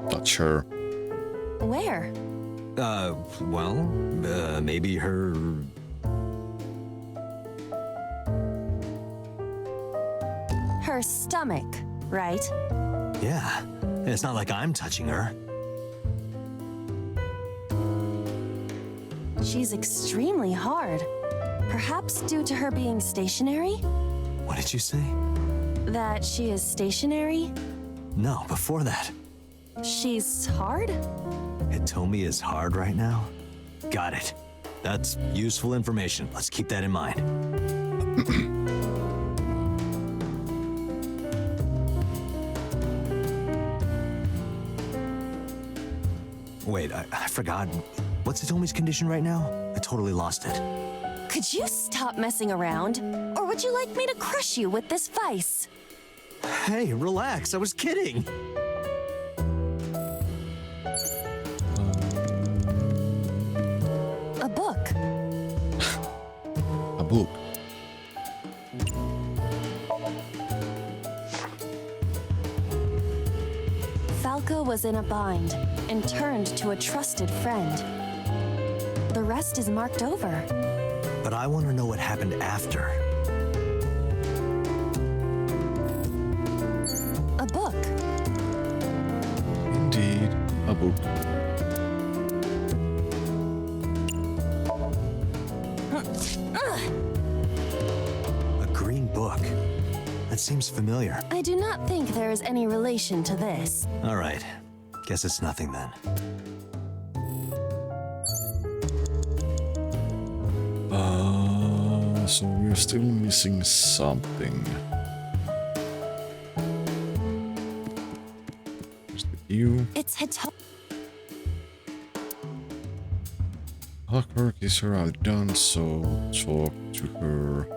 Touch her. Where? Maybe her... Her stomach, right? Yeah. It's not like I'm touching her. She's extremely hard. Perhaps due to her being stationary? What did you say? That she is stationary? No, before that. She's hard? Hitomi is hard right now? Got it. That's useful information. Let's keep that in mind. Wait, I forgot. What's Hitomi's condition right now? I totally lost it. Could you stop messing around? Or would you like me to crush you with this vice? Hey, relax. I was kidding. A book. A book. Falco was in a bind and turned to a trusted friend. The rest is marked over. But I want to know what happened after. A book. Indeed, a book. A green book. That seems familiar. I do not think there is any relation to this. All right. Guess it's nothing then. So we're still missing something. There's the view. It's Hitomi. Clockwork is her outdone, so talk to her.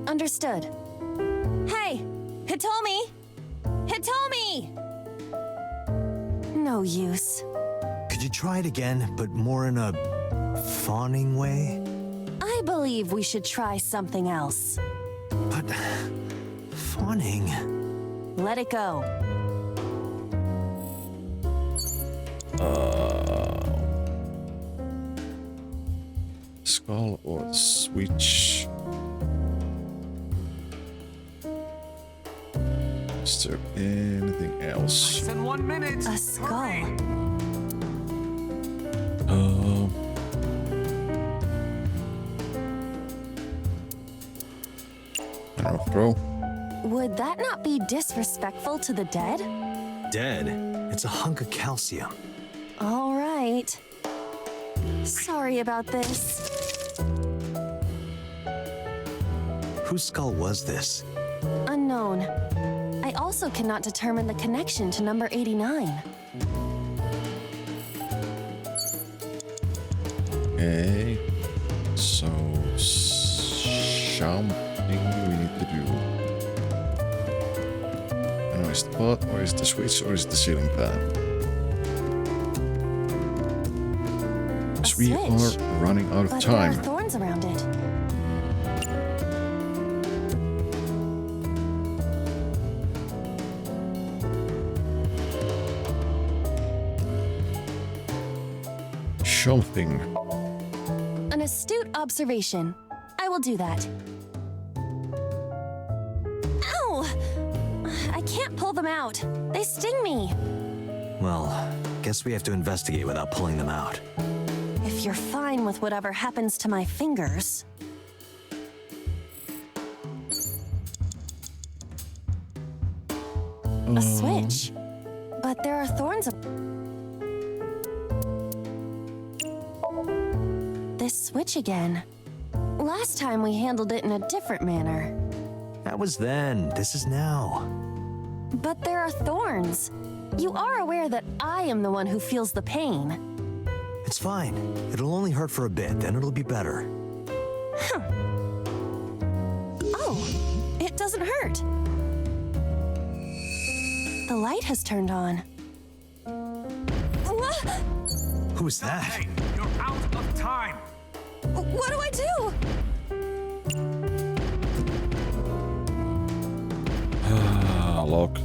Understood. Hey! Hitomi! Hitomi! No use. Could you try it again, but more in a fawning way? I believe we should try something else. But... fawning... Let it go. Skull or switch? Is there anything else? In 1 minute. A skull. I don't know, bro. Would that not be disrespectful to the dead? Dead? It's a hunk of calcium. All right. Sorry about this. Whose skull was this? Unknown. I also cannot determine the connection to number 89. Okay. So something we need to do. And is the pot, or is the switch, or is the ceiling fan? Because we are running out of time. There are thorns around it. Something. An astute observation. I will do that. Ow! I can't pull them out. They sting me. Well, guess we have to investigate without pulling them out. If you're fine with whatever happens to my fingers. A switch. But there are thorns. This switch again. Last time we handled it in a different manner. That was then. This is now. But there are thorns. You are aware that I am the one who feels the pain. It's fine. It'll only hurt for a bit, then it'll be better. Huh. Oh, it doesn't hurt. The light has turned on. What? Who's that? Hey, you're out of time. What do I do? Lock.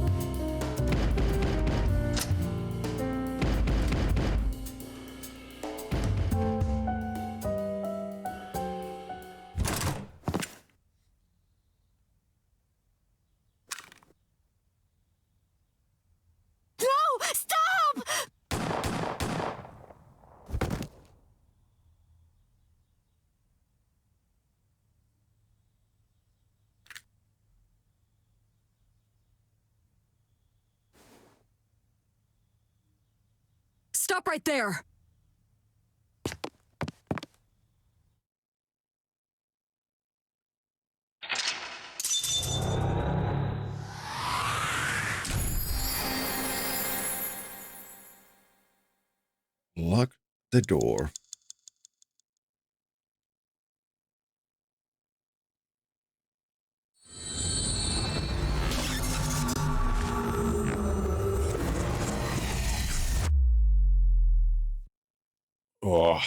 Stop right there! Lock the door. Oh.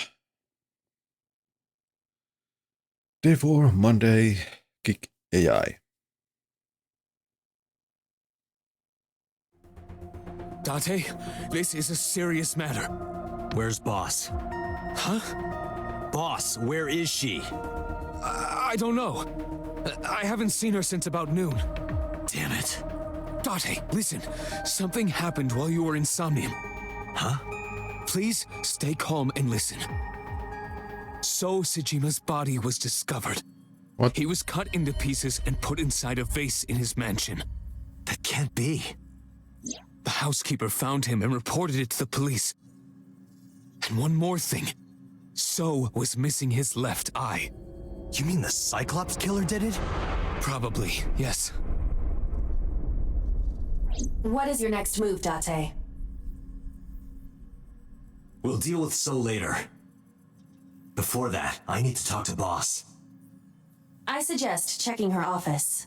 Day 4, Monday, Kick AI. Date, this is a serious matter. Where's Boss? Huh? Boss, where is she? I don't know. I haven't seen her since about noon. Damn it. Date, listen. Something happened while you were in Somnium. Huh? Please stay calm and listen. So Sejima's body was discovered. What? He was cut into pieces and put inside a vase in his mansion. That can't be. The housekeeper found him and reported it to the police. And one more thing. So was missing his left eye. You mean the Cyclops killer did it? Probably, yes. What is your next move, Date? We'll deal with So later. Before that, I need to talk to Boss. I suggest checking her office.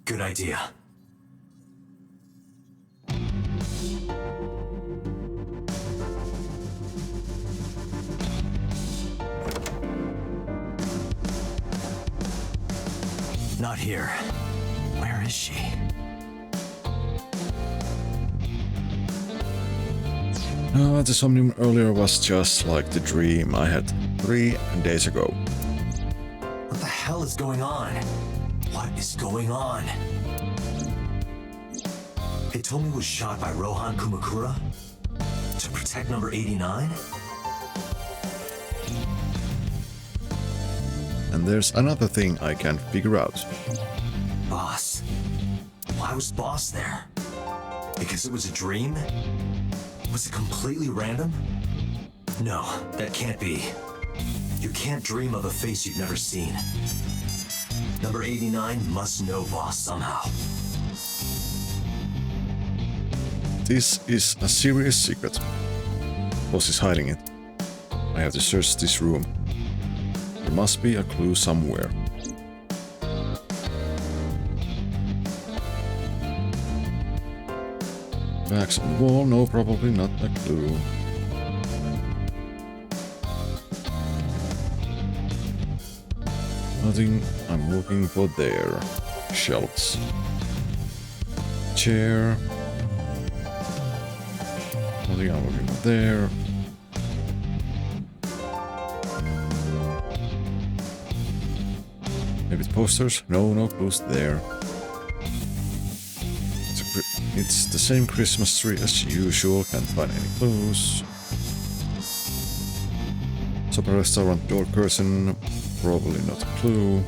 Good idea. Not here. Where is she? No, the Somnium earlier was just like the dream I had 3 days ago. What the hell is going on? What is going on? Hitomi was shot by Rohan Kumakura? To protect number 89? And there's another thing I can't figure out. Boss. Why was Boss there? Because it was a dream? Was it completely random? No, that can't be. You can't dream of a face you've never seen. Number 89 must know Boss somehow. This is a serious secret. Boss is hiding it. I have to search this room. There must be a clue somewhere. Bags on the wall, no, probably not a clue. Nothing I'm looking for there. Shelves. Chair. Nothing I'm looking for there. Maybe it's posters? No, no clues there. It's the same Christmas tree as usual, can't find any clues. Supper restaurant door curtain, probably not a clue.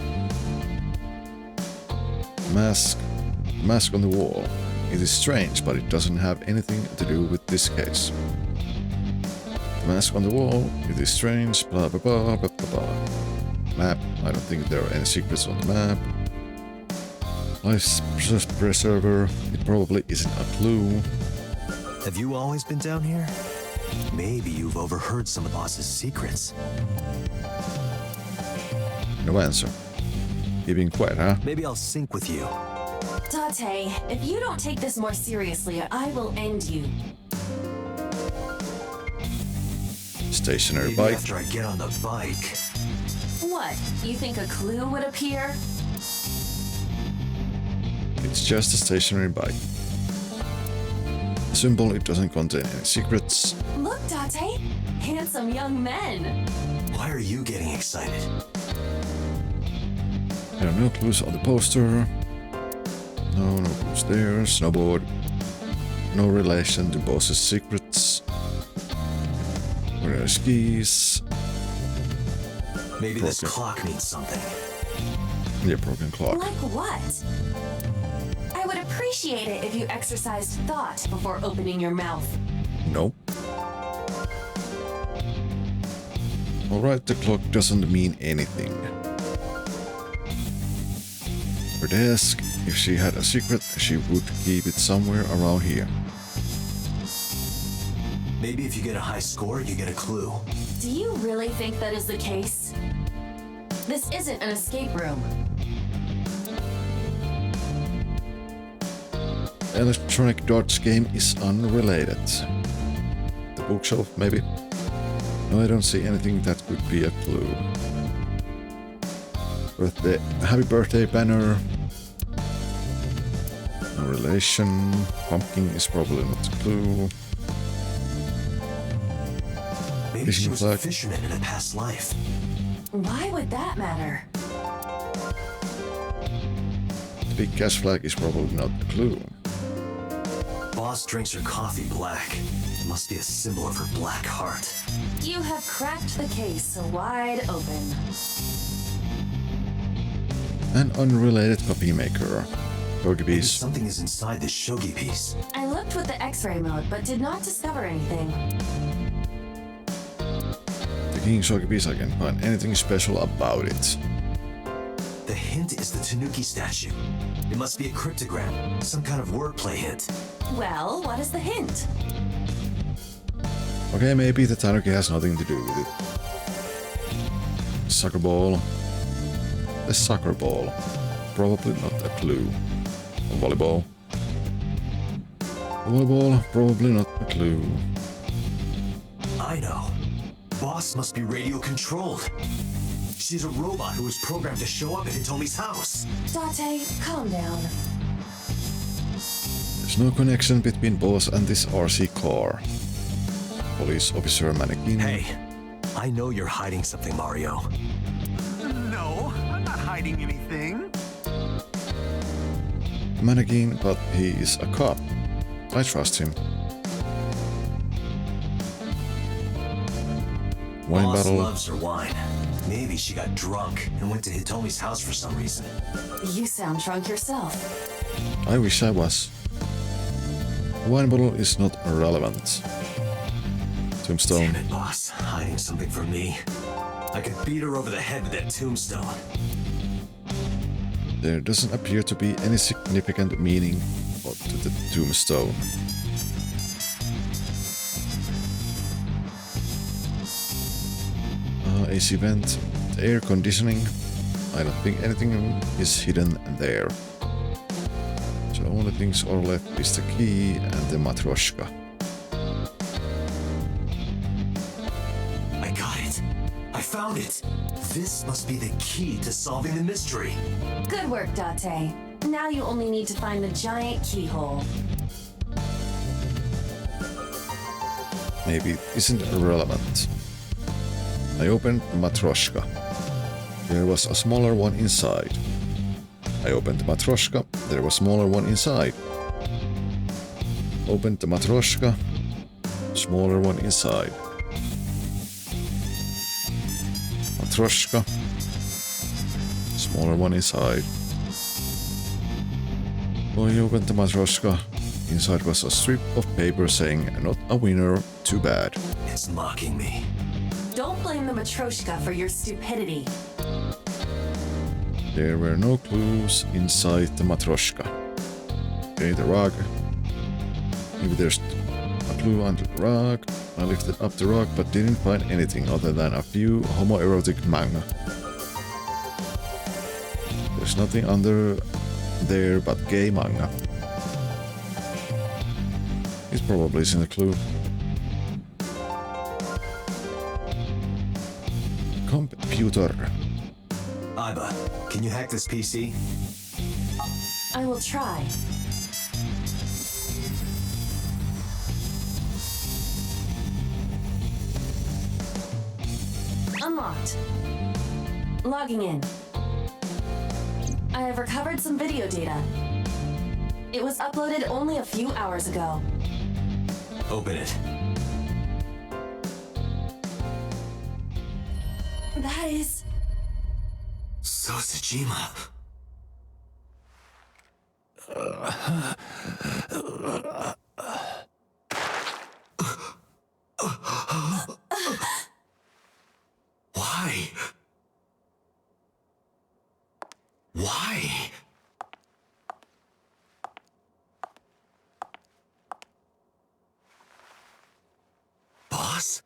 Mask on the wall. It is strange, but it doesn't have anything to do with this case. The mask on the wall, it is strange, blah blah blah blah blah blah. Map, I don't think there are any secrets on the map. Life preserver, it probably isn't a clue. Have you always been down here? Maybe you've overheard some of the boss's secrets. No answer. Keeping quiet, huh? Maybe I'll sync with you. Date, if you don't take this more seriously, I will end you. Stationary Maybe bike. after I get on the bike. What? You think a clue would appear? It's just a stationary bike. A symbol, it doesn't contain any secrets. Look, Date! Handsome young men! Why are you getting excited? There are no clues on the poster. No clues there. Snowboard. No relation to boss's secrets. Where are skis? Maybe this clock means something. Yeah, broken clock. Like what? I would appreciate it if you exercised thought before opening your mouth. Nope. Alright, the clock doesn't mean anything. Her desk, if she had a secret, she would keep it somewhere around here. Maybe if you get a high score, you get a clue. Do you really think that is the case? This isn't an escape room. Electronic darts game is unrelated. The bookshelf, maybe? No, I don't see anything that could be a clue. Happy birthday banner. No relation. Pumpkin is probably not a clue. Maybe she was a fisherman in a past life. Why would that matter? The big cash flag is probably not a clue. Boss drinks her coffee black. It must be a symbol of her black heart. You have cracked the case wide open. An unrelated copy maker. Shogi Maybe piece. something is inside this shogi piece. I looked with the X-ray mode, but did not discover anything. Taking shogi piece, I can find anything special about it. The hint is the Tanuki statue. It must be a cryptogram, some kind of wordplay hint. Well, what is the hint? Okay, maybe the Tanuki has nothing to do with it. Soccer ball. A soccer ball. Probably not a clue. A volleyball. A volleyball, probably not a clue. I know. Boss must be radio controlled. She's a robot who was programmed to show up at Hitomi's house. Date, calm down. There's no connection between boss and this RC car. Police officer mannequin. Hey, I know you're hiding something, Mario. No, I'm not hiding anything. Mannequin, but he is a cop. I trust him. Wine Boss bottle. loves her wine. Maybe she got drunk and went to Hitomi's house for some reason. You sound drunk yourself. I wish I was. The wine bottle is not relevant. Tombstone. Damn it, boss. Hiding something from me. I could beat her over the head with that tombstone. There doesn't appear to be any significant meaning to the tombstone. Internal AC vent, the air conditioning. I don't think anything is hidden there. So only things are left is the key and the matryoshka. I got it. I found it. This must be the key to solving the mystery. Good work, Date. Now you only need to find the giant keyhole. Maybe it isn't relevant. I opened the matryoshka. There was a smaller one inside. I opened the matryoshka. There was a smaller one inside. Opened the matryoshka. Smaller one inside. Matryoshka. Smaller one inside. I opened the matryoshka. Inside was a strip of paper saying, "Not a winner, too bad." It's mocking me. Don't blame the Matryoshka for your stupidity. There were no clues inside the matryoshka. Okay, the rug. Maybe there's a clue under the rug. I lifted up the rug but didn't find anything other than a few homoerotic manga. There's nothing under there but gay manga. It probably isn't a clue. Computer. Iba, can you hack this PC? I will try. Unlocked. Logging in. I have recovered some video data. It was uploaded only a few hours ago. Open it. That is... Sosajima. Why? Why? Boss?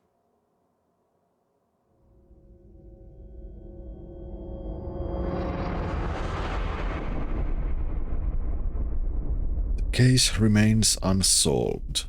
The case remains unsolved.